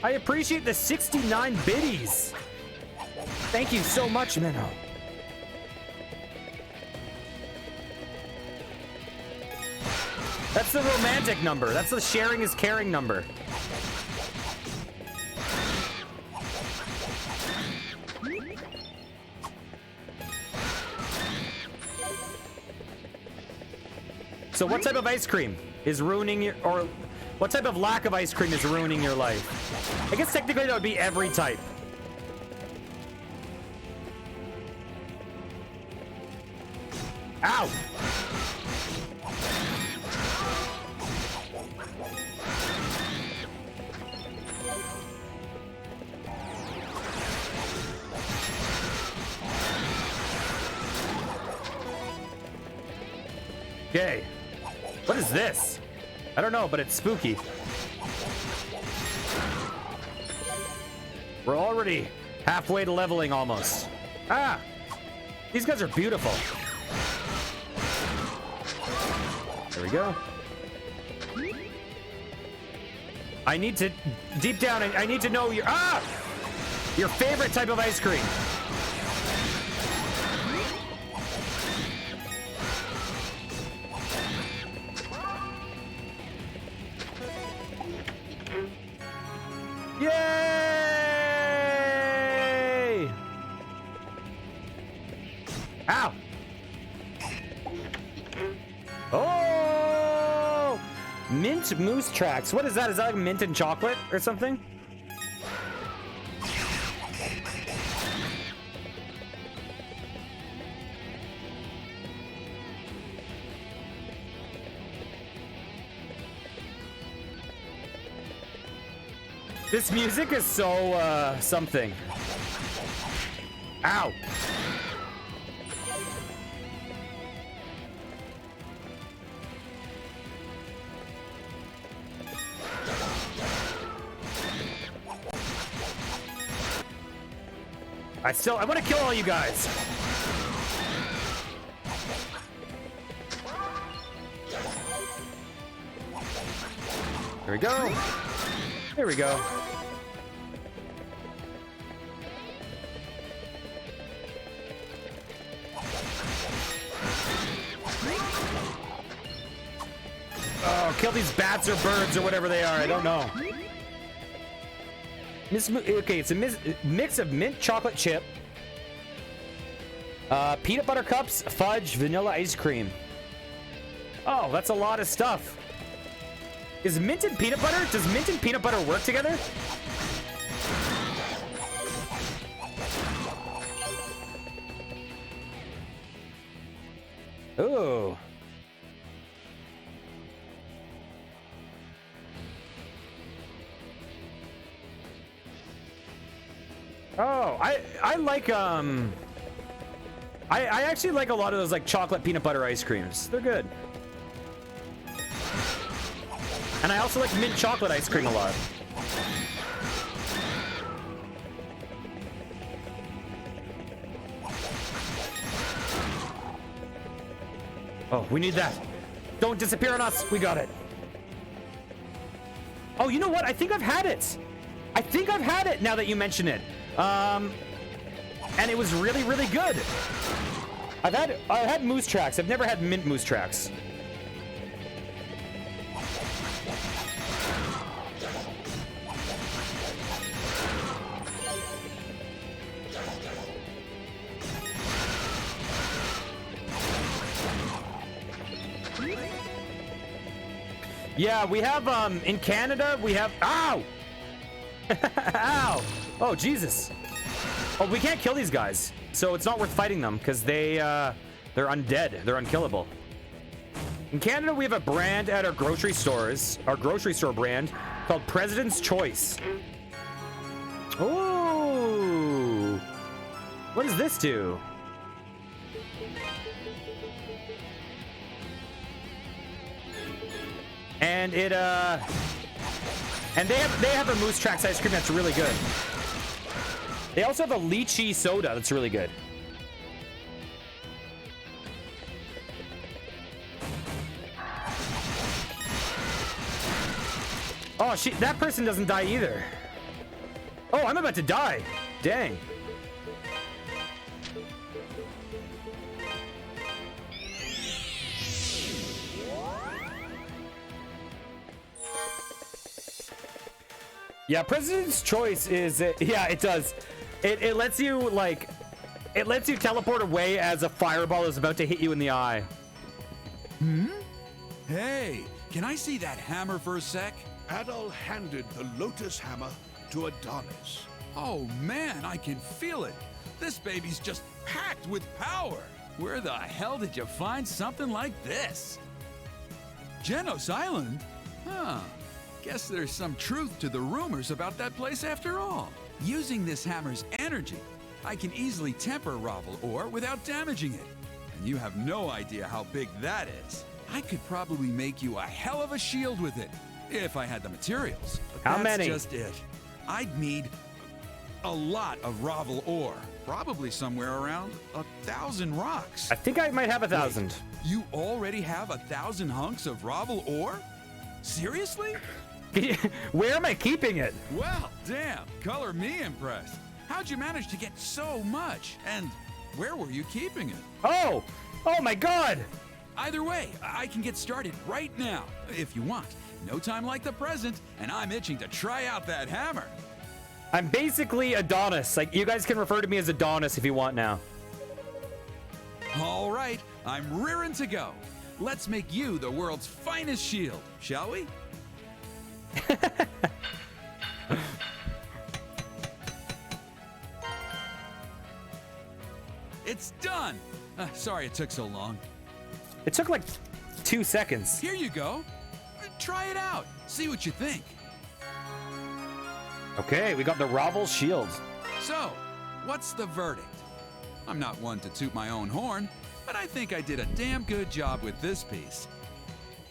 I appreciate the 69 biddies. Thank you so much, Minnow. That's the romantic number. That's the sharing is caring number. So what type of ice cream is ruining your, or what type of lack of ice cream is ruining your life? I guess technically that would be every type. Ow! Okay. What is this? I don't know, but it's spooky. We're already halfway to leveling almost. Ah! These guys are beautiful. There we go. I need to, deep down, I need to know your favorite type of ice cream. Yay! Ow! Oh! Mint moose tracks. What is that? Is that like mint and chocolate or something? This music is so, something. Ow! I want to kill all you guys. There we go. There we go. Oh, kill these bats or birds or whatever they are. I don't know. Okay, it's a mix of mint chocolate chip, peanut butter cups, fudge, vanilla ice cream. Oh, that's a lot of stuff. Is mint and peanut butter? Does mint and peanut butter work together? Ooh. Oh, I like I actually like a lot of those like chocolate peanut butter ice creams. They're good. And I also like mint chocolate ice cream a lot. Oh, we need that. Don't disappear on us. We got it. Oh, you know what? I think I've had it. I think I've had it now that you mention it. And it was really, really good. I've had moose tracks. I've never had mint moose tracks. Yeah, we have, in Canada, we have, ow! Ow! Oh, Jesus. Oh, we can't kill these guys, so it's not worth fighting them, because they're undead. They're unkillable. In Canada, we have a brand at our grocery stores, our grocery store brand, called President's Choice. Ooh! What does this do? And it, and they have a Moose Tracks ice cream that's really good. They also have a lychee soda that's really good. Oh, Oh, that person doesn't die either. Oh, I'm about to die. Dang. Yeah, President's Choice is, yeah, it does. It lets you, like, it lets you teleport away as a fireball is about to hit you in the eye. Hey, can I see that hammer for a sec? Adol handed the Lotus Hammer to Adonis. Oh man, I can feel it. This baby's just packed with power. Where the hell did you find something like this? Genos Island? Huh. Guess there's some truth to the rumors about that place after all. Using this hammer's energy, I can easily temper Ravel ore without damaging it. And you have no idea how big that is. I could probably make you a hell of a shield with it, if I had the materials. But How many? That's just it. I'd need a lot of Ravel ore. Probably somewhere around 1,000 rocks. I think I might have 1,000. Wait, you already have 1,000 hunks of Ravel ore? Seriously? Where am I keeping it? Well, damn, color me impressed. How'd you manage to get so much? And where were you keeping it? Oh my god! Either way, I can get started right now, if you want. No time like the present, and I'm itching to try out that hammer. I'm basically Adonis. Like, you guys can refer to me as Adonis if you want now. All right, I'm rearing to go. Let's make you the world's finest shield, shall we? It's done! Sorry it took so long. It took like 2 seconds. Here you go. Try it out. See what you think. Okay, we got the Ravel shield. So, what's the verdict? I'm not one to toot my own horn, but I think I did a damn good job with this piece.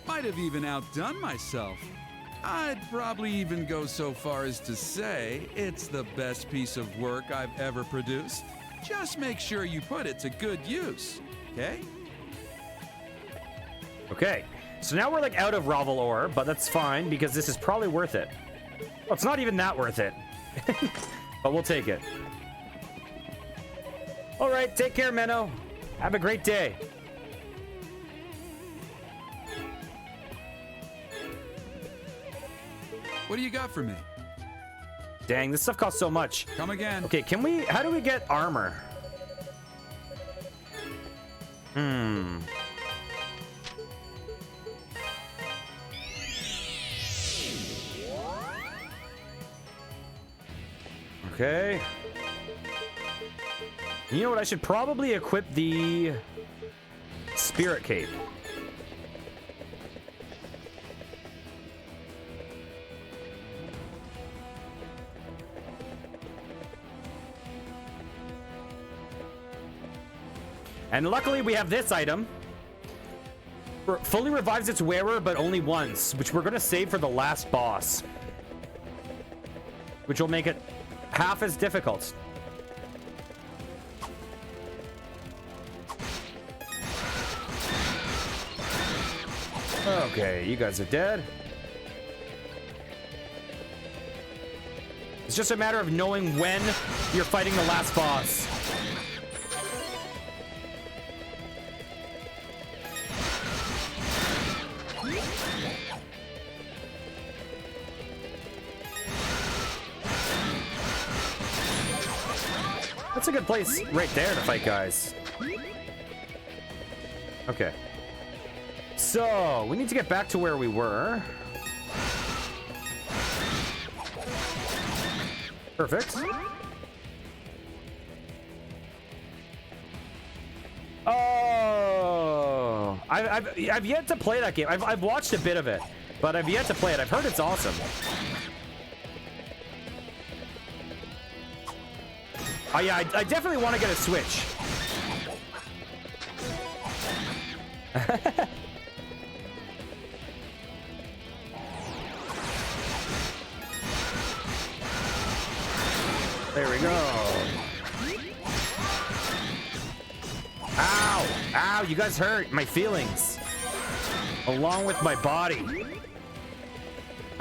Might have even outdone myself. I'd probably even go so far as to say it's the best piece of work I've ever produced. Just make sure you put it to good use, okay? Okay, so now we're like out of Ravel ore, but that's fine because this is probably worth it. Well, it's not even that worth it, but we'll take it. All right, take care, Menno. Have a great day. What do you got for me? Dang, this stuff costs so much. Come again. Okay, how do we get armor? Okay. You know what? I should probably equip the Spirit Cape. And luckily we have this item. Fully revives its wearer, but only once, which we're gonna save for the last boss. Which will make it half as difficult. Okay, you guys are dead. It's just a matter of knowing when you're fighting the last boss. That's a good place right there to fight guys. Okay. So, we need to get back to where we were. Perfect. Oh, I've yet to play that game. I've watched a bit of it, but I've yet to play it. I've heard it's awesome. Oh yeah, I definitely want to get a Switch. There we go. Ow! Ow, you guys hurt my feelings. Along with my body.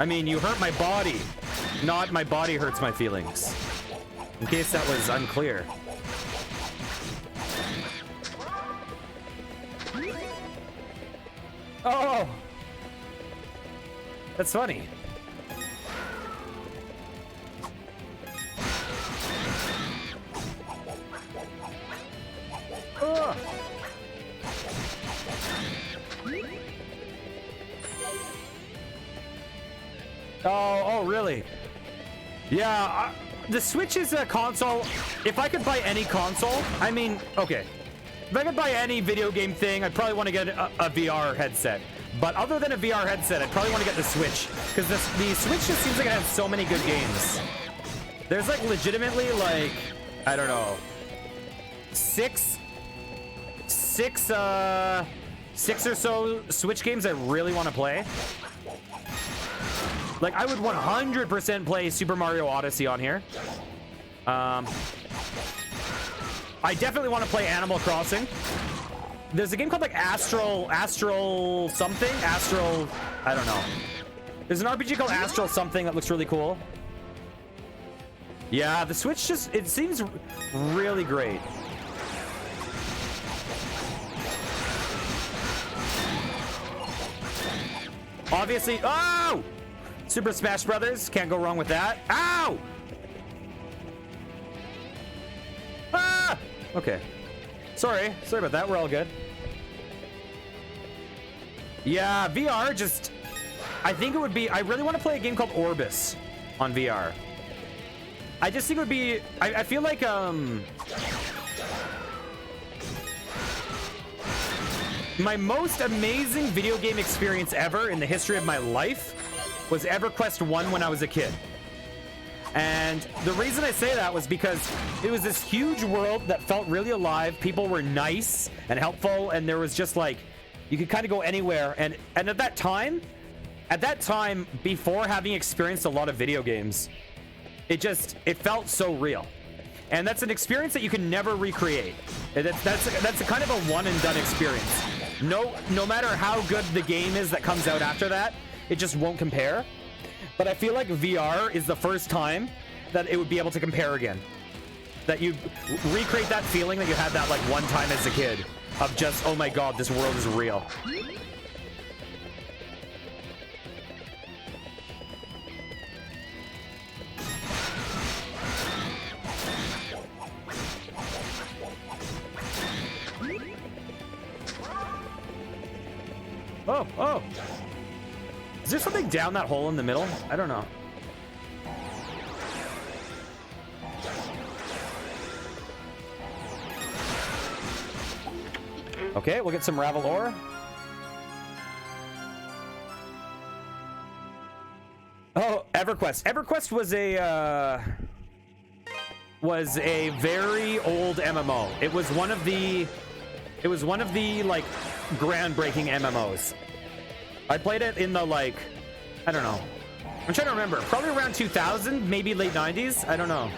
I mean, you hurt my body, not my body hurts my feelings. In case that was unclear. Oh! That's funny. Oh! Oh, really? Yeah, the Switch is a console. If I could buy any console, I mean, okay. If I could buy any video game thing, I'd probably want to get a VR headset. But other than a VR headset, I'd probably want to get the Switch. Because the Switch just seems like it has so many good games. There's like legitimately like, I don't know, six or so Switch games I really want to play. Like, I would 100% play Super Mario Odyssey on here. I definitely want to play Animal Crossing. There's a game called like Astral something. I don't know. There's an RPG called Astral something that looks really cool. Yeah, the Switch just, it seems really great. Obviously, oh! Super Smash Brothers, can't go wrong with that. Ow! Ah! Okay. Sorry about that. We're all good. Yeah, VR just, I think it would be, I really want to play a game called Orbis on VR. I just think it would be, I feel like, my most amazing video game experience ever in the history of my life was EverQuest 1 when I was a kid. And the reason I say that was because it was this huge world that felt really alive. People were nice and helpful, and there was just like, you could kind of go anywhere. And at that time, before having experienced a lot of video games, it felt so real. And that's an experience that you can never recreate. That's a kind of a one and done experience. No matter how good the game is that comes out after that, it just won't compare. But I feel like VR is the first time that it would be able to compare again. That you recreate that feeling that you had that like one time as a kid of just, oh my god, this world is real. Oh. Is there something down that hole in the middle? I don't know. Okay, we'll get some Ravel ore. Oh, EverQuest. EverQuest was a very old MMO. It was one of the like groundbreaking MMOs. I played it in the like, I don't know. I'm trying to remember. Probably around 2000, maybe late 90s. I don't know.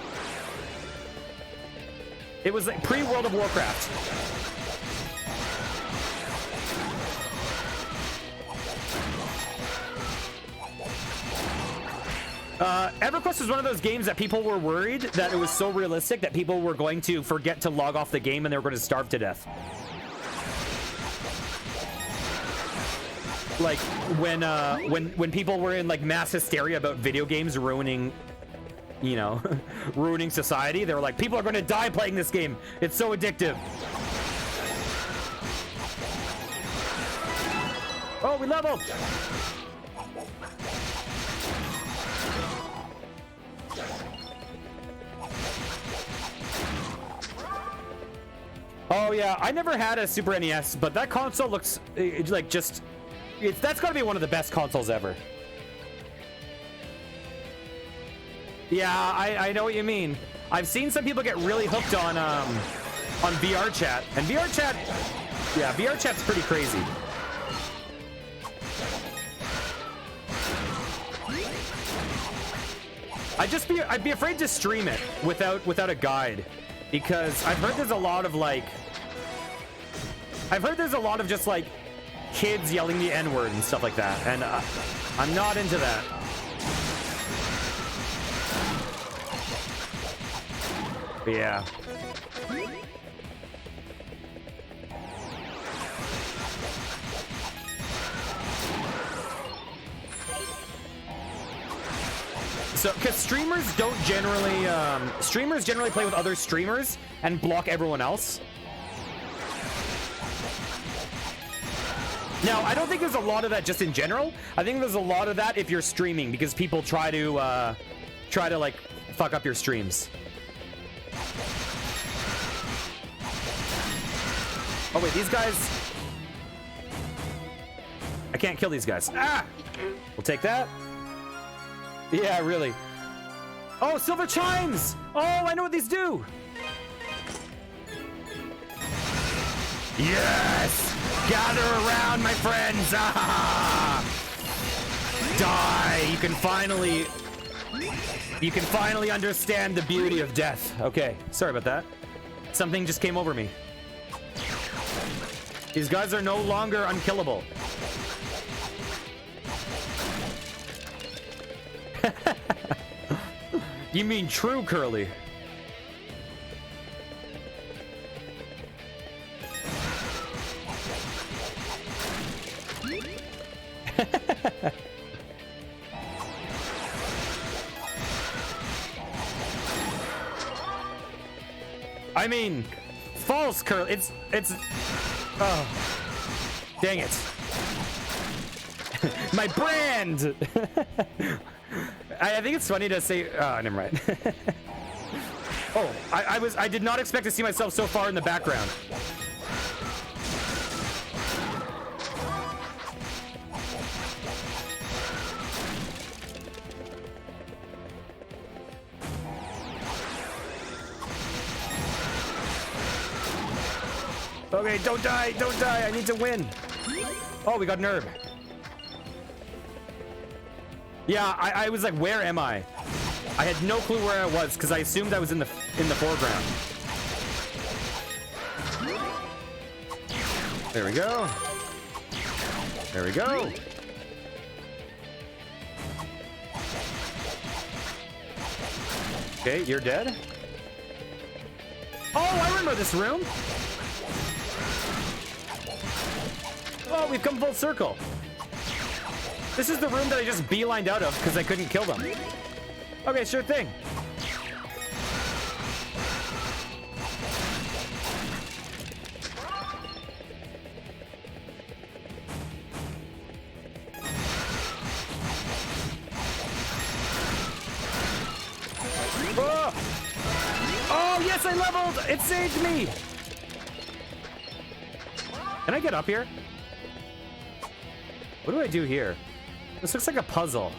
It was like pre-World of Warcraft. EverQuest was one of those games that people were worried that it was so realistic that people were going to forget to log off the game and they were going to starve to death. Like when people were in like mass hysteria about video games ruining, you know, ruining society, they were like, people are going to die playing this game. It's so addictive. Oh, we leveled. Oh yeah, I never had a Super NES, but that console looks like just. That's gotta be one of the best consoles ever. Yeah, I know what you mean. I've seen some people get really hooked on VR chat, and VR chat's pretty crazy. I'd be afraid to stream it without a guide, because I've heard there's a lot of just like kids yelling the N-word and stuff like that, and I'm not into that. Yeah. So, because streamers generally play with other streamers and block everyone else. Now, I don't think there's a lot of that just in general. I think there's a lot of that if you're streaming, because people try to like fuck up your streams. Oh wait, these guys. I can't kill these guys. Ah! We'll take that. Yeah, really. Oh, silver chimes! Oh, I know what these do! Yes! Gather around, my friends! Ah! Die! You can finally understand the beauty of death. Okay, sorry about that. Something just came over me. These guys are no longer unkillable. You mean true, Curly? I mean, false, Curly. It's. Oh, dang it! My brand. I think it's funny to say. Oh, never mind. Oh, I did not expect to see myself so far in the background. Okay, don't die, don't die. I need to win. Oh, we got an herb. Yeah, I was like, where am I? I had no clue where I was because I assumed I was in the foreground. There we go. There we go. Okay, you're dead. Oh, I remember this room. Oh, we've come full circle. This is the room that I just beelined out of because I couldn't kill them. Okay, sure thing. Oh! Oh, yes, I leveled! It saved me! Can I get up here? What do I do here? This looks like a puzzle.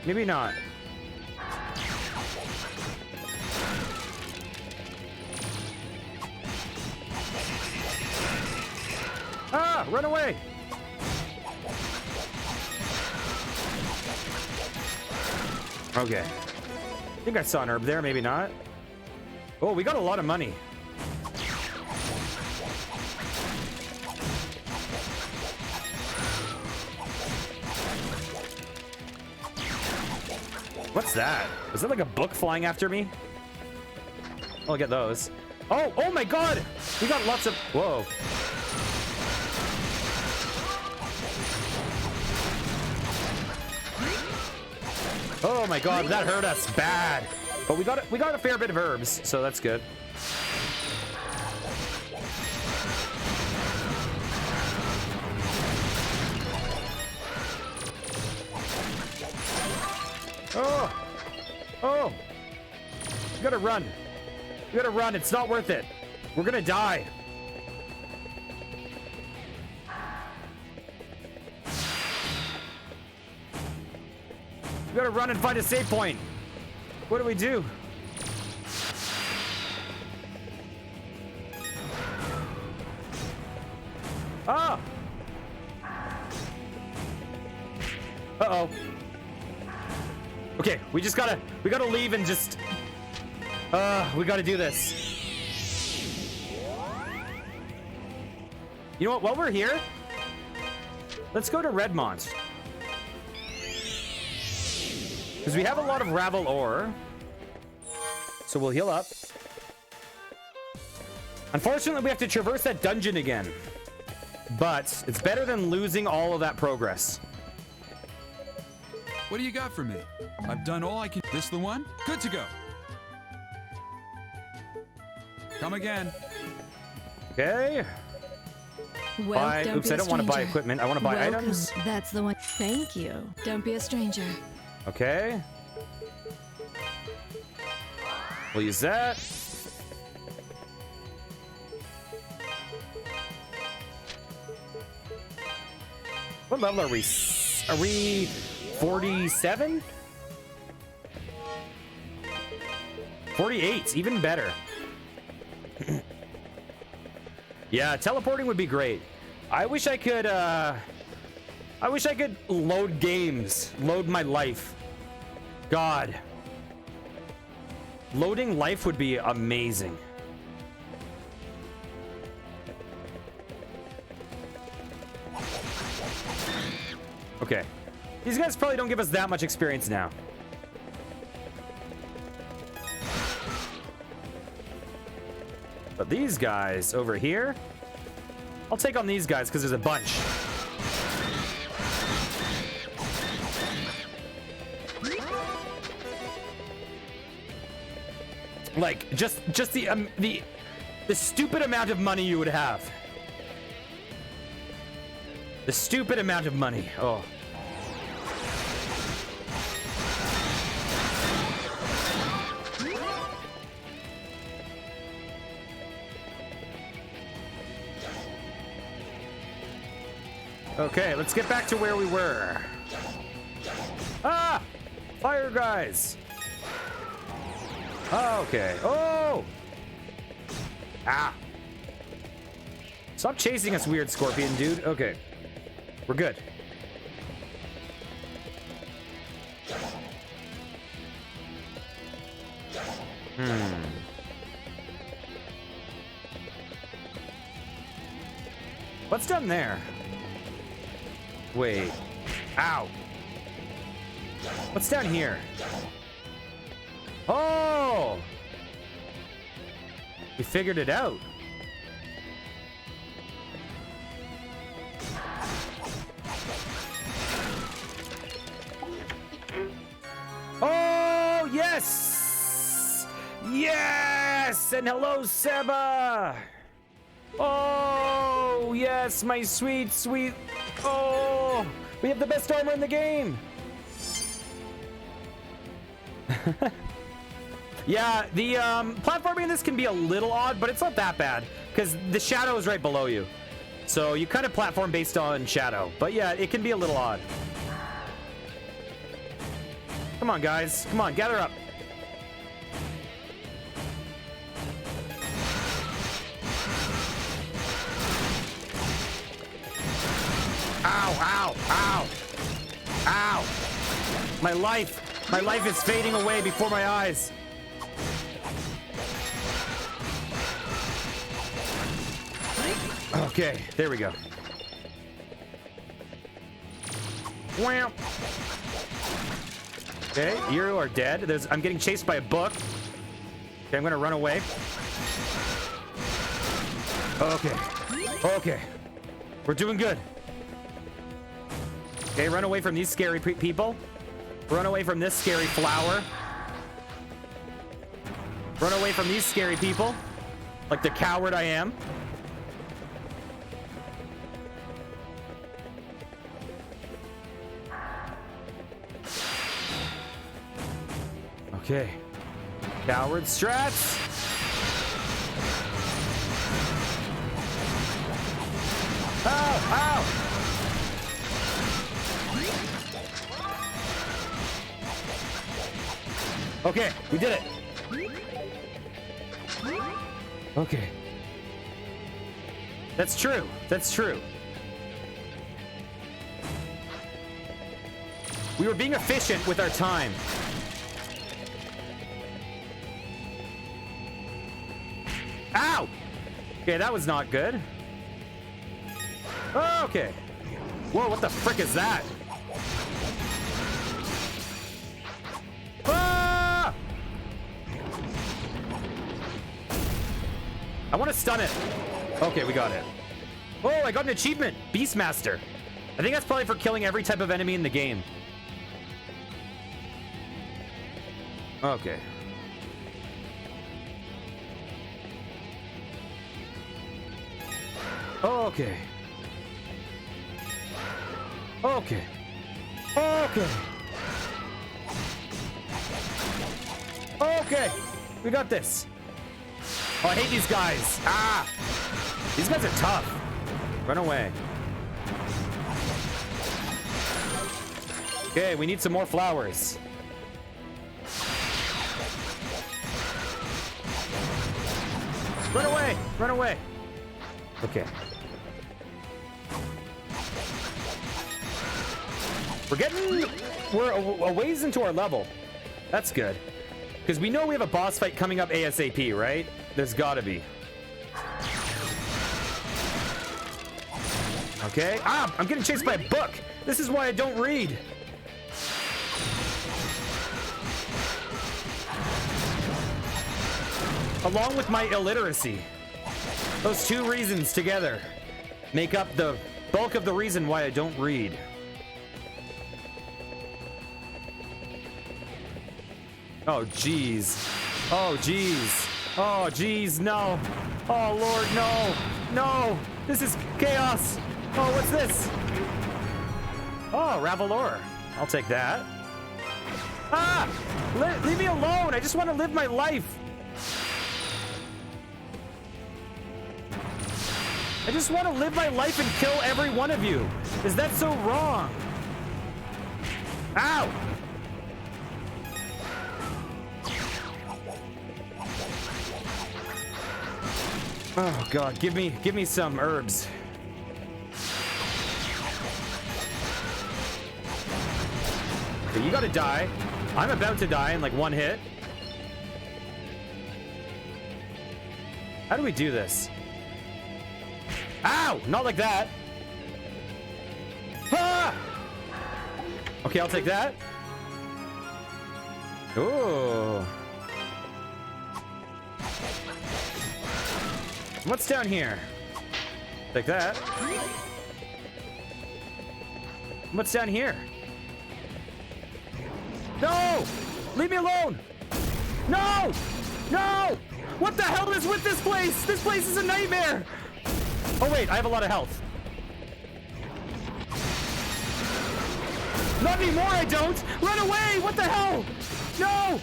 Maybe not. Ah, run away! Okay. I think I saw an herb there, maybe not. Oh, we got a lot of money. What's that? Was that like a book flying after me? I'll get those. Oh, oh my god! We got lots of... Whoa. Oh my god, that hurt us bad. But we got a fair bit of herbs, so that's good. Oh! Oh! We gotta run. We gotta run. It's not worth it. We're gonna die. We gotta run and find a save point. What do we do? Ah! Uh-oh. Okay, we gotta leave and just... we gotta do this. You know what, while we're here, let's go to Redmont. Because we have a lot of Ravel ore. So we'll heal up. Unfortunately, we have to traverse that dungeon again. But it's better than losing all of that progress. What do you got for me? I've done all I can. This the one? Good to go. Come again. Okay. Well, Oops, I don't want to buy equipment. I want to buy items. That's the one. Thank you. Don't be a stranger. Okay. We'll use that. What level are we? Are we 47? 48, even better. Yeah, teleporting would be great. I wish I could load games, load my life. God. Loading life would be amazing. Okay. These guys probably don't give us that much experience now. But these guys over here, I'll take on these guys because there's a bunch. Like just the stupid amount of money you would have. The stupid amount of money. Oh. Okay, let's get back to where we were. Ah! Fire guys! Okay. Oh! Ah! Stop chasing us, weird scorpion dude. Okay. We're good. What's down there? Wait. Ow. What's down here? Oh! We figured it out. Oh, yes! Yes! And hello, Seba! Oh, yes, my sweet, sweet... Oh! We have the best armor in the game! Yeah, the platforming in this can be a little odd, but it's not that bad, because the shadow is right below you. So you kind of platform based on shadow. But yeah, it can be a little odd. Come on, guys. Come on, gather up. Ow, ow, ow. Ow. My life is fading away before my eyes. Okay, there we go. Wham. Okay, you are dead. I'm getting chased by a book. Okay, I'm gonna run away. Okay. Okay. We're doing good. Okay, run away from these scary people. Run away from this scary flower. Run away from these scary people. Like the coward I am. Okay. Coward strats. Ow! Ow! Okay, we did it. Okay. That's true. That's true. We were being efficient with our time. Ow! Okay, that was not good. Okay. Whoa, what the frick is that? I want to stun it. Okay, we got it. Oh, I got an achievement. Beastmaster. I think that's probably for killing every type of enemy in the game. Okay. Okay. Okay. Okay. Okay. We got this. Oh, I hate these guys. Ah! These guys are tough. Run away. Okay, we need some more flowers. Run away! Run away! Okay. We're a ways into our level. That's good. Because we know we have a boss fight coming up ASAP, right? There's gotta be. Okay. Ah, I'm getting chased by a book. This is why I don't read. Along with my illiteracy. Those two reasons together make up the bulk of the reason why I don't read. Oh, jeez. Oh, jeez. Oh, jeez, no. Oh, Lord, no. No. This is chaos. Oh, what's this? Oh, Ravelor. I'll take that. Ah! Leave me alone. I just want to live my life. I just want to live my life and kill every one of you. Is that so wrong? Ow! Oh God, give me some herbs. Okay, you gotta die. I'm about to die in like one hit. How do we do this? Ow! Not like that. Ah! Okay, I'll take that. Ooh. What's down here? Take that. What's down here? No! Leave me alone! No! No! What the hell is with this place? This place is a nightmare! Oh wait, I have a lot of health. Not anymore, I don't! Run away! What the hell? No!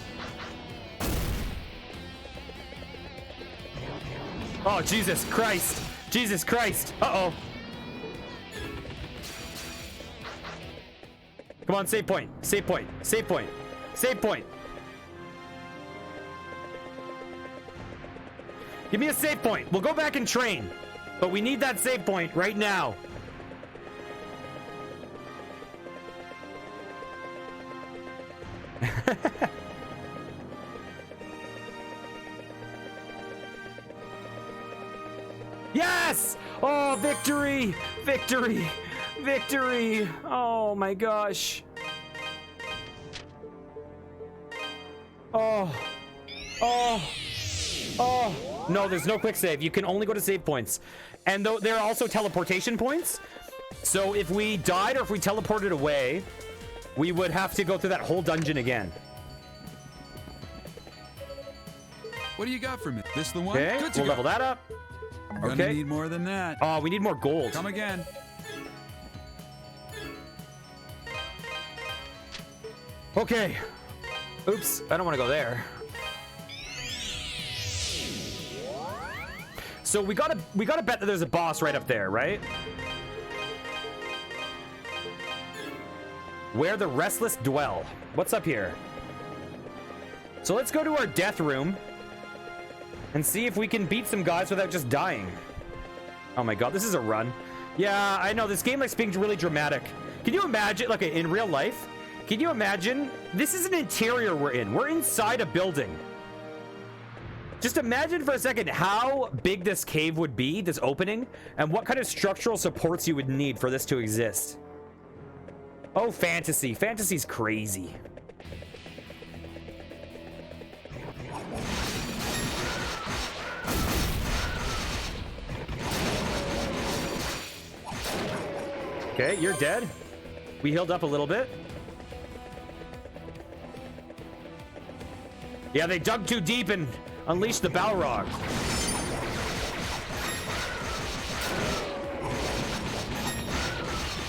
Oh, Jesus Christ. Jesus Christ. Uh-oh. Come on, save point. Save point. Save point. Save point. Give me a save point. We'll go back and train. But we need that save point right now. Yes! Oh, victory! Victory! Victory! Oh my gosh. Oh. Oh. Oh. No, there's no quick save. You can only go to save points. And though there are also teleportation points. So if we died or if we teleported away, we would have to go through that whole dungeon again. What do you got for me? This the one? Okay, we'll level that up. Gonna Okay. need more than that. Oh, we need more gold. Come again. Okay. Oops, I don't want to go there. So we gotta bet that there's a boss right up there, right? Where the restless dwell. What's up here? So let's go to our death room and see if we can beat some guys without just dying. Oh my God, this is a run. Yeah, I know this game likes being really dramatic. Can you imagine, like in real life? Can you imagine? This is an interior we're in. We're inside a building. Just imagine for a second how big this cave would be, this opening, and what kind of structural supports you would need for this to exist. Oh, fantasy. Fantasy's crazy. Okay, you're dead. We healed up a little bit. Yeah, they dug too deep and unleashed the Balrog.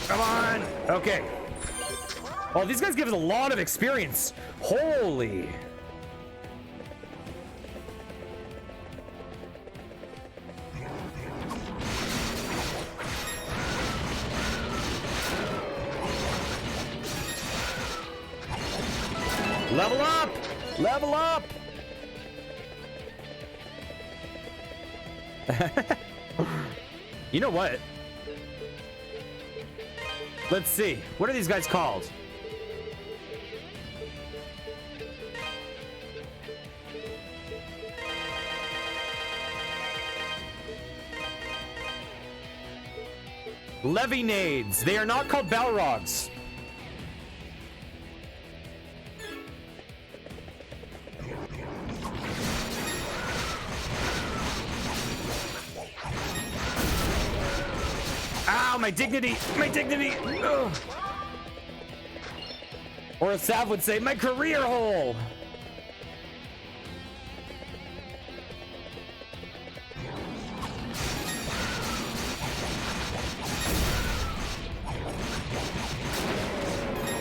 Come on. Okay. Oh, these guys give us a lot of experience. Holy. Level up! Level up! You know what? Let's see. What are these guys called? Levinades. They are not called Balrogs. Ow, my dignity! My dignity! Ugh. Or as Sav would say, my career hole!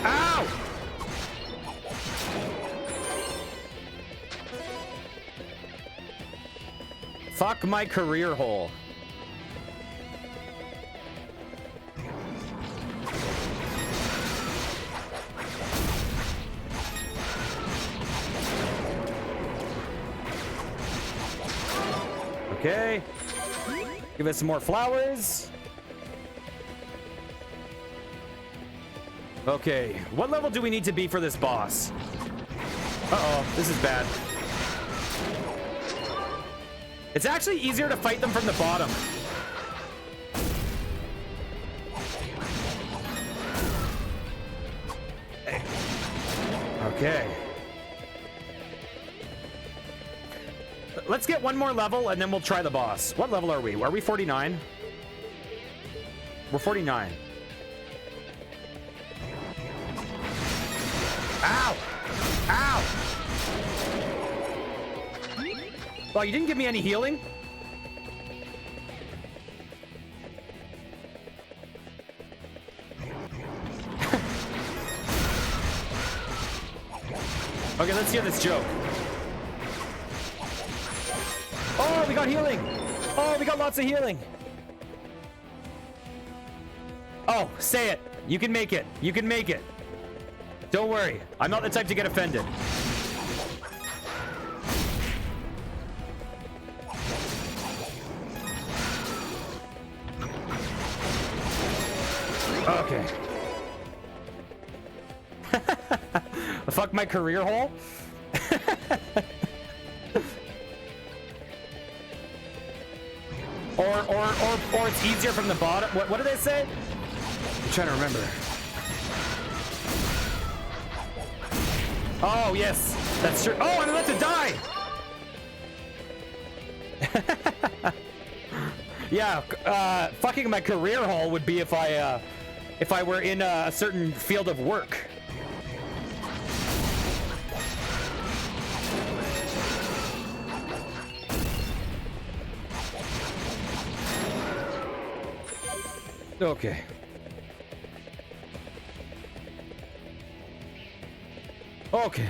Ow! Fuck my career hole. Okay. Give us some more flowers. Okay. What level do we need to be for this boss? Uh-oh. This is bad. It's actually easier to fight them from the bottom. Okay. Let's get one more level and then we'll try the boss. What level are we? Are we 49? We're 49. Ow! Ow! Oh, you didn't give me any healing? Okay, let's hear this joke. Oh, we got healing. Oh, we got lots of healing. Oh, say it. You can make it. You can make it. Don't worry. I'm not the type to get offended. Okay. Fuck my career hole? Or it's easier from the bottom. What did they say? I'm trying to remember. Oh, yes. That's true. Oh, I'm about to die! Yeah, fucking my career hole would be if I were in a certain field of work. Okay. Okay.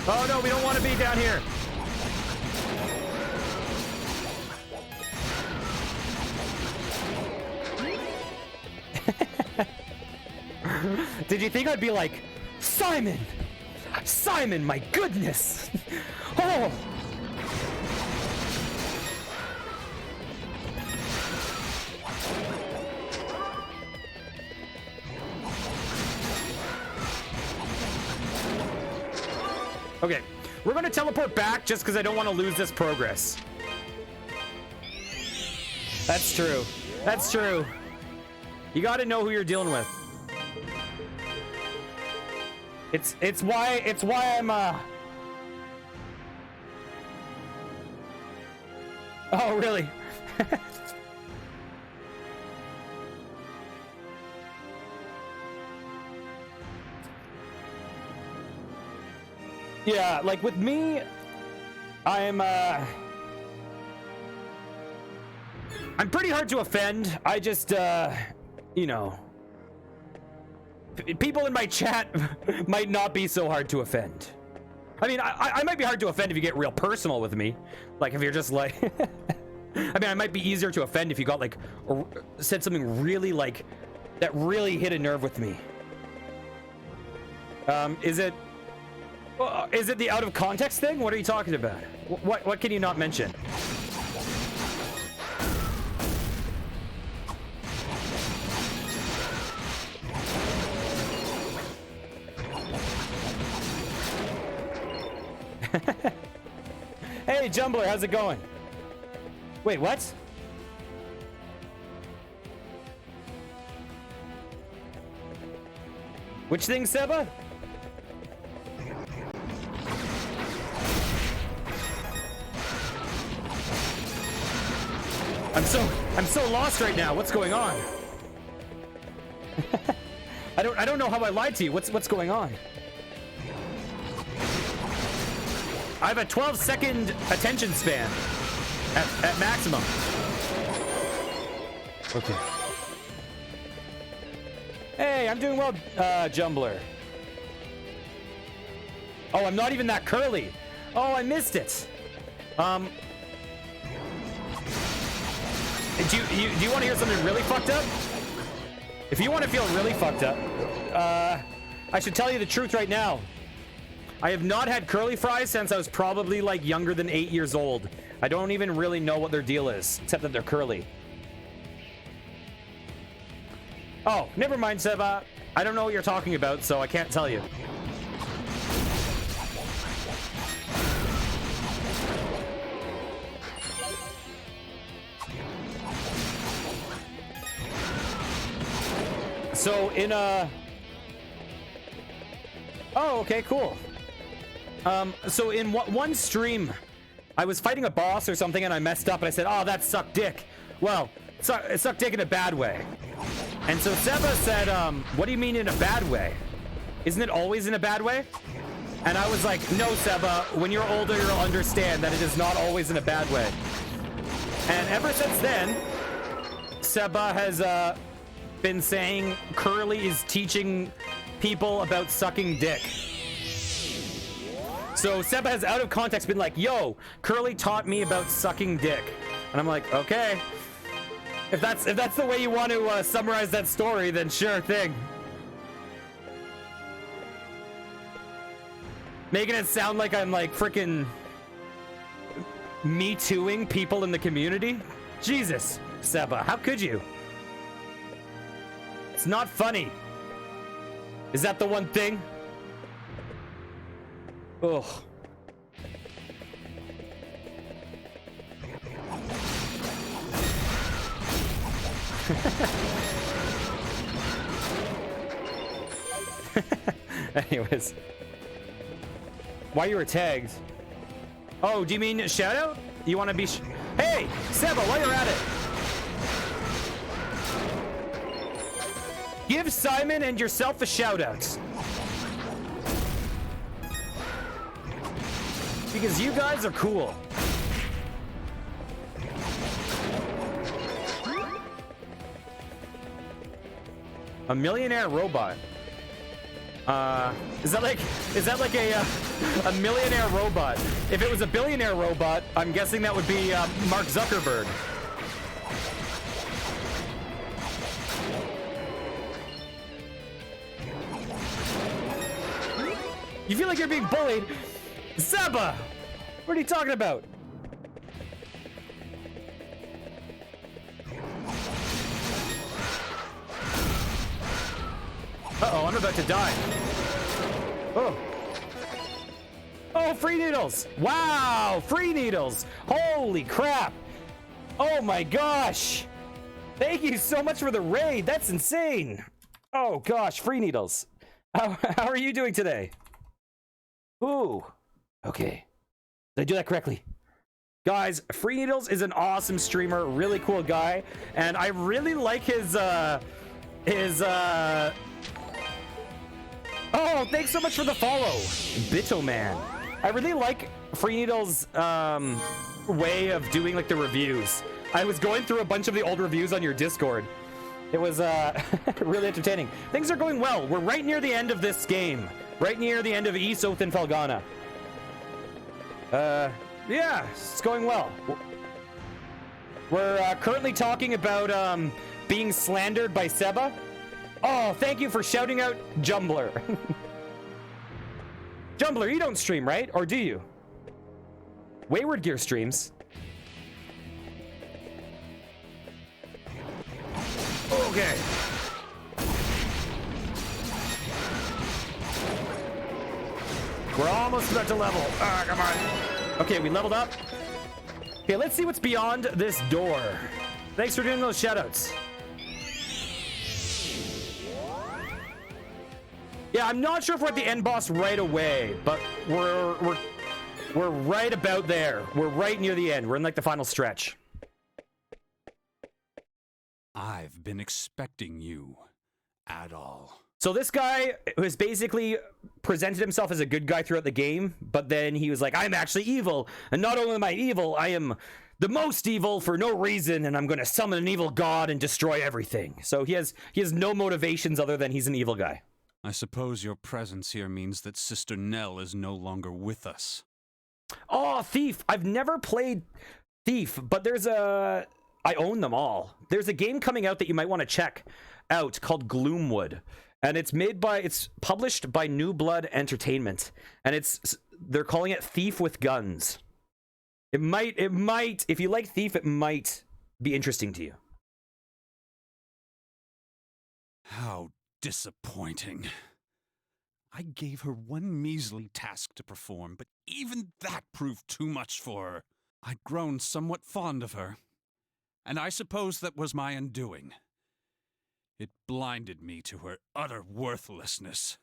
Oh no, we don't want to be down here. Did you think I'd be like, Simon! Simon, my goodness! Oh! Okay, we're going to teleport back just because I don't want to lose this progress. That's true. That's true. You got to know who you're dealing with. It's why I'm Oh, really? Yeah, like with me, I'm pretty hard to offend. I just, you know, people in my chat might not be so hard to offend. I mean, I might be hard to offend if you get real personal with me. Like, if you're just like... I mean, I might be easier to offend if you got, like, said something really, like, that really hit a nerve with me. Is it the out of context thing? What are you talking about? What can you not mention? Hey, Jumbler, how's it going? Wait, what? Which thing, Seba? I'm so lost right now. What's going on? I don't know how I lied to you. What's going on? I have a 12-second attention span at maximum. Okay. Hey, I'm doing well, Jumbler. Oh, I'm not even that curly. Oh, I missed it. Do you want to hear something really fucked up? If you want to feel really fucked up, I should tell you the truth right now. I have not had curly fries since I was probably like younger than 8 years old. I don't even really know what their deal is, except that they're curly. Oh, never mind, Seba. I don't know what you're talking about, so I can't tell you. So in a... Oh, okay, cool. So in one stream, I was fighting a boss or something and I messed up and I said, oh, that sucked dick. Well, it sucked dick in a bad way. And so Seba said, what do you mean in a bad way? Isn't it always in a bad way? And I was like, no, Seba, when you're older, you'll understand that it is not always in a bad way. And ever since then, Seba has been saying Curly is teaching people about sucking dick. So Seba has out of context been like, yo, Curly taught me about sucking dick. And I'm like, okay. If that's the way you want to summarize that story, then sure thing. Making it sound like I'm like freaking Me Tooing people in the community? Jesus, Seba, how could you? It's not funny. Is that the one thing? Ugh. Anyways. Why you were tagged? Oh, do you mean shout out? You want to be Hey, Seba, while you're at it. Give Simon and yourself a shout out. Because you guys are cool. A millionaire robot. Is that like a millionaire robot? If it was a billionaire robot, I'm guessing that would be Mark Zuckerberg. You feel like you're being bullied? Seba! What are you talking about? Uh-oh, I'm about to die. Oh. Oh, free needles! Wow, free needles! Holy crap! Oh my gosh! Thank you so much for the raid. That's insane. Oh gosh, free needles. How are you doing today? Ooh. Okay. Did I do that correctly? Guys, Free Needles is an awesome streamer, really cool guy, and I really like his Oh, thanks so much for the follow, Bitoman. I really like Free Needle's way of doing like the reviews. I was going through a bunch of the old reviews on your Discord. It was really entertaining. Things are going well. We're right near the end of this game. Right near the end of East, Oath, and Felghana. Yeah, it's going well. We're currently talking about being slandered by Seba. Oh, thank you for shouting out Jumbler. Jumbler, you don't stream, right? Or do you? Wayward Gear streams. Okay. We're almost about to level. Ah, come on. Okay, we leveled up. Okay, let's see what's beyond this door. Thanks for doing those shoutouts. Yeah, I'm not sure if we're at the end boss right away, but we're right about there. We're right near the end. We're in like the final stretch. I've been expecting you, Adol. So this guy has basically presented himself as a good guy throughout the game, but then he was like, I'm actually evil, and not only am I evil, I am the most evil for no reason, and I'm going to summon an evil god and destroy everything. So he has no motivations other than he's an evil guy. I suppose your presence here means that Sister Nell is no longer with us. Oh, Thief. I've never played Thief, but I own them all. There's a game coming out that you might want to check out called Gloomwood. And it's published by New Blood Entertainment. And they're calling it Thief with Guns. It might, if you like Thief, it might be interesting to you. How disappointing. I gave her one measly task to perform, but even that proved too much for her. I'd grown somewhat fond of her, and I suppose that was my undoing. It blinded me to her utter worthlessness.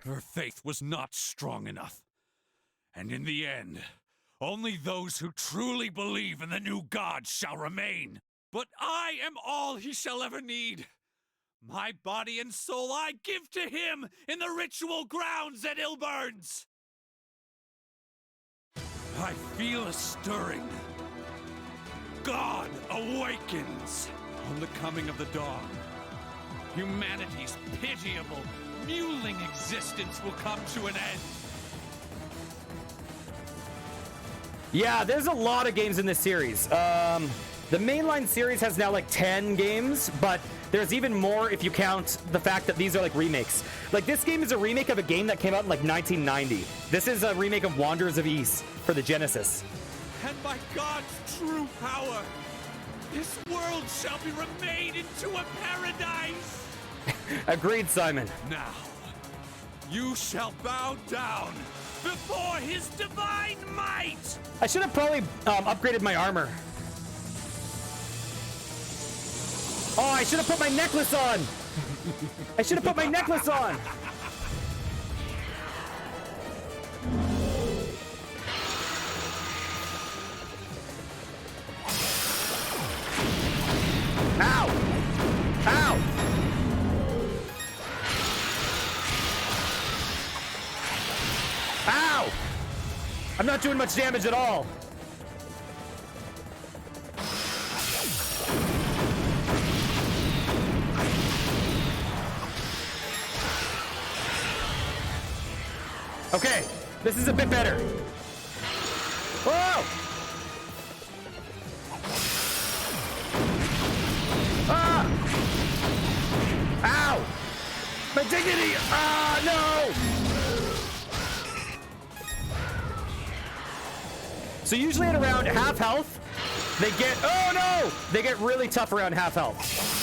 Her faith was not strong enough. And in the end, only those who truly believe in the new god shall remain. But I am all he shall ever need. My body and soul I give to him in the ritual grounds at Ilburns. I feel a stirring. God awakens on the coming of the dawn. Humanity's pitiable, mewling existence will come to an end. Yeah, there's a lot of games in this series. The mainline series has now like 10 games, but there's even more if you count the fact that these are like remakes. Like this game is a remake of a game that came out in like 1990. This is a remake of Wanderers of East for the Genesis. And by God's true power, this world shall be remade into a paradise. Agreed, Simon. Now, you shall bow down before his divine might. I should have probably upgraded my armor. Oh, I should have put my necklace on. I should have put my necklace on. Ow! Ow! Ow! I'm not doing much damage at all. Okay, this is a bit better. Whoa! Ah! Ow! My dignity! Ah, no! So usually at around half health, they get... Oh, no! They get really tough around half health.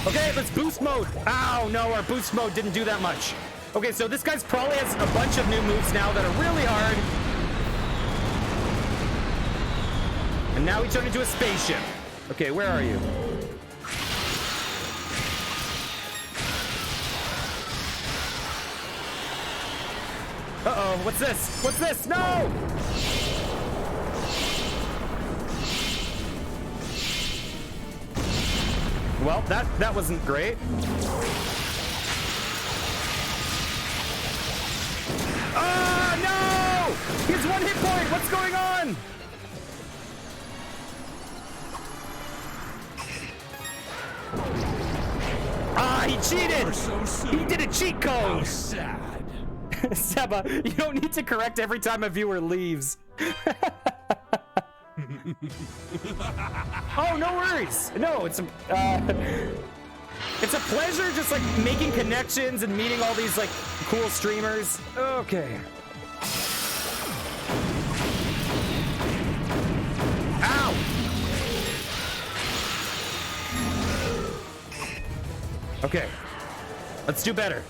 Okay, let's boost mode. Ow, no, our boost mode didn't do that much. Okay, so this guy's probably has a bunch of new moves now that are really hard. And now he turned into a spaceship. Okay, where are you? Uh-oh, what's this? What's this? No! Well, that wasn't great. He has 1 hit point! What's going on? Ah, he cheated! He did a cheat code! How sad. Seba, you don't need to correct every time a viewer leaves. Oh, no worries. No, it's a pleasure just like making connections and meeting all these like cool streamers. Okay. Ow! Okay. Let's do better.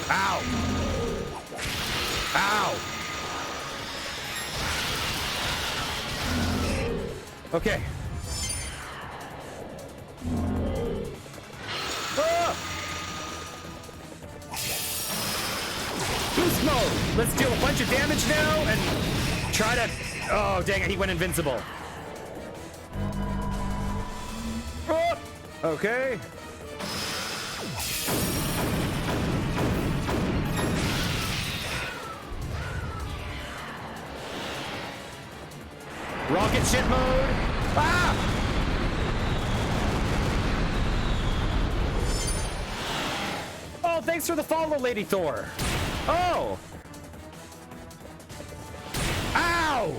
Ow! Ow! Okay. Ah! Boost mode! Let's deal a bunch of damage now and try to... Oh, dang it, he went invincible. Ah! Okay. Rocket ship mode. Ah! Oh, thanks for the follow, Lady Thor. Oh. Ow!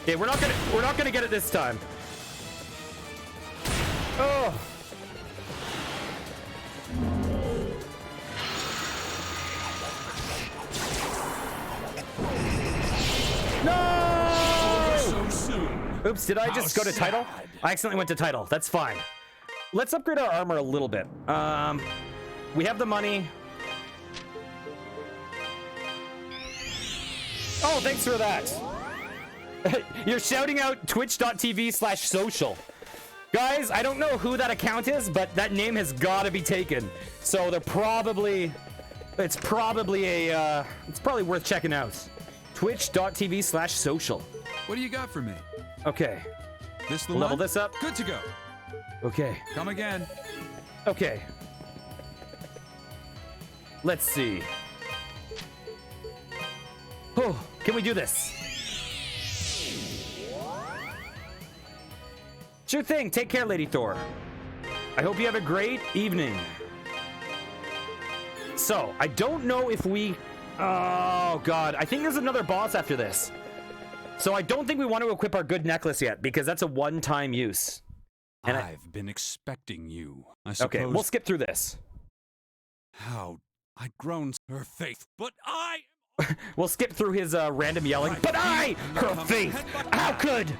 Okay, we're not gonna get it this time. Oh. No! So soon. Oops, did I just go to title? I accidentally went to title. That's fine. Let's upgrade our armor a little bit. We have the money. Oh, thanks for that. You're shouting out twitch.tv/social. Guys, I don't know who that account is, but that name has got to be taken. So they're probably... It's probably worth checking out. Twitch.tv/social. What do you got for me? Okay. This the Level one? this up. Good to go. Okay. Come again. Okay. Let's see. Oh, can we do this? Sure thing. Take care, Lady Thor. I hope you have a great evening. So, I don't know if we... Oh, God. I think there's another boss after this. So I don't think we want to equip our good necklace yet, because that's a one-time use. And I've been expecting you. I suppose... Okay, we'll skip through this. How I'd grown her faith, but I... We'll skip through his random yelling. But I, her faith, how could?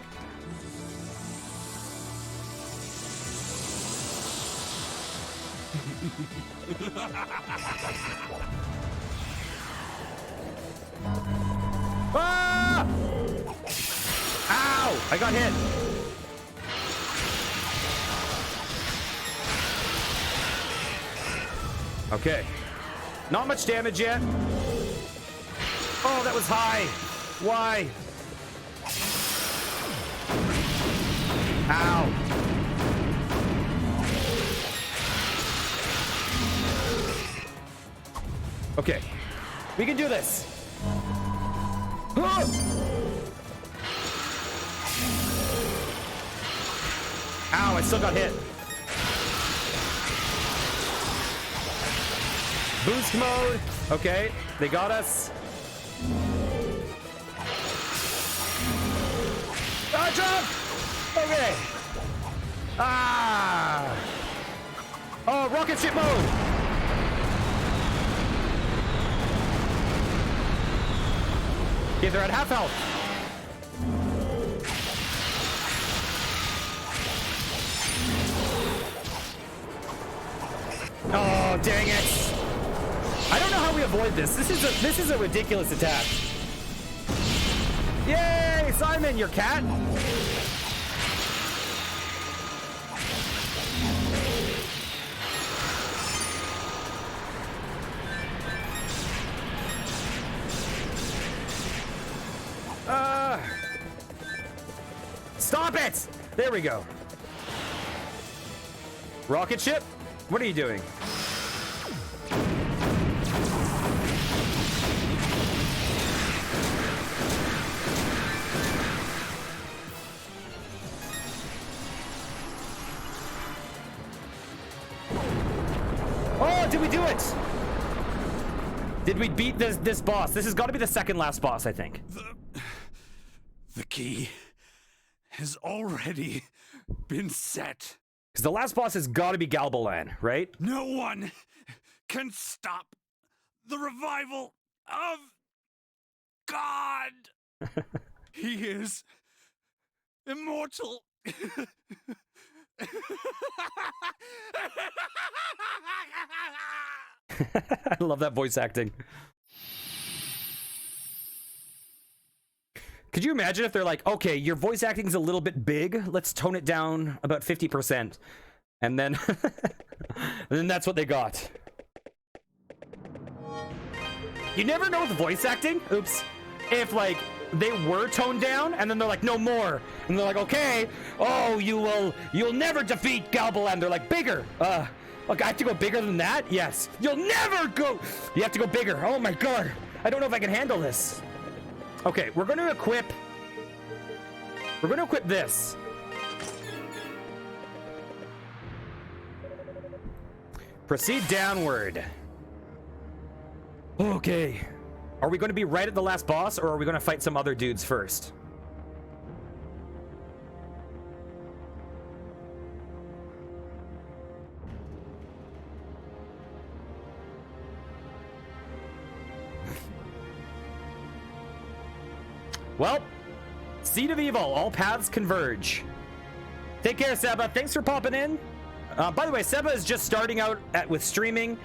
Ah! Ow! I got hit. Okay. Not much damage yet. Oh, that was high. Why? Ow. Okay. We can do this. Ow, I still got hit. Boost mode. Okay, they got us. Ah, jump! Okay. Ah! Oh, rocket ship mode! Okay, they're at half health. Oh, dang it! I don't know how we avoid this. This is a ridiculous attack. Yay, Simon, your cat. it! There we go. Rocket ship? What are you doing? Oh, did we do it? Did we beat this boss? This has got to be the second last boss, I think. The key has already been set. Because the last boss has got to be Galbalan, right? No one can stop the revival of God. He is immortal. I love that voice acting. Could you imagine if they're like, okay, your voice acting is a little bit big. Let's tone it down about 50%. And then, and then that's what they got. You never know with voice acting. Oops. If like they were toned down and then they're like, no more. And they're like, okay, oh, you'll never defeat Galbalan. They're like, bigger. Look, I have to go bigger than that? Yes. You'll never go. You have to go bigger. Oh my God. I don't know if I can handle this. Okay, we're going to equip this. Proceed downward. Okay. Are we going to be right at the last boss, or are we going to fight some other dudes first? Well, Seed of Evil, all paths converge. Take care, Seba. Thanks for popping in. By the way, Seba is just starting out with streaming.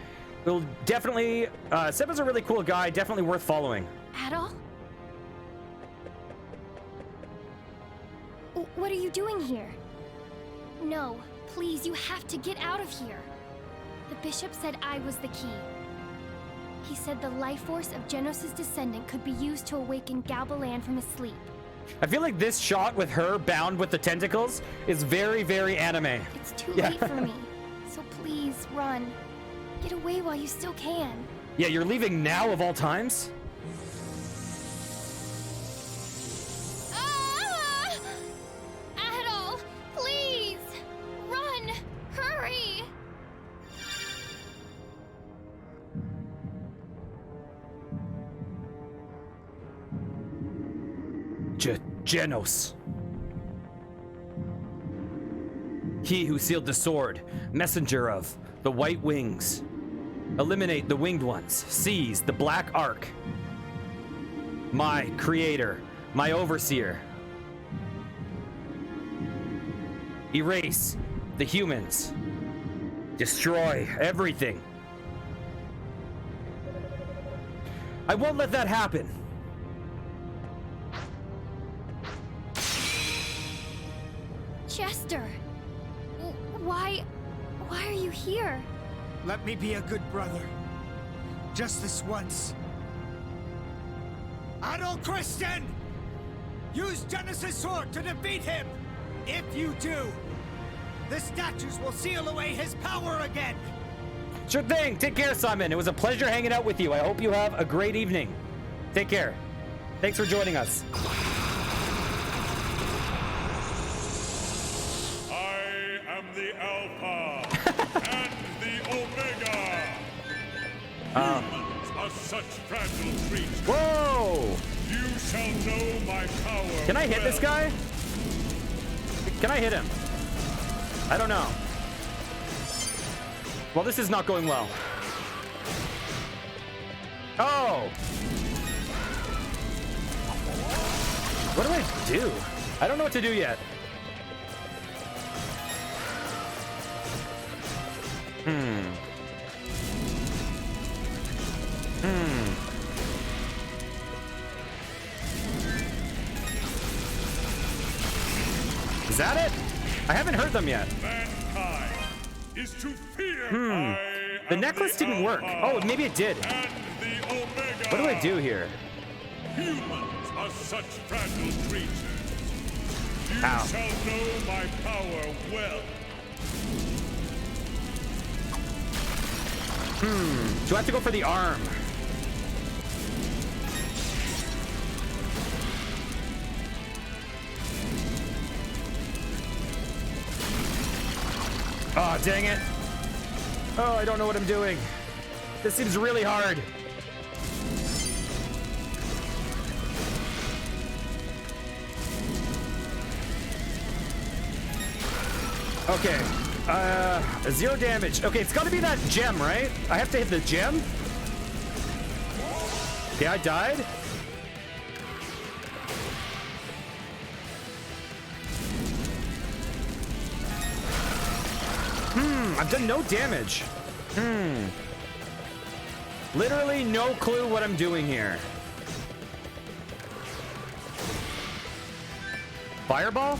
We'll definitely, Seba's a really cool guy, definitely worth following. Adol? What are you doing here? No, please, you have to get out of here. The bishop said I was the key. He said the life force of Genos' descendant could be used to awaken Galbalan from his sleep. I feel like this shot with her bound with the tentacles is very, very anime. It's too late for me, so please run. Get away while you still can. Yeah, you're leaving now of all times? Ah! Adol, please! Run! Hurry! Genos. He who sealed the sword, messenger of the White Wings. Eliminate the Winged Ones. Seize the Black Ark. My creator, my overseer. Erase the humans. Destroy everything. I won't let that happen. Chester! Why are you here? Let me be a good brother. Just this once. Adol Christian! Use Genos' sword to defeat him! If you do, the statues will seal away his power again! Sure thing. Take care, Simon. It was a pleasure hanging out with you. I hope you have a great evening. Take care. Thanks for joining us. I am the Alpha and the Omega. Humans are such fragile creatures. Whoa! You shall know my power. Can I hit this guy? Can I hit him? I don't know. Well, this is not going well. Oh! What do I do? I don't know what to do yet. Is that it? I haven't heard them yet. Mankind is to fear. The necklace didn't work. Oh, maybe it did. And the Omega. What do I do here? Humans are such fragile creatures. Ow. shall know my power well. Do I have to go for the arm? Oh, dang it. Oh, I don't know what I'm doing. This seems really hard. Okay. 0 damage. Okay, it's gotta be that gem, right? I have to hit the gem? Okay, I died. I've done no damage. Literally no clue what I'm doing here. Fireball?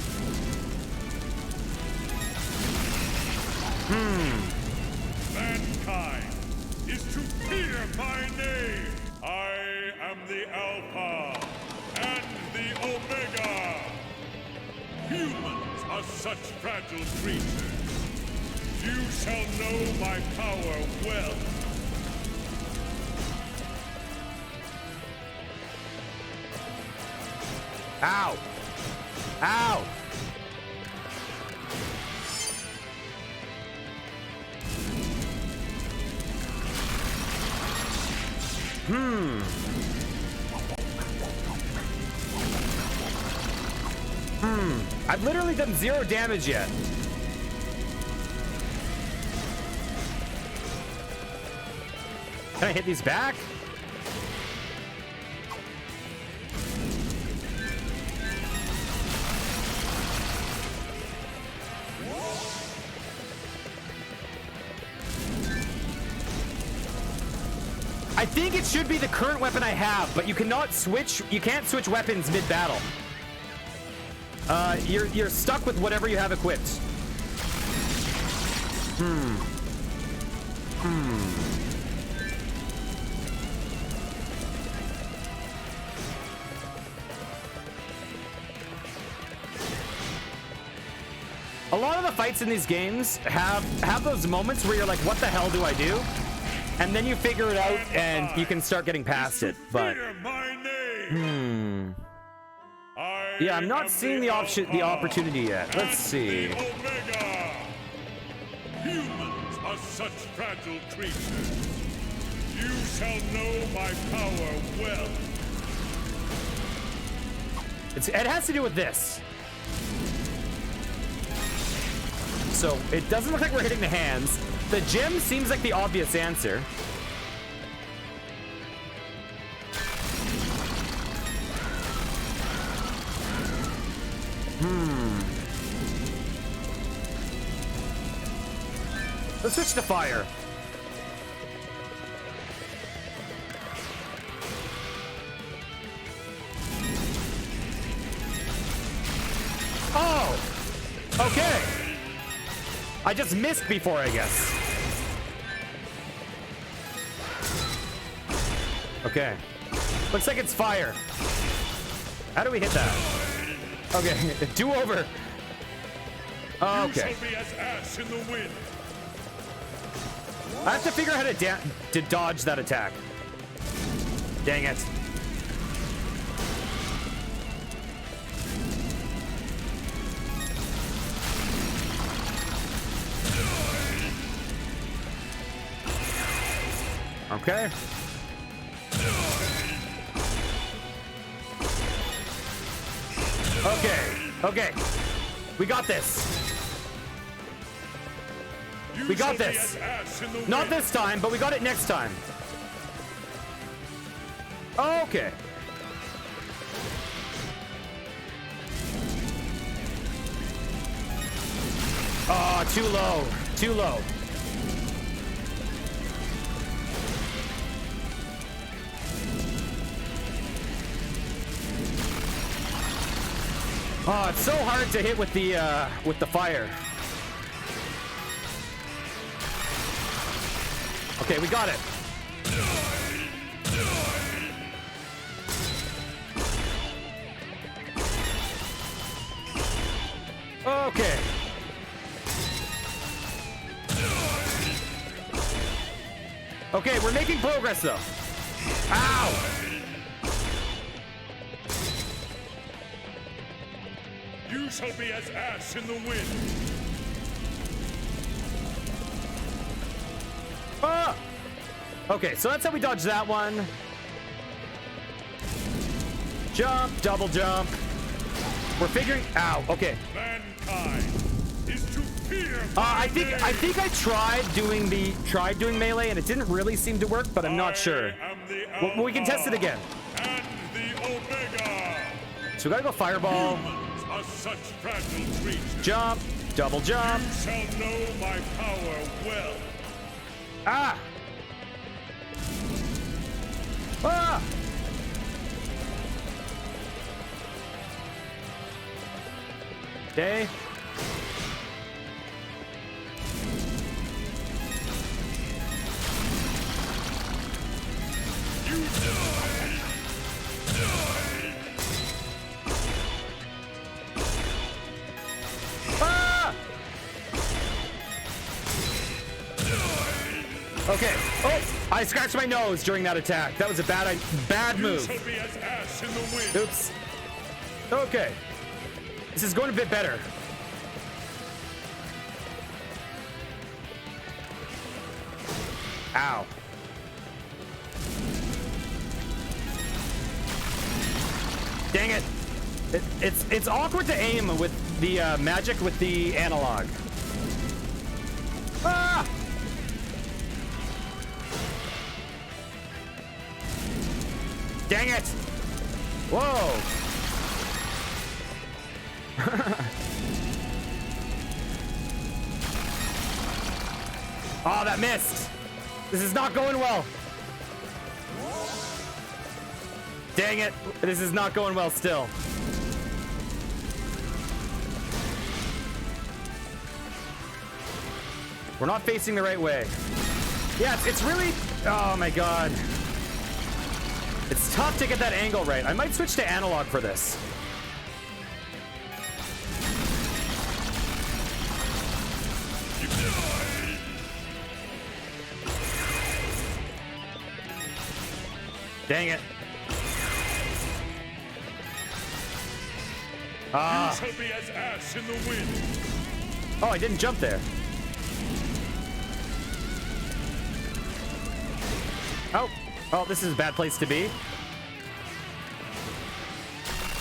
Mankind is to fear my name. I am the Alpha and the Omega. Humans are such fragile creatures. You shall know my power well. Ow! Ow! I've literally done 0 damage yet. Can I hit these back? I think it should be the current weapon I have, but you can't switch weapons mid-battle. You're stuck with whatever you have equipped. A lot of the fights in these games have those moments where you're like, what the hell do I do? And then you figure it out and you can start getting past it. But yeah, I'm not seeing the opportunity yet. Let's see. Humans are such fragile creatures. You shall know my power well. It has to do with this. So it doesn't look like we're hitting the hands. The gem seems like the obvious answer. Let's switch to fire. Oh! Okay. I just missed before, I guess. Okay. Looks like it's fire. How do we hit that? Okay, do over. Okay. You shall be as ash in the wind. I have to figure out how to dodge that attack. Dang it. Okay. Okay. We got this. We got this. Not this time, but we got it next time. Okay. Oh, too low. Too low. Oh, it's so hard to hit with the fire. Okay, we got it. Okay. Okay, we're making progress though. Ow! You shall be as ash in the wind. Ah! Okay, so that's how we dodge that one. Jump, double jump. We're figuring. Ow. Okay. Mankind is to fear. I think I tried doing melee and it didn't really seem to work, but I'm not sure. Well, we can test it again. And the Omega. So we gotta go fireball. Humans are such fragile creatures. Jump, double jump. You shall know my power well. Ah! Ah! Okay. You die. Ah! Okay. Oh, I scratched my nose during that attack. That was a bad move. You shall be as ash in the wind. Oops. Okay. This is going a bit better. Ow. Dang it. It's awkward to aim with the magic with the analog. Ah! Dang it! Whoa! Oh, that missed! This is not going well. Dang it! This is not going well still. We're not facing the right way. Yeah, it's really... Oh my god. It's tough to get that angle right. I might switch to analog for this. Dang it. Ah. You shall be as ash in the wind. Oh, I didn't jump there. Oh. Oh, this is a bad place to be.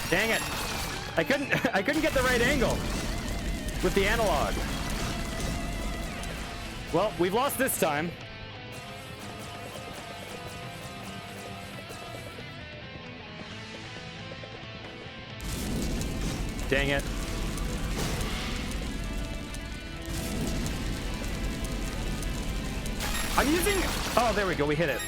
Dang it. I couldn't get the right angle with the analog. Well, we've lost this time. Dang it. I'm using... Oh, there we go. We hit it.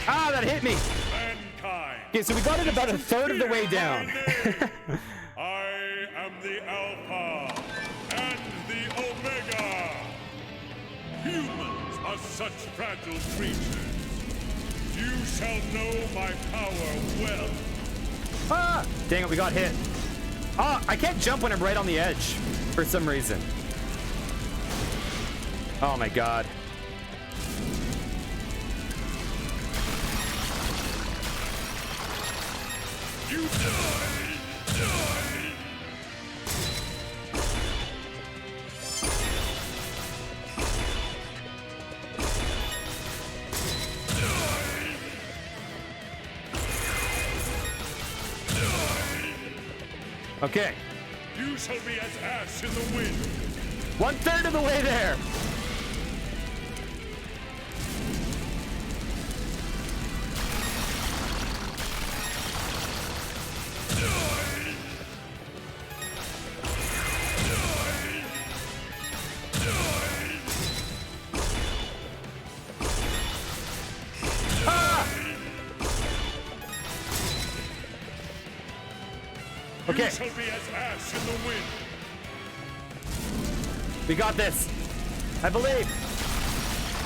Ah, that hit me. Mankind. Okay, so we got it about a third of the way down. I am the Alpha and the Omega. Humans are such fragile creatures. You shall know my power well. Ah! Dang it, we got hit. Ah, I can't jump when I'm right on the edge for some reason. Oh my god. You die! Okay. You shall be as ash in the wind. 1/3 of the way there. Okay. You shall be as ash in the wind. We got this. I believe.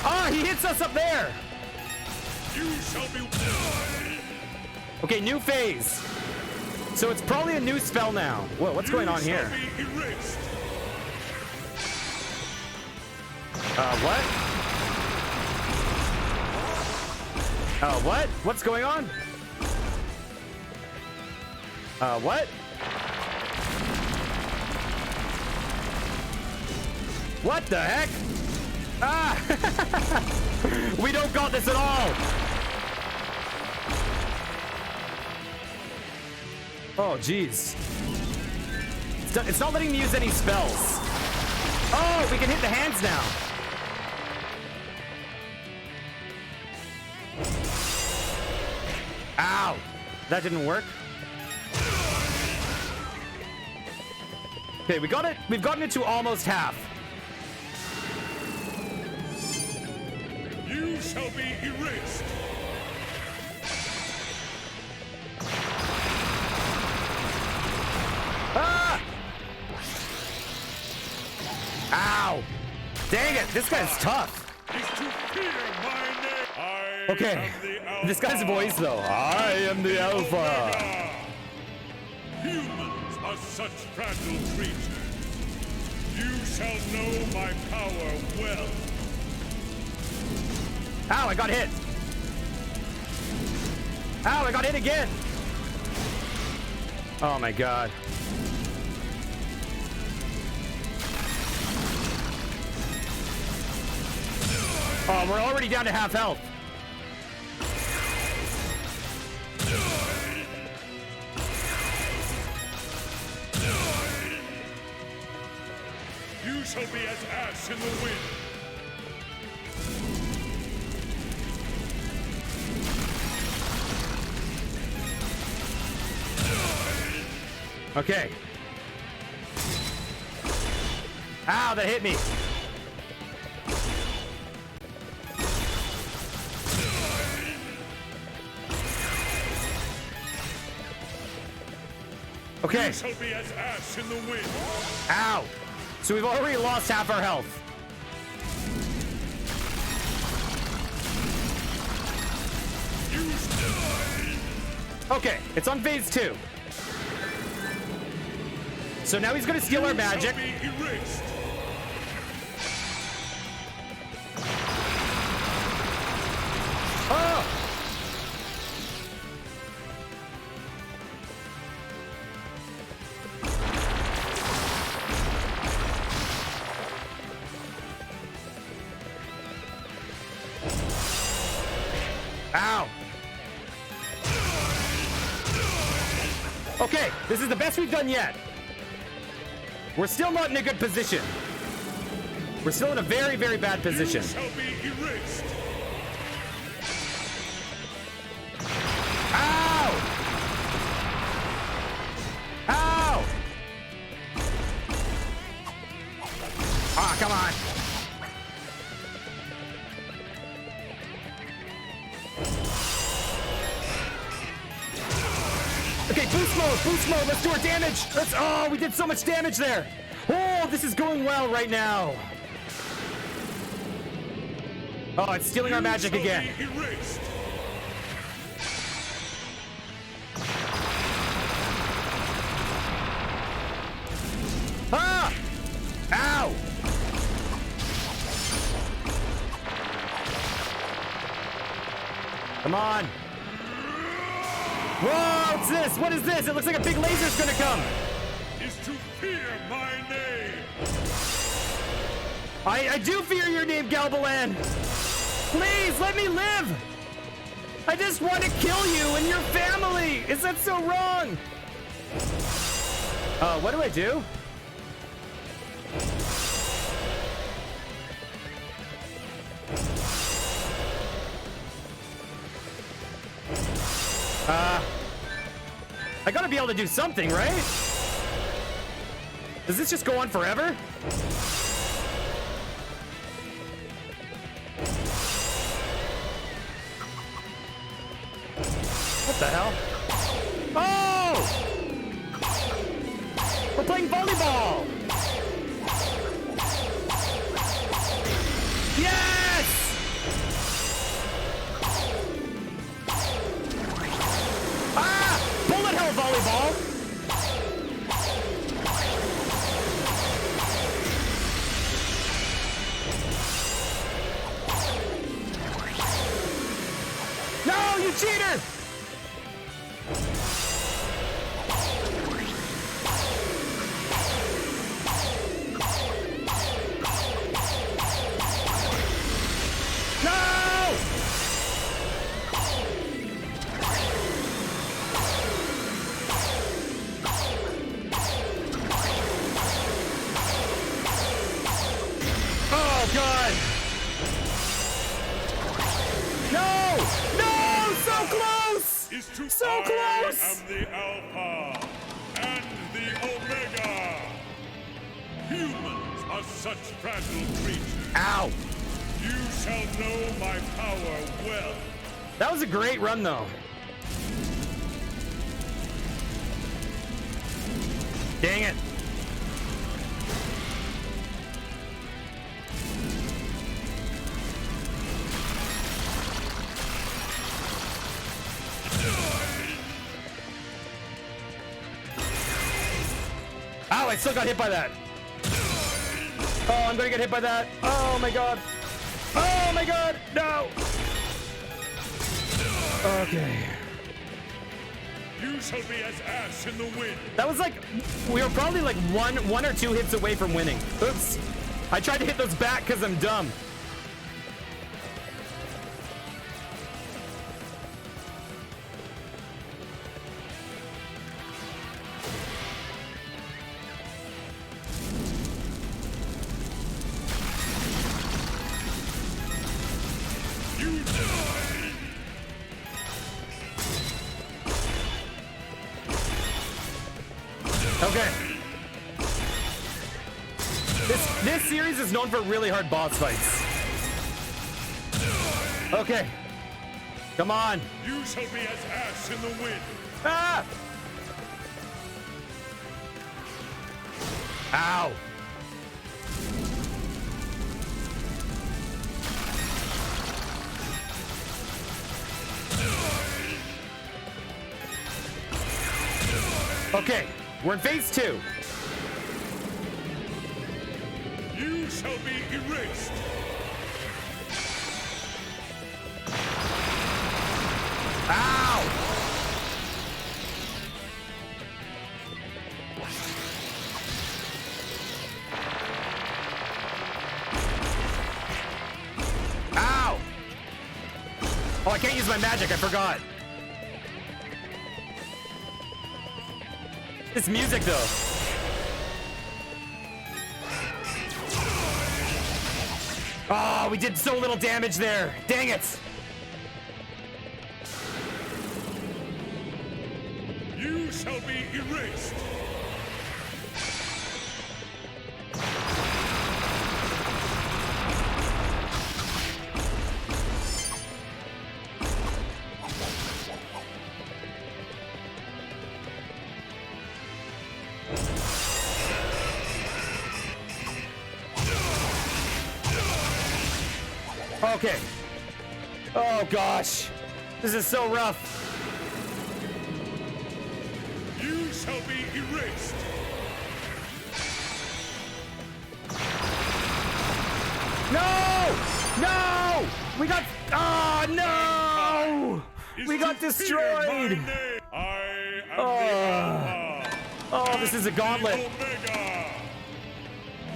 Ah, he hits us up there. You shall be. Okay, new phase. So it's probably a new spell now. Whoa, what's going on here? What? What? What's going on? What? What the heck? Ah! We don't got this at all! Oh, jeez. It's not letting me use any spells. Oh, we can hit the hands now. Ow! That didn't work. Okay, we got it. We've gotten it to almost half. You shall be erased. Ah! Ow! Dang it, this guy's tough. Okay, this guy's voice though. I am the Alpha. Humans are such fragile creatures. You shall know my power well. Ow, I got hit. Ow, I got hit again. Oh my god. Oh, we're already down to half health. You shall be as ash in the wind. Okay. Ow, that hit me. Okay. You shall be as ash in the wind. Ow. So we've already lost half our health. Okay, it's on phase 2. So now he's gonna steal our magic. Oh! Ow! Okay, this is the best we've done yet. We're still not in a good position. We're still in a very, very bad position. You shall be erased. Ow! Ow! Ah, come on. Okay, boost mode, let's do our damage. Oh, we did so much damage there. Oh, this is going well right now. Oh, it's stealing our magic again. Ah! Ow! Come on. Whoa, what's this? What is this? It looks like a big laser's gonna come. Is to fear my name. I do fear your name, Galbalan. Please, let me live. I just want to kill you and your family. Is that so wrong? What do I do? I gotta be able to do something, right? Does this just go on forever? What the hell? Oh! We're playing volleyball! Yes! So close! I am the Alpha and the Omega. Humans are such fragile creatures. Ow! You shall know my power well. That was a great run, though. Dang it. Ow, I still got hit by that. Oh, I'm gonna get hit by that. Oh my god. Oh my god, no. Okay. You shall be as ash in the wind. That was like, we were probably like one or two hits away from winning. Oops. I tried to hit those back because I'm dumb. Okay. This series is known for really hard boss fights. Okay. Come on. You shall be as ash in the wind. Ah! Ow. Okay, we're in phase 2. You shall be erased. Ow! Ow! Oh, I can't use my magic, I forgot. This music, though. Oh, we did so little damage there. Dang it. You shall be erased. Okay. Oh, gosh. This is so rough. You shall be erased. No! No! We got... Oh, no! We got destroyed! Oh, this is a gauntlet. Omega.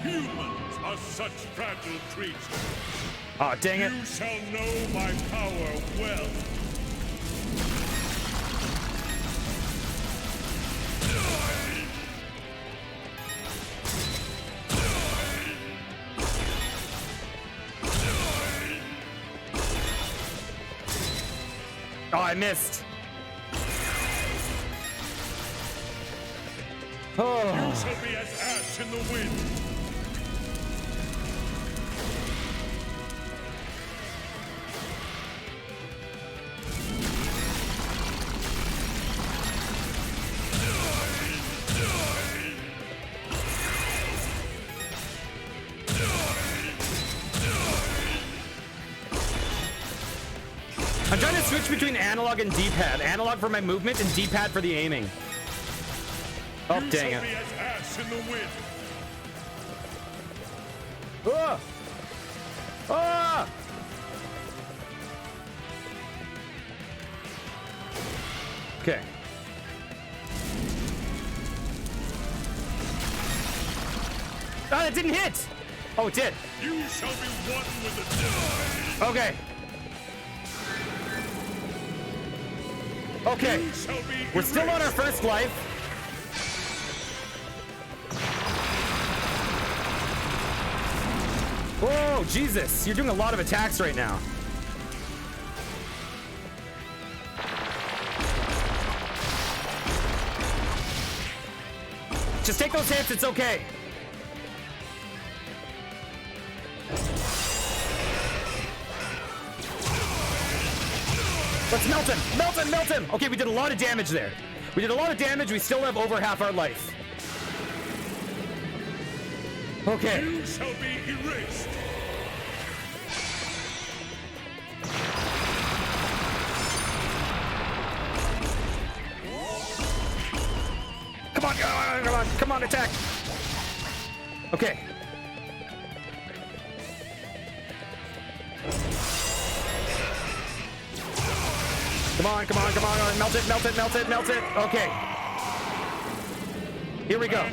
Humans are such fragile creatures. Oh, dang it. You shall know my power well. Oh, I missed. Oh. You shall be as ash in the wind. I'm trying to switch between analog and D-pad. Analog for my movement and D-pad for the aiming. Oh, You dang shall it. be as ash in the wind. Ah! Ah! Okay. Ah, that didn't hit! Oh, it did. You shall be one with the divine. Okay. Okay. You shall be We're still on our erased. first life. Whoa, Jesus. You're doing a lot of attacks right now. Just take those hits. It's okay. Let's melt him. Melt him. Melt him. Okay, we did a lot of damage there. We did a lot of damage. We still have over half our life. Okay. You shall be erased. Come on, come on, come on, come on, attack. Okay. Come on, come on, come on, melt it, melt it, melt it, melt it. Okay. Here we go.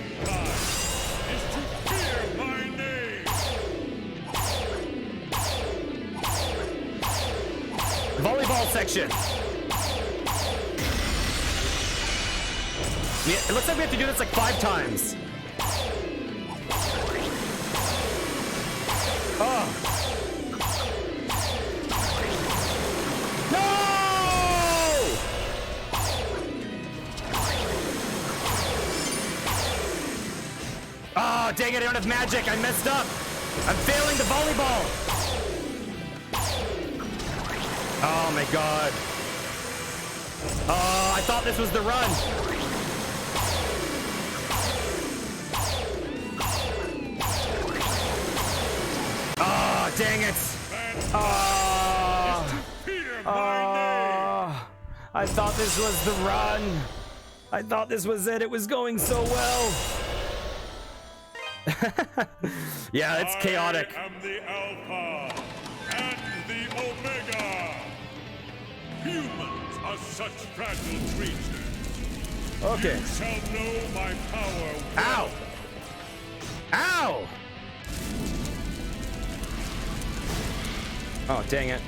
Volleyball section. It looks like we have to do this like 5 times. Oh. No! Oh, dang it, I don't have magic. I messed up. I'm failing the volleyball. Oh my god. Oh, I thought this was the run. Oh, dang it. Oh. Oh. I thought this was the run. I thought this was it. It was going so well. Yeah, it's chaotic. I am the Alpha and the Omega. Humans are such fragile creatures. Okay. You shall know my power. Ow! Ow! Oh, dang it.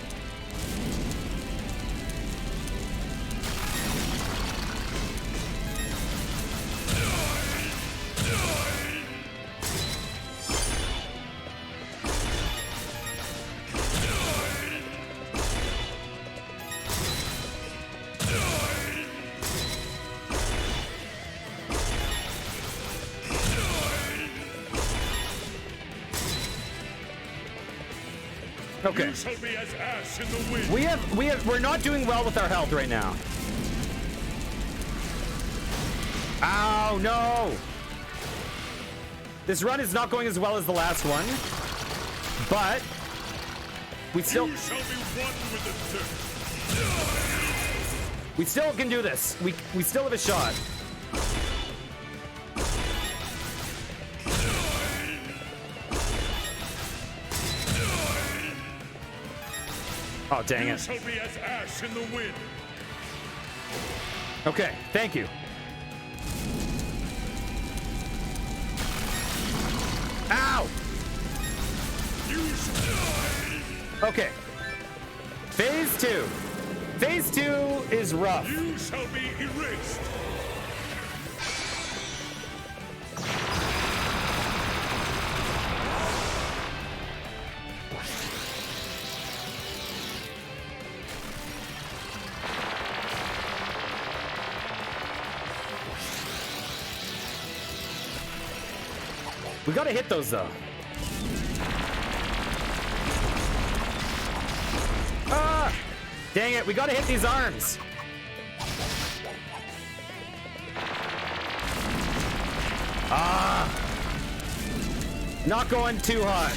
Okay. You shall be as ash in the wind. We're not doing well with our health right now. Ow, no! This run is not going as well as the last one, but we still. You shall be one with the dirt. We still can do this. We still have a shot. Oh, dang You it. shall be as ash in the wind. Okay, thank you. Ow! Okay. Phase 2. Phase 2 is rough. You shall be erased. We gotta hit those though. Ah! Dang it, we gotta hit these arms. Ah! Not going too hot.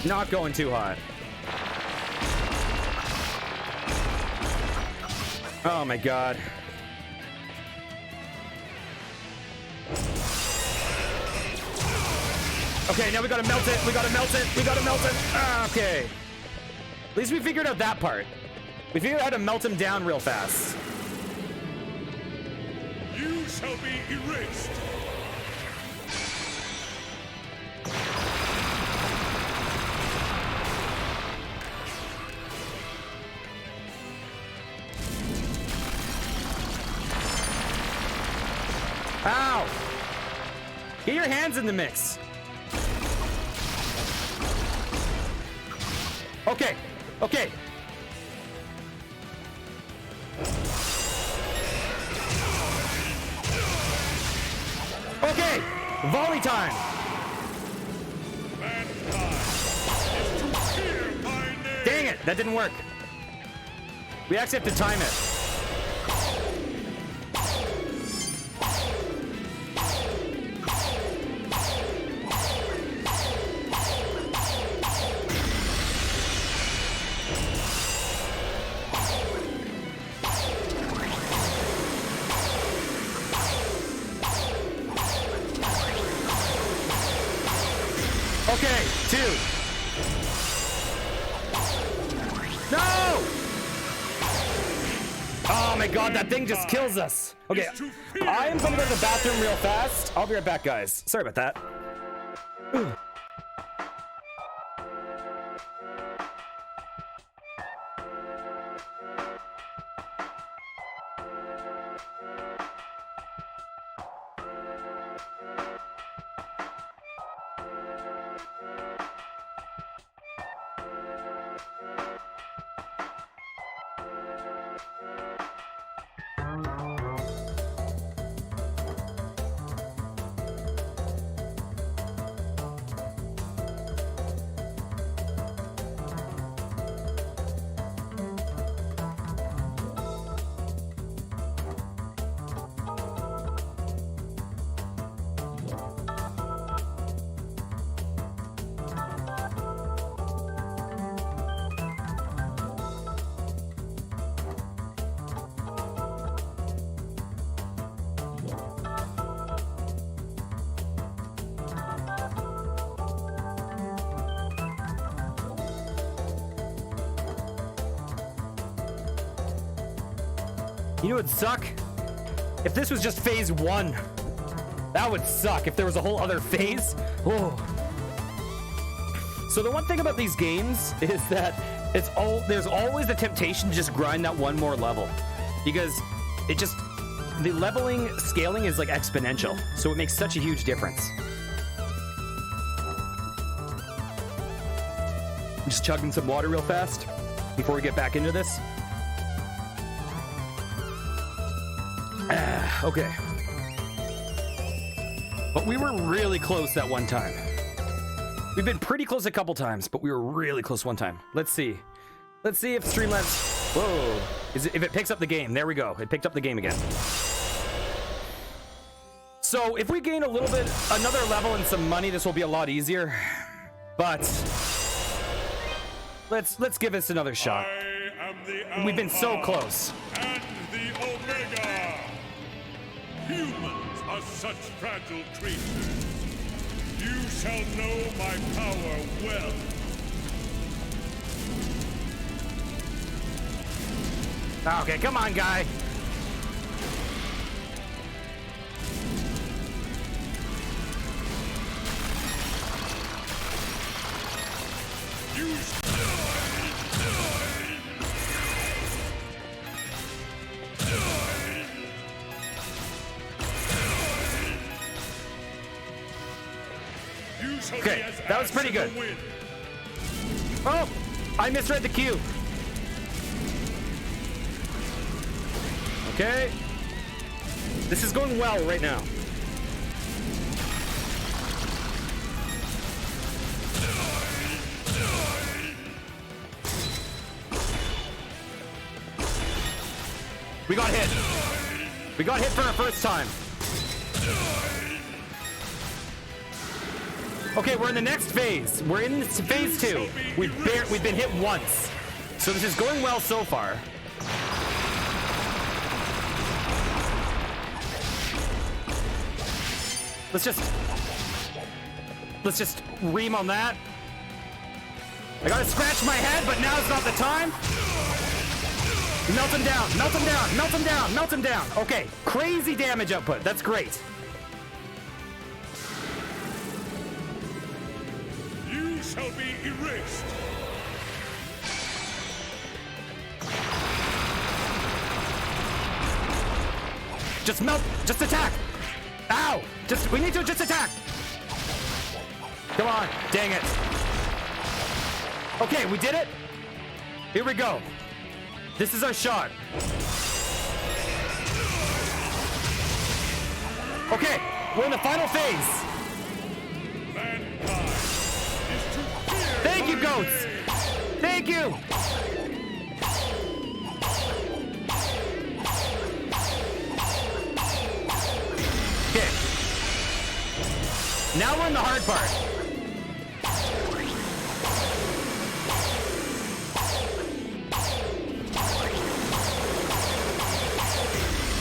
Not going too hot. Oh my god. Okay, now we gotta melt it. We gotta melt it. We gotta melt it. Ah, okay. At least we figured out that part. We figured out how to melt him down real fast. You shall be erased. Ow! Get your hands in the mix. Okay, okay. Okay, volley time. Dang it, that didn't work. We actually have to time it. Okay, 2. No! Oh my god, that thing just kills us. Okay, I am gonna go to the bathroom real fast. I'll be right back, guys. Sorry about that. You know what would suck? If this was just phase 1. That would suck if there was a whole other phase. Oh. So the one thing about these games is that there's always the temptation to just grind that one more level. Because the leveling scaling is like exponential. So it makes such a huge difference. I'm just chugging some water real fast before we get back into this. Okay. But we were really close that one time. We've been pretty close a couple times, but we were really close one time. Let's see. Let's see if Streamlabs... Whoa. If it picks up the game. There we go. It picked up the game again. So if we gain a little bit, another level and some money, this will be a lot easier. But let's give this another shot. We've been so close. And the Omega! Humans are such fragile creatures. You shall know my power well. Okay, come on, guy. Okay, that was pretty good. Oh, I misread the cue. Okay. This is going well right now. We got hit. We got hit for our first time. Okay, we're in the next phase. We're in phase 2. We've been hit once. So this is going well so far. Let's just ream on that. I gotta scratch my head, but now's not the time. Melt him down, melt him down, melt him down, melt him down. Okay, crazy damage output. That's great. You shall be erased. Just melt, just attack. Ow! We need to just attack. Come on, dang it. Okay, we did it. Here we go. This is our shot. Okay, We're in the final phase. Mankind is to fear. Thank you, goats. Thank you. Okay. Now we're in the hard part.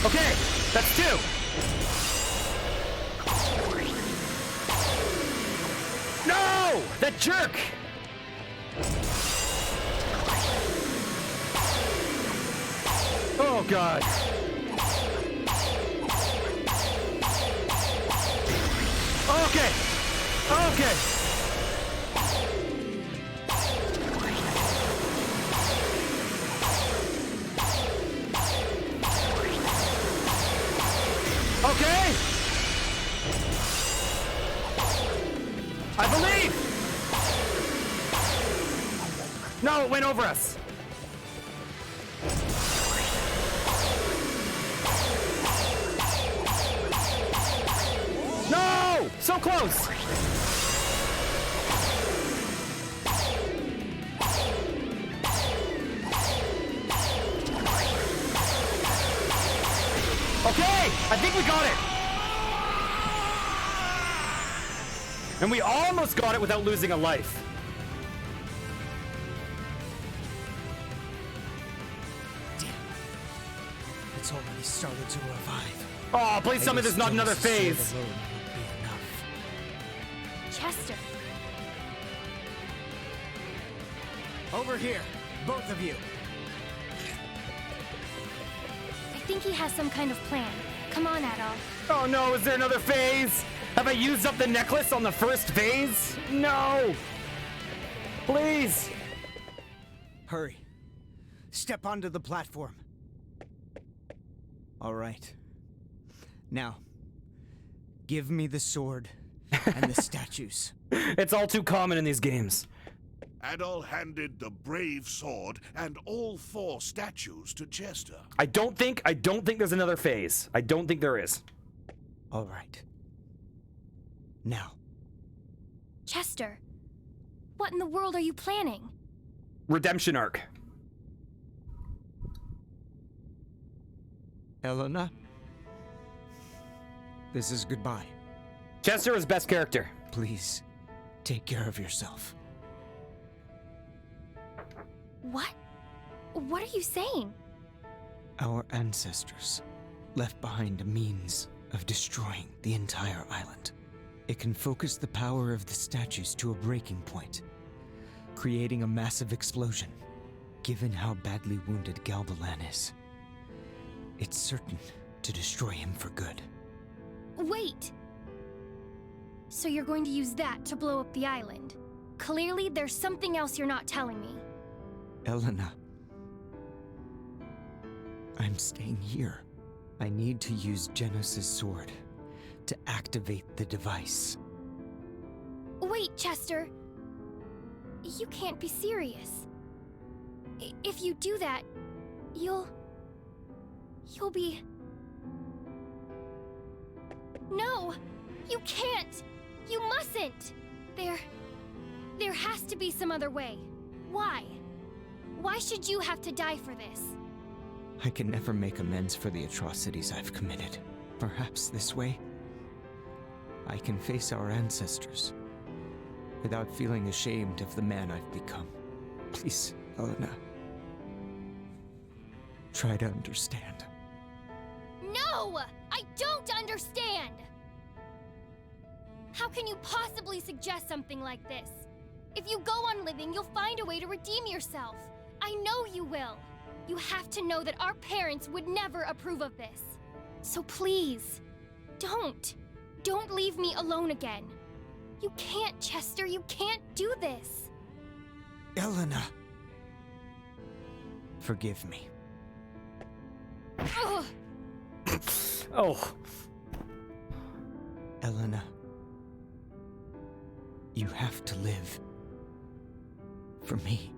Okay, that's 2. No! That jerk! Oh, God. Okay. Okay. Okay. I believe. No, it went over us. No! So close! Okay! I think we got it! And we almost got it without losing a life. Damn. It's already started to revive. Oh, please tell me there's not another phase. Alone would be enough. Chester, Over here, both of you. I think he has some kind of plan. Come on, Adolf. Oh no, is there another phase? Have I used up the necklace on the first phase? No! Please! Hurry. Step onto the platform. All right. Now, give me the sword and the statues. It's all too common in these games. Adol handed the brave sword and all 4 statues to Chester. I don't think there's another phase. I don't think there is. All right. Now. Chester, what in the world are you planning? Redemption arc. Elena, this is goodbye. Chester is best character. Please, take care of yourself. What? What are you saying? Our ancestors left behind a means of destroying the entire island. It can focus the power of the statues to a breaking point, creating a massive explosion. Given how badly wounded Galbalan is, it's certain to destroy him for good. Wait! So you're going to use that to blow up the island? Clearly, there's something else you're not telling me. Elena, I'm staying here. I need to use Genos' sword to activate the device. Wait, Chester. You can't be serious. If you do that, you'll be... No! You can't! You mustn't! There has to be some other way. Why? Why should you have to die for this? I can never make amends for the atrocities I've committed. Perhaps this way, I can face our ancestors without feeling ashamed of the man I've become. Please, Elena, try to understand. No! I don't understand! How can you possibly suggest something like this? If you go on living, you'll find a way to redeem yourself. I know you will. You have to know that our parents would never approve of this. So please, don't. Don't leave me alone again. You can't, Chester. You can't do this. Elena! Forgive me. Ugh. Oh. Elena, you have to live. For me.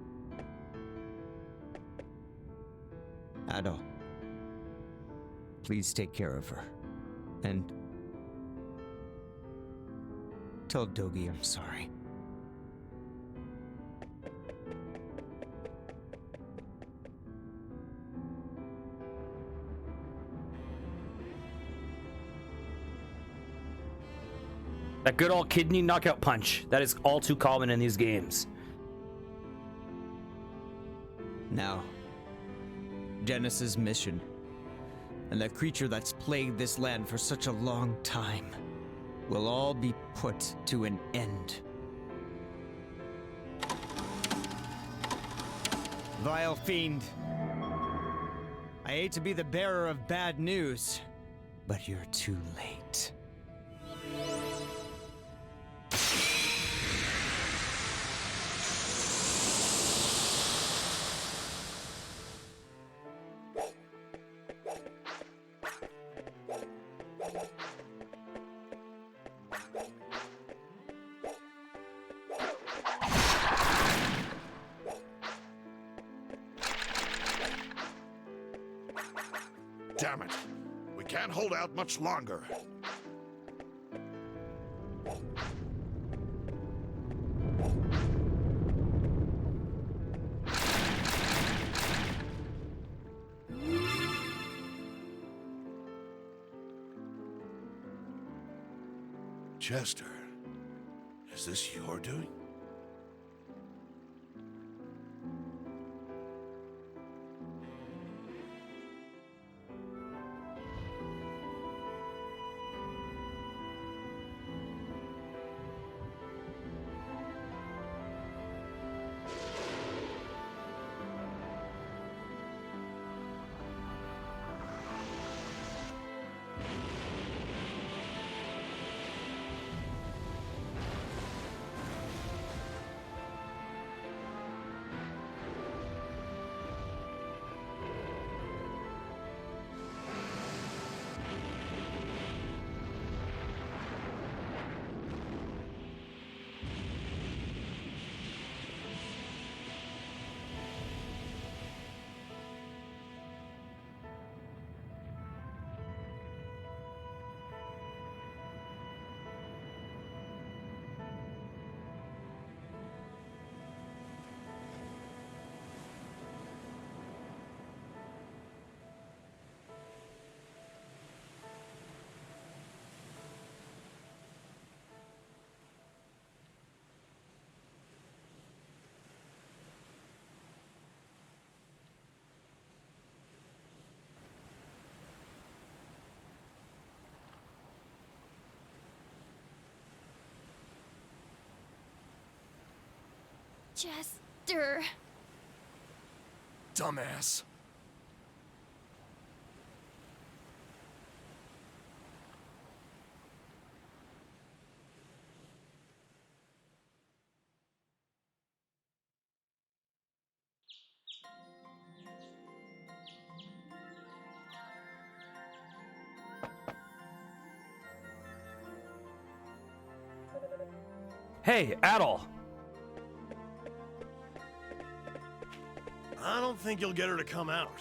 Ado, please take care of her. And Tell Dogi I'm sorry. That good old kidney knockout punch. That is all too common in these games. Now, Genesis' mission, and the creature that's plagued this land for such a long time, will all be put to an end. Vile fiend. I hate to be the bearer of bad news, but you're too late. Damn it. We can't hold out much longer. Chester, is this your doing? Chester. Dumbass. Hey, Adol. I don't think you'll get her to come out.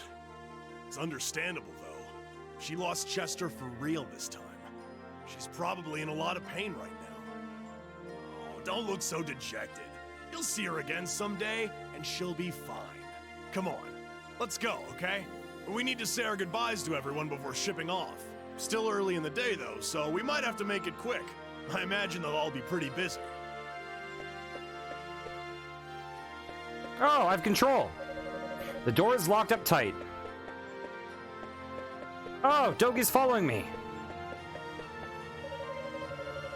It's understandable, though. She lost Chester for real this time. She's probably in a lot of pain right now. Oh, don't look so dejected. You'll see her again someday, and she'll be fine. Come on, let's go, okay? We need to say our goodbyes to everyone before shipping off. Still early in the day, though, so we might have to make it quick. I imagine they'll all be pretty busy. Oh, I've control. The door is locked up tight. Oh, Dogi's following me.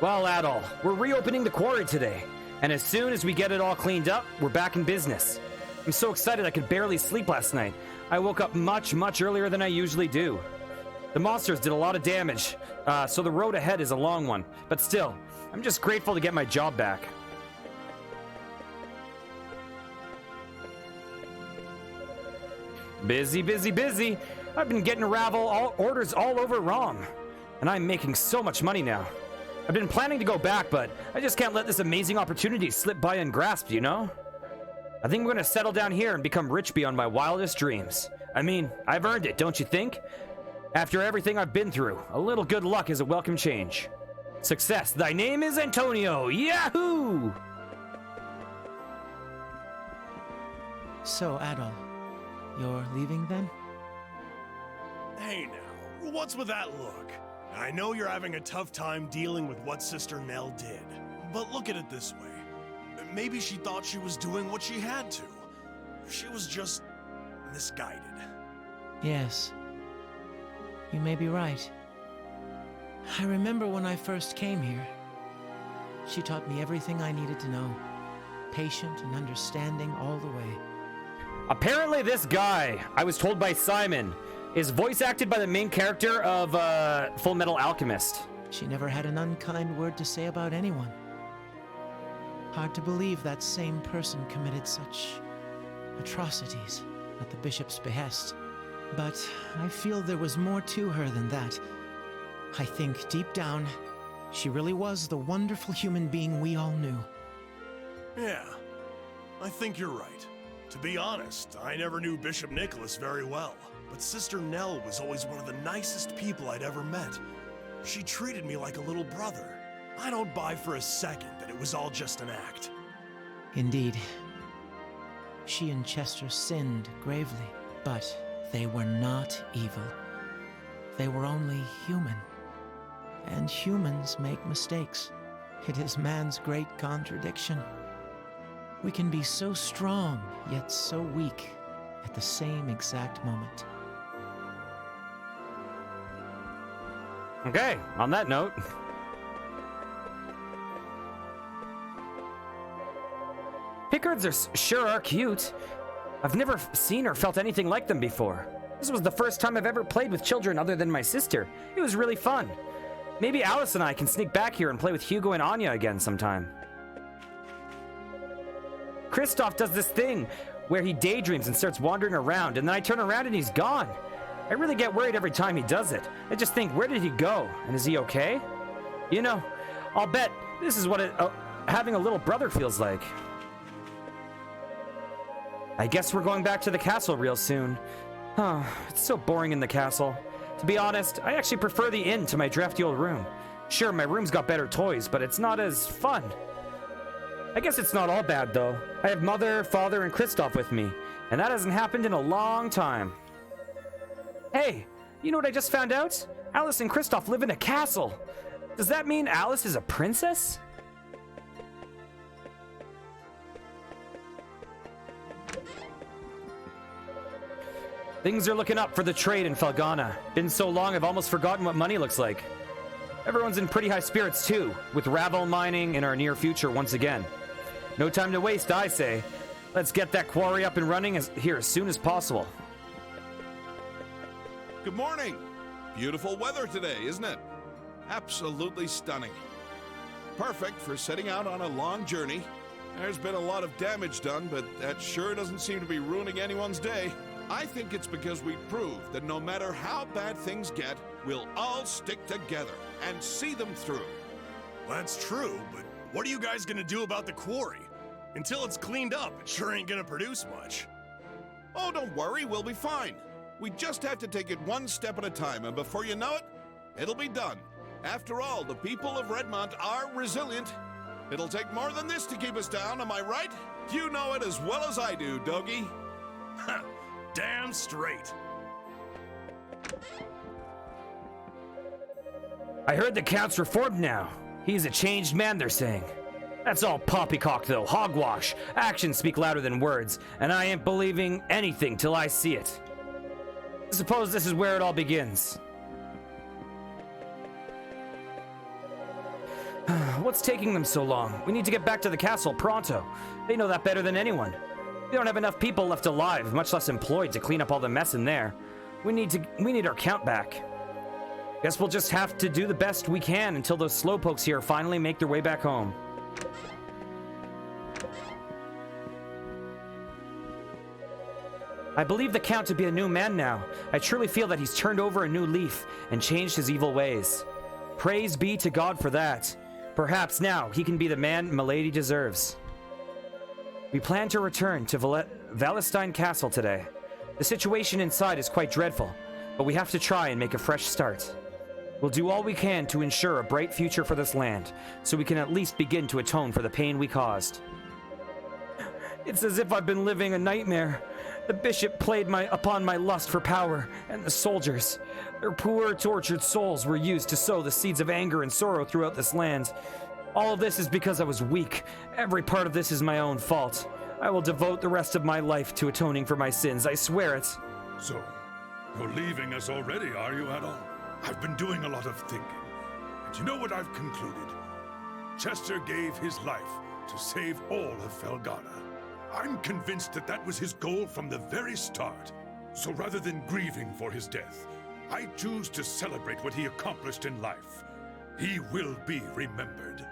Well, Adol, we're reopening the quarry today. And as soon as we get it all cleaned up, we're back in business. I'm so excited I could barely sleep last night. I woke up much earlier than I usually do. The monsters did a lot of damage, so the road ahead is a long one. But still, I'm just grateful to get my job back. Busy. I've been getting orders all over wrong. And I'm making so much money now. I've been planning to go back, but I just can't let this amazing opportunity slip by ungrasped, you know? I think I'm gonna settle down here and become rich beyond my wildest dreams. I mean, I've earned it, don't you think? After everything I've been through, a little good luck is a welcome change. Success. Thy name is Antonio. Yahoo! So, Adol, you're leaving then? Hey now, what's with that look? I know you're having a tough time dealing with what Sister Nell did, but look at it this way. Maybe she thought she was doing what she had to. She was just misguided. Yes. You may be right. I remember when I first came here. She taught me everything I needed to know. Patient and understanding all the way. Apparently this guy, I was told by Simon, is voice acted by the main character of Full Metal Alchemist. She never had an unkind word to say about anyone. Hard to believe that same person committed such atrocities at the bishop's behest. But I feel there was more to her than that. I think deep down, she really was the wonderful human being we all knew. Yeah, I think you're right. To be honest, I never knew Bishop Nicholas very well, but Sister Nell was always one of the nicest people I'd ever met. She treated me like a little brother. I don't buy for a second that it was all just an act. Indeed. She and Chester sinned gravely, but they were not evil. They were only human. And humans make mistakes. It is man's great contradiction. We can be so strong, yet so weak at the same exact moment. Okay, on that note. Pickards sure are cute. I've never seen or felt anything like them before. This was the first time I've ever played with children other than my sister. It was really fun. Maybe Alice and I can sneak back here and play with Hugo and Anya again sometime. Kristoff does this thing where he daydreams and starts wandering around, and then I turn around and he's gone. I really get worried every time he does it. I just think, where did he go? And is he okay? You know, I'll bet this is what having a little brother feels like. I guess we're going back to the castle real soon. Huh, it's so boring in the castle. To be honest, I actually prefer the inn to my drafty old room. Sure, my room's got better toys, but it's not as fun. I guess it's not all bad, though. I have Mother, Father, and Kristoff with me, and that hasn't happened in a long time. Hey, you know what I just found out? Alice and Kristoff live in a castle. Does that mean Alice is a princess? Things are looking up for the trade in Felghana. Been so long I've almost forgotten what money looks like. Everyone's in pretty high spirits too, with Ravel mining in our near future once again. No time to waste, I say. Let's get that quarry up and running here as soon as possible. Good morning. Beautiful weather today, isn't it? Absolutely stunning. Perfect for setting out on a long journey. There's been a lot of damage done, but that sure doesn't seem to be ruining anyone's day. I think it's because we proved that no matter how bad things get, we'll all stick together and see them through. That's true, but what are you guys gonna do about the quarry? Until it's cleaned up, it sure ain't gonna produce much. Oh, don't worry, we'll be fine. We just have to take it one step at a time, and before you know it, it'll be done. After all, the people of Redmont are resilient. It'll take more than this to keep us down, am I right? You know it as well as I do, Dogie. Ha! Damn straight. I heard the Count's reformed now. He's a changed man, they're saying. That's all poppycock, though. Hogwash. Actions speak louder than words, and I ain't believing anything till I see it. I suppose this is where it all begins. What's taking them so long? We need to get back to the castle pronto. They know that better than anyone. We don't have enough people left alive, much less employed, to clean up all the mess in there. We need our Count back. Guess we'll just have to do the best we can until those slowpokes here finally make their way back home. I believe the Count to be a new man now. I truly feel that he's turned over a new leaf and changed his evil ways. Praise be to God for that. Perhaps now he can be the man Milady deserves. We plan to return to Valestein Castle today. The situation inside is quite dreadful, but we have to try and make a fresh start. We'll do all we can to ensure a bright future for this land, so we can at least begin to atone for the pain we caused. It's as if I've been living a nightmare. The bishop played upon my lust for power, and the soldiers. Their poor, tortured souls were used to sow the seeds of anger and sorrow throughout this land. All of this is because I was weak. Every part of this is my own fault. I will devote the rest of my life to atoning for my sins, I swear it. So, you're leaving us already, are you, Adol? I've been doing a lot of thinking, and you know what I've concluded? Chester gave his life to save all of Felghana. I'm convinced that that was his goal from the very start. So rather than grieving for his death, I choose to celebrate what he accomplished in life. He will be remembered.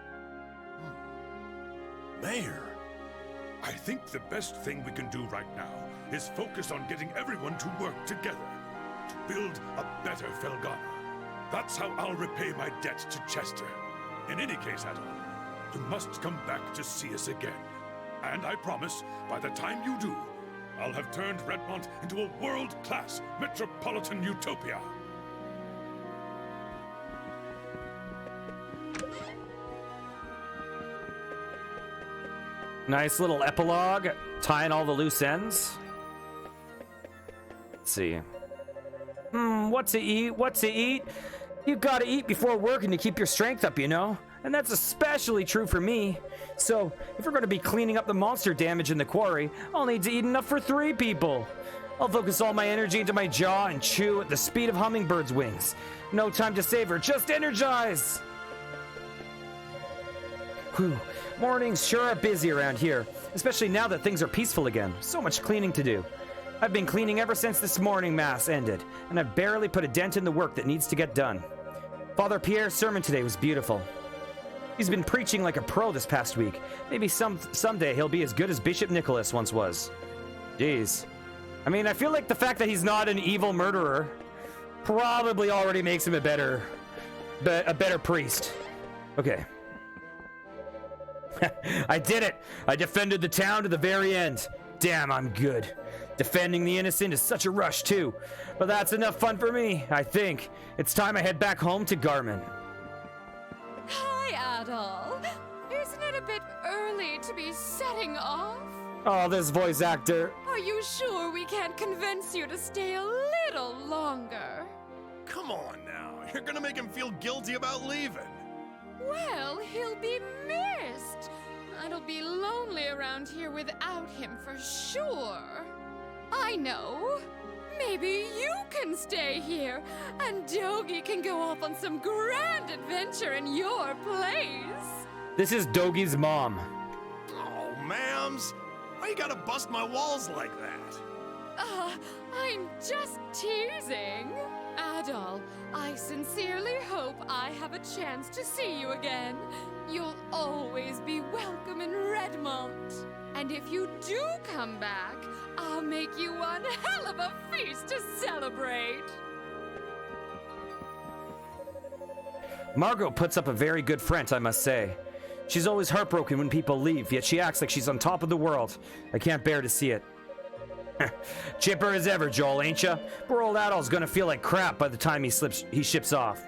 Mayor. I think the best thing we can do right now is focus on getting everyone to work together to build a better Felghana. That's how I'll repay my debt to Chester. In any case, Adol, you must come back to see us again. And I promise, by the time you do, I'll have turned Redmont into a world-class metropolitan utopia. Nice little epilogue, tying all the loose ends. Let's see. What to eat? What to eat? You gotta eat before working to keep your strength up, you know? And that's especially true for me. So, if we're gonna be cleaning up the monster damage in the quarry, I'll need to eat enough for 3 people. I'll focus all my energy into my jaw and chew at the speed of hummingbirds' wings. No time to savor, just energize! Whew. Mornings sure are busy around here, especially now that things are peaceful again. So much cleaning to do. I've been cleaning ever since this morning mass ended, and I've barely put a dent in the work that needs to get done. Father Pierre's sermon today was beautiful. He's been preaching like a pro this past week. Maybe someday he'll be as good as Bishop Nicholas once was. Jeez. I mean, I feel like the fact that he's not an evil murderer probably already makes him a better priest. Okay. I did it! I defended the town to the very end. Damn, I'm good. Defending the innocent is such a rush, too. But that's enough fun for me, I think. It's time I head back home to Garmin. Hi, Adol. Isn't it a bit early to be setting off? Oh, this voice actor. Are you sure we can't convince you to stay a little longer? Come on now. You're gonna make him feel guilty about leaving. Well, he'll be missed. I'll be lonely around here without him for sure. I know. Maybe you can stay here, and Dogi can go off on some grand adventure in your place. This is Dogi's mom. Oh, ma'ams. Why you gotta bust my walls like that? I'm just teasing. Adol, I sincerely hope I have a chance to see you again. You'll always be welcome in Redmont. And if you do come back, I'll make you one hell of a feast to celebrate. Margot puts up a very good front, I must say. She's always heartbroken when people leave, yet she acts like she's on top of the world. I can't bear to see it. Chipper as ever, Joel, ain't ya? Poor old Adol's gonna feel like crap by the time he ships off.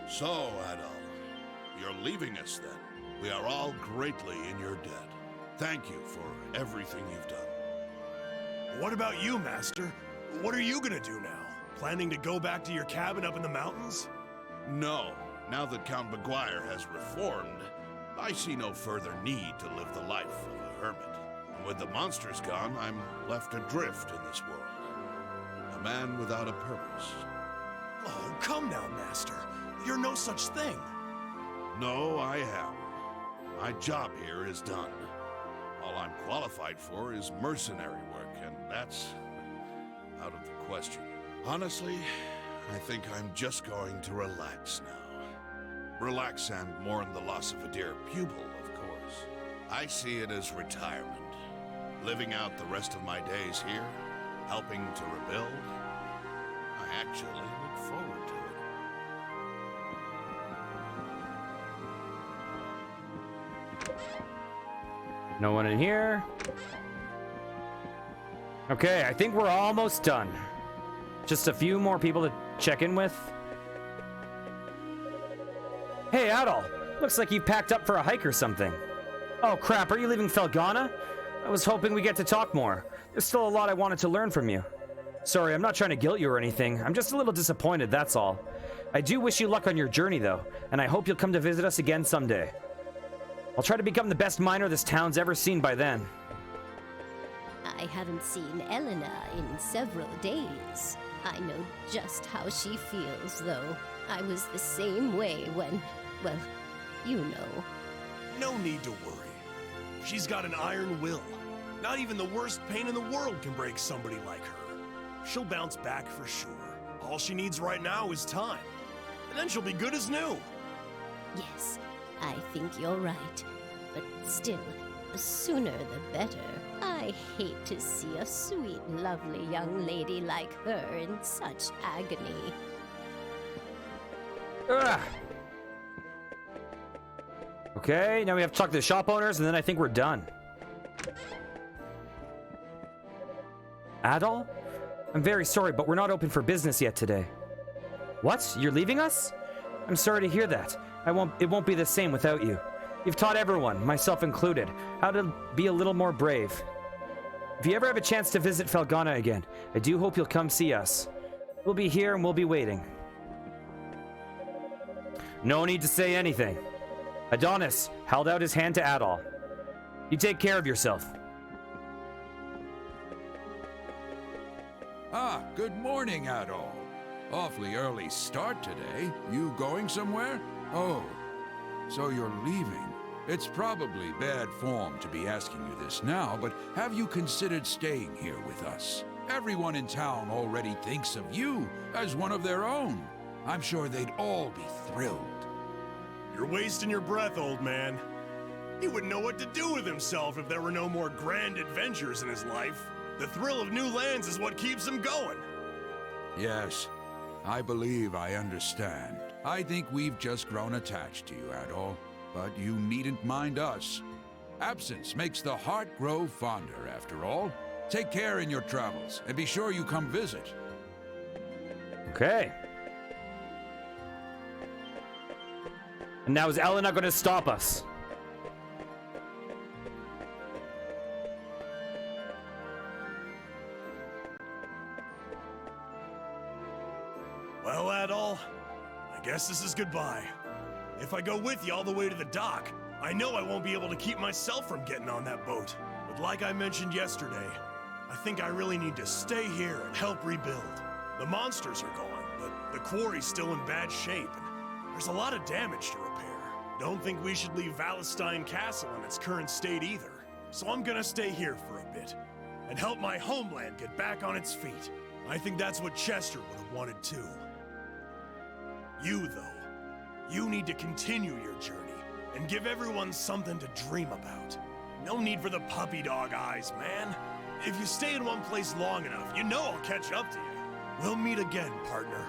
So, Adol, you're leaving us then. We are all greatly in your debt. Thank you for everything you've done. What about you, Master? What are you gonna do now? Planning to go back to your cabin up in the mountains? No. Now that Count Maguire has reformed, I see no further need to live the life of a hermit. With the monsters gone, I'm left adrift in this world. A man without a purpose. Oh, come now, Master. You're no such thing. No, I am. My job here is done. All I'm qualified for is mercenary work, and that's out of the question. Honestly, I think I'm just going to relax now. Relax and mourn the loss of a dear pupil, of course. I see it as retirement. Living out the rest of my days here, helping to rebuild. I actually look forward to it. No one in here. Okay, I think we're almost done. Just a few more people to check in with. Hey, Adol. Looks like you've packed up for a hike or something. Oh crap, are you leaving Felghana? I was hoping we get to talk more. There's still a lot I wanted to learn from you. Sorry, I'm not trying to guilt you or anything. I'm just a little disappointed, that's all. I do wish you luck on your journey, though, and I hope you'll come to visit us again someday. I'll try to become the best miner this town's ever seen by then. I haven't seen Elena in several days. I know just how she feels, though. I was the same way when, well, you know. No need to worry. She's got an iron will. Not even the worst pain in the world can break somebody like her. She'll bounce back for sure. All she needs right now is time. And then she'll be good as new. Yes, I think you're right. But still, the sooner the better. I hate to see a sweet, lovely young lady like her in such agony. Ugh. Okay, now we have to talk to the shop owners, and then I think we're done. Adol? I'm very sorry, but we're not open for business yet today. What? You're leaving us? I'm sorry to hear that. It won't be the same without you. You've taught everyone, myself included, how to be a little more brave. If you ever have a chance to visit Felghana again, I do hope you'll come see us. We'll be here and we'll be waiting. No need to say anything. Adonis held out his hand to Adol. You take care of yourself. Ah, good morning, Adol. Awfully early start today. You going somewhere? Oh, so you're leaving. It's probably bad form to be asking you this now, but have you considered staying here with us? Everyone in town already thinks of you as one of their own. I'm sure they'd all be thrilled. You're wasting your breath, old man. He wouldn't know what to do with himself if there were no more grand adventures in his life. The thrill of new lands is what keeps him going. Yes, I believe I understand. I think we've just grown attached to you, Adol, but you needn't mind us. Absence makes the heart grow fonder, after all. Take care in your travels, and be sure you come visit. Okay. And now is Elena going to stop us? Well, Adol, I guess this is goodbye. If I go with you all the way to the dock, I know I won't be able to keep myself from getting on that boat. But like I mentioned yesterday, I think I really need to stay here and help rebuild. The monsters are gone, but the quarry's still in bad shape, and there's a lot of damage to repair. Don't think we should leave Valestein Castle in its current state either. So I'm gonna stay here for a bit, and help my homeland get back on its feet. I think that's what Chester would have wanted too. You, though, you need to continue your journey, and give everyone something to dream about. No need for the puppy dog eyes, man. If you stay in one place long enough, you know I'll catch up to you. We'll meet again, partner.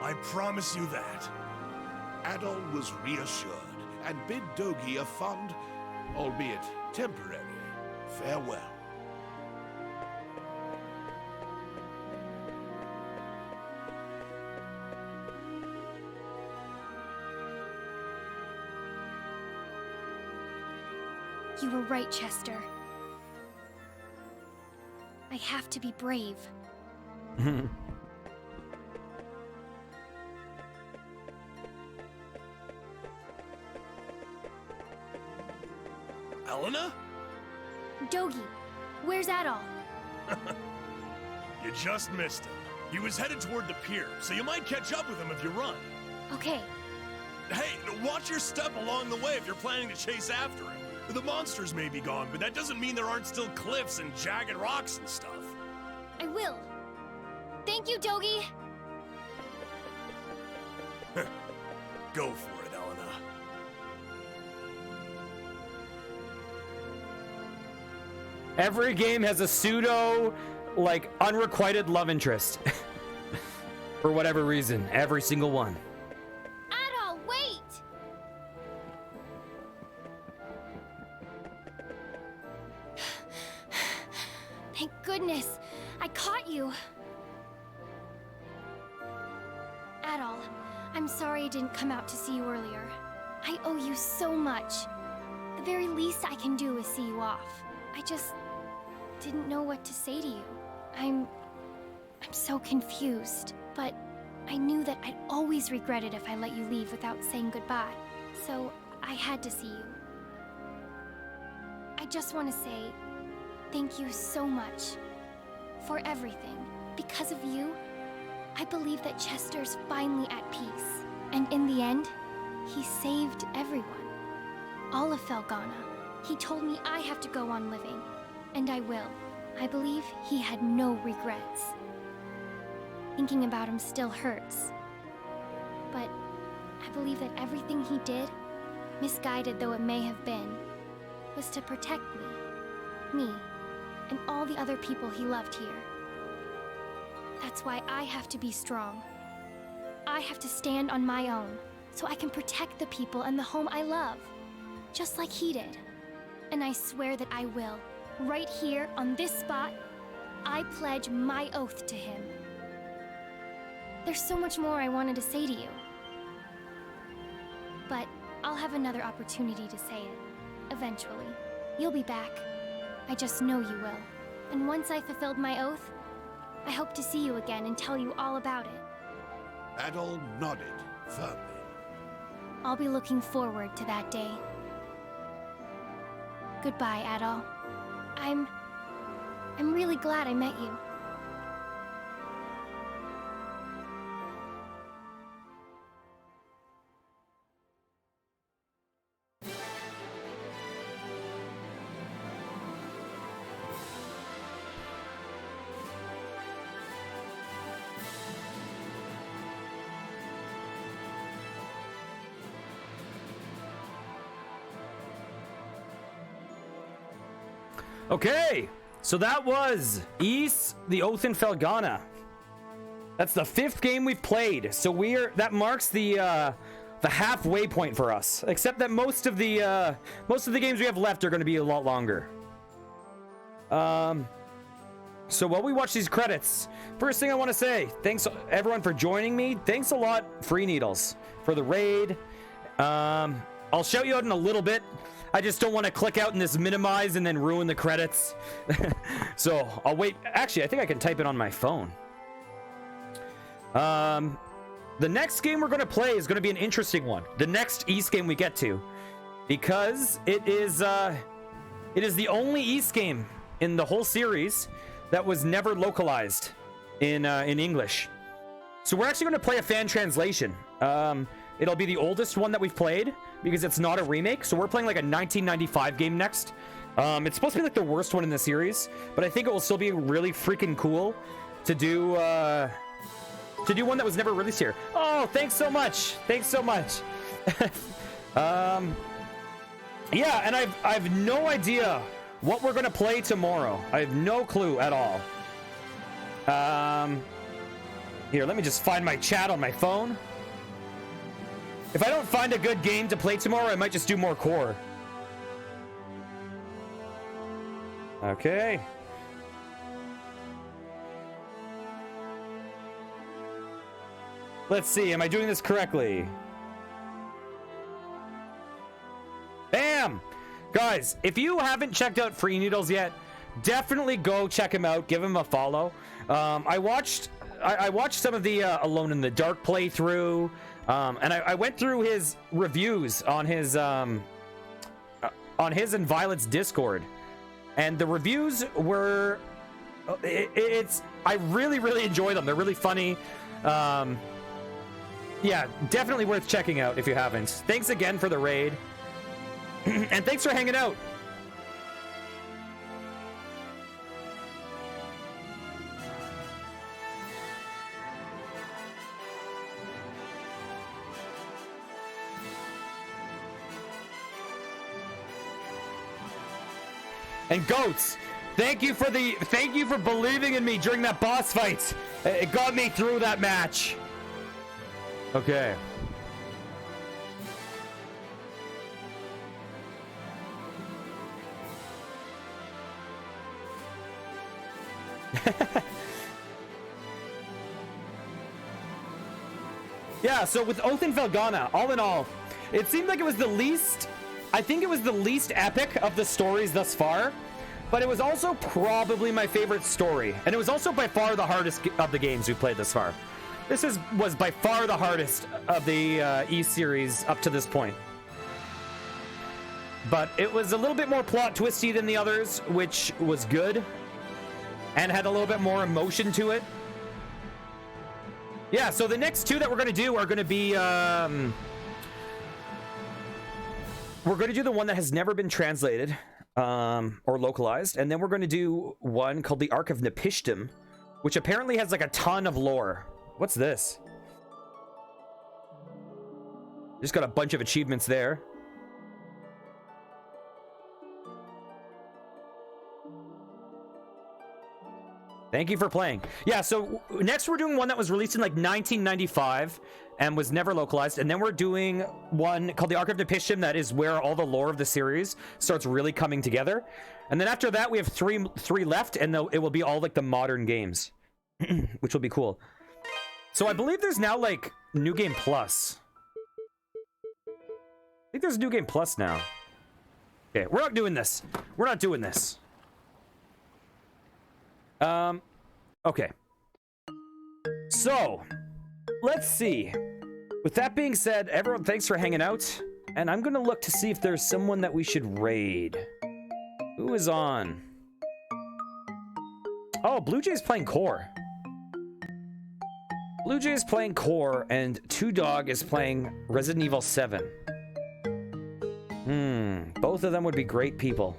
I promise you that. Adol was reassured and bid Dogi a fond, albeit temporary, farewell. You were right, Chester. I have to be brave. Elena? Dogi, where's Adol? You just missed him. He was headed toward the pier, so you might catch up with him if you run. Okay. Hey, watch your step along the way if you're planning to chase after him. The monsters may be gone, but that doesn't mean there aren't still cliffs and jagged rocks and stuff. I will. Thank you, Dogi. Go for it, Elena. Every game has a pseudo, like, unrequited love interest. For whatever reason. Every single one. Adol, wait! Thank goodness. I caught you. Adol, I'm sorry I didn't come out to see you earlier. I owe you so much. The very least I can do is see you off. I just didn't know what to say to you. I'm so confused, but I knew that I'd always regret it if I let you leave without saying goodbye. So I had to see you. I just want to say thank you so much for everything. Because of you, I believe that Chester's finally at peace. And in the end, he saved everyone. All of Felghana. He told me I have to go on living. And I will. I believe he had no regrets. Thinking about him still hurts. But I believe that everything he did, misguided though it may have been, was to protect me, and all the other people he loved here. That's why I have to be strong. I have to stand on my own, so I can protect the people and the home I love, just like he did. And I swear that I will. Right here, on this spot, I pledge my oath to him. There's so much more I wanted to say to you. But I'll have another opportunity to say it. Eventually. You'll be back. I just know you will. And once I fulfilled my oath, I hope to see you again and tell you all about it. Adol nodded firmly. I'll be looking forward to that day. Goodbye, Adol. I'm really glad I met you. Okay, so that was Ys, the Oath in Felghana. That's the 5th game we've played. So that marks the halfway point for us. Except that most of the games we have left are going to be a lot longer. So while we watch these credits, first thing I want to say, thanks everyone for joining me. Thanks a lot, Free Needles, for the raid. I'll shout you out in a little bit. I just don't want to click out in this minimize and then ruin the credits. So I'll wait. Actually, I think I can type it on my phone. The next game we're going to play is going to be an interesting one. The next Ys game we get to, because it is the only Ys game in the whole series that was never localized in English. So we're actually going to play a fan translation. It'll be the oldest one that we've played because it's not a remake. So we're playing like a 1995 game next. It's supposed to be like the worst one in the series, but I think it will still be really freaking cool to do one that was never released here. Oh, thanks so much. Thanks so much. Yeah, and I've no idea what we're gonna play tomorrow. I have no clue at all. Here, let me just find my chat on my phone. If I don't find a good game to play tomorrow, I might just do more core. Okay. Let's see, am I doing this correctly? Bam! Guys, if you haven't checked out Free Needles yet, definitely go check him out. Give him a follow. I watched some of the Alone in the Dark playthrough, and I went through his reviews on his and Violet's Discord, and the reviews were I really enjoy them. They're really funny. Yeah, definitely worth checking out if you haven't. Thanks again for the raid. And thanks for hanging out. And Goats, thank you for believing in me during that boss fight. It got me through that match. Okay. Yeah, so with Oath in Felghana, all in all, It seemed like it was the least... I think it was the least epic of the stories thus far, but it was also probably my favorite story. And it was also by far the hardest of the games we played thus far. This was by far the hardest of the E series up to this point. But it was a little bit more plot twisty than the others, which was good. And had a little bit more emotion to it. Yeah, so the next two that we're going to do are going to be... we're going to do the one that has never been translated or localized. And then we're going to do one called the Ark of Nepishtim, which apparently has like a ton of lore. What's this? Just got a bunch of achievements there. Thank you for playing. Yeah, so next we're doing one that was released in like 1995 and was never localized. And then we're doing one called the Ark of Nepishtim, that is where all the lore of the series starts really coming together. And then after that, we have three left, and it will be all like the modern games, which will be cool. So I believe there's now like New Game Plus. I think there's New Game Plus now. Okay, we're not doing this. We're not doing this. Okay. So, let's see. With that being said, everyone, thanks for hanging out. And I'm gonna look to see if there's someone that we should raid. Who is on? Oh, Blue Jay's playing Core. Blue Jay is playing Core, and Two Dog is playing Resident Evil 7. Both of them would be great people.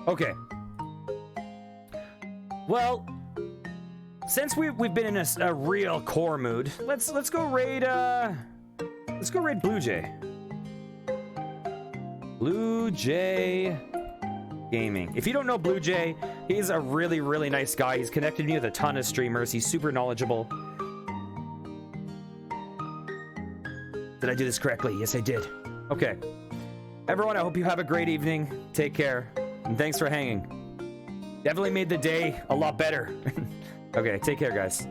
Okay. Well, since we've been in a real Core mood, let's go raid Blue Jay. Blue Jay Gaming. If you don't know Blue Jay, he's a really, really nice guy. He's connected me with a ton of streamers. He's super knowledgeable. Did I do this correctly? Yes, I did. Okay. Everyone, I hope you have a great evening. Take care. And thanks for hanging. Definitely made the day a lot better. Okay, take care, guys.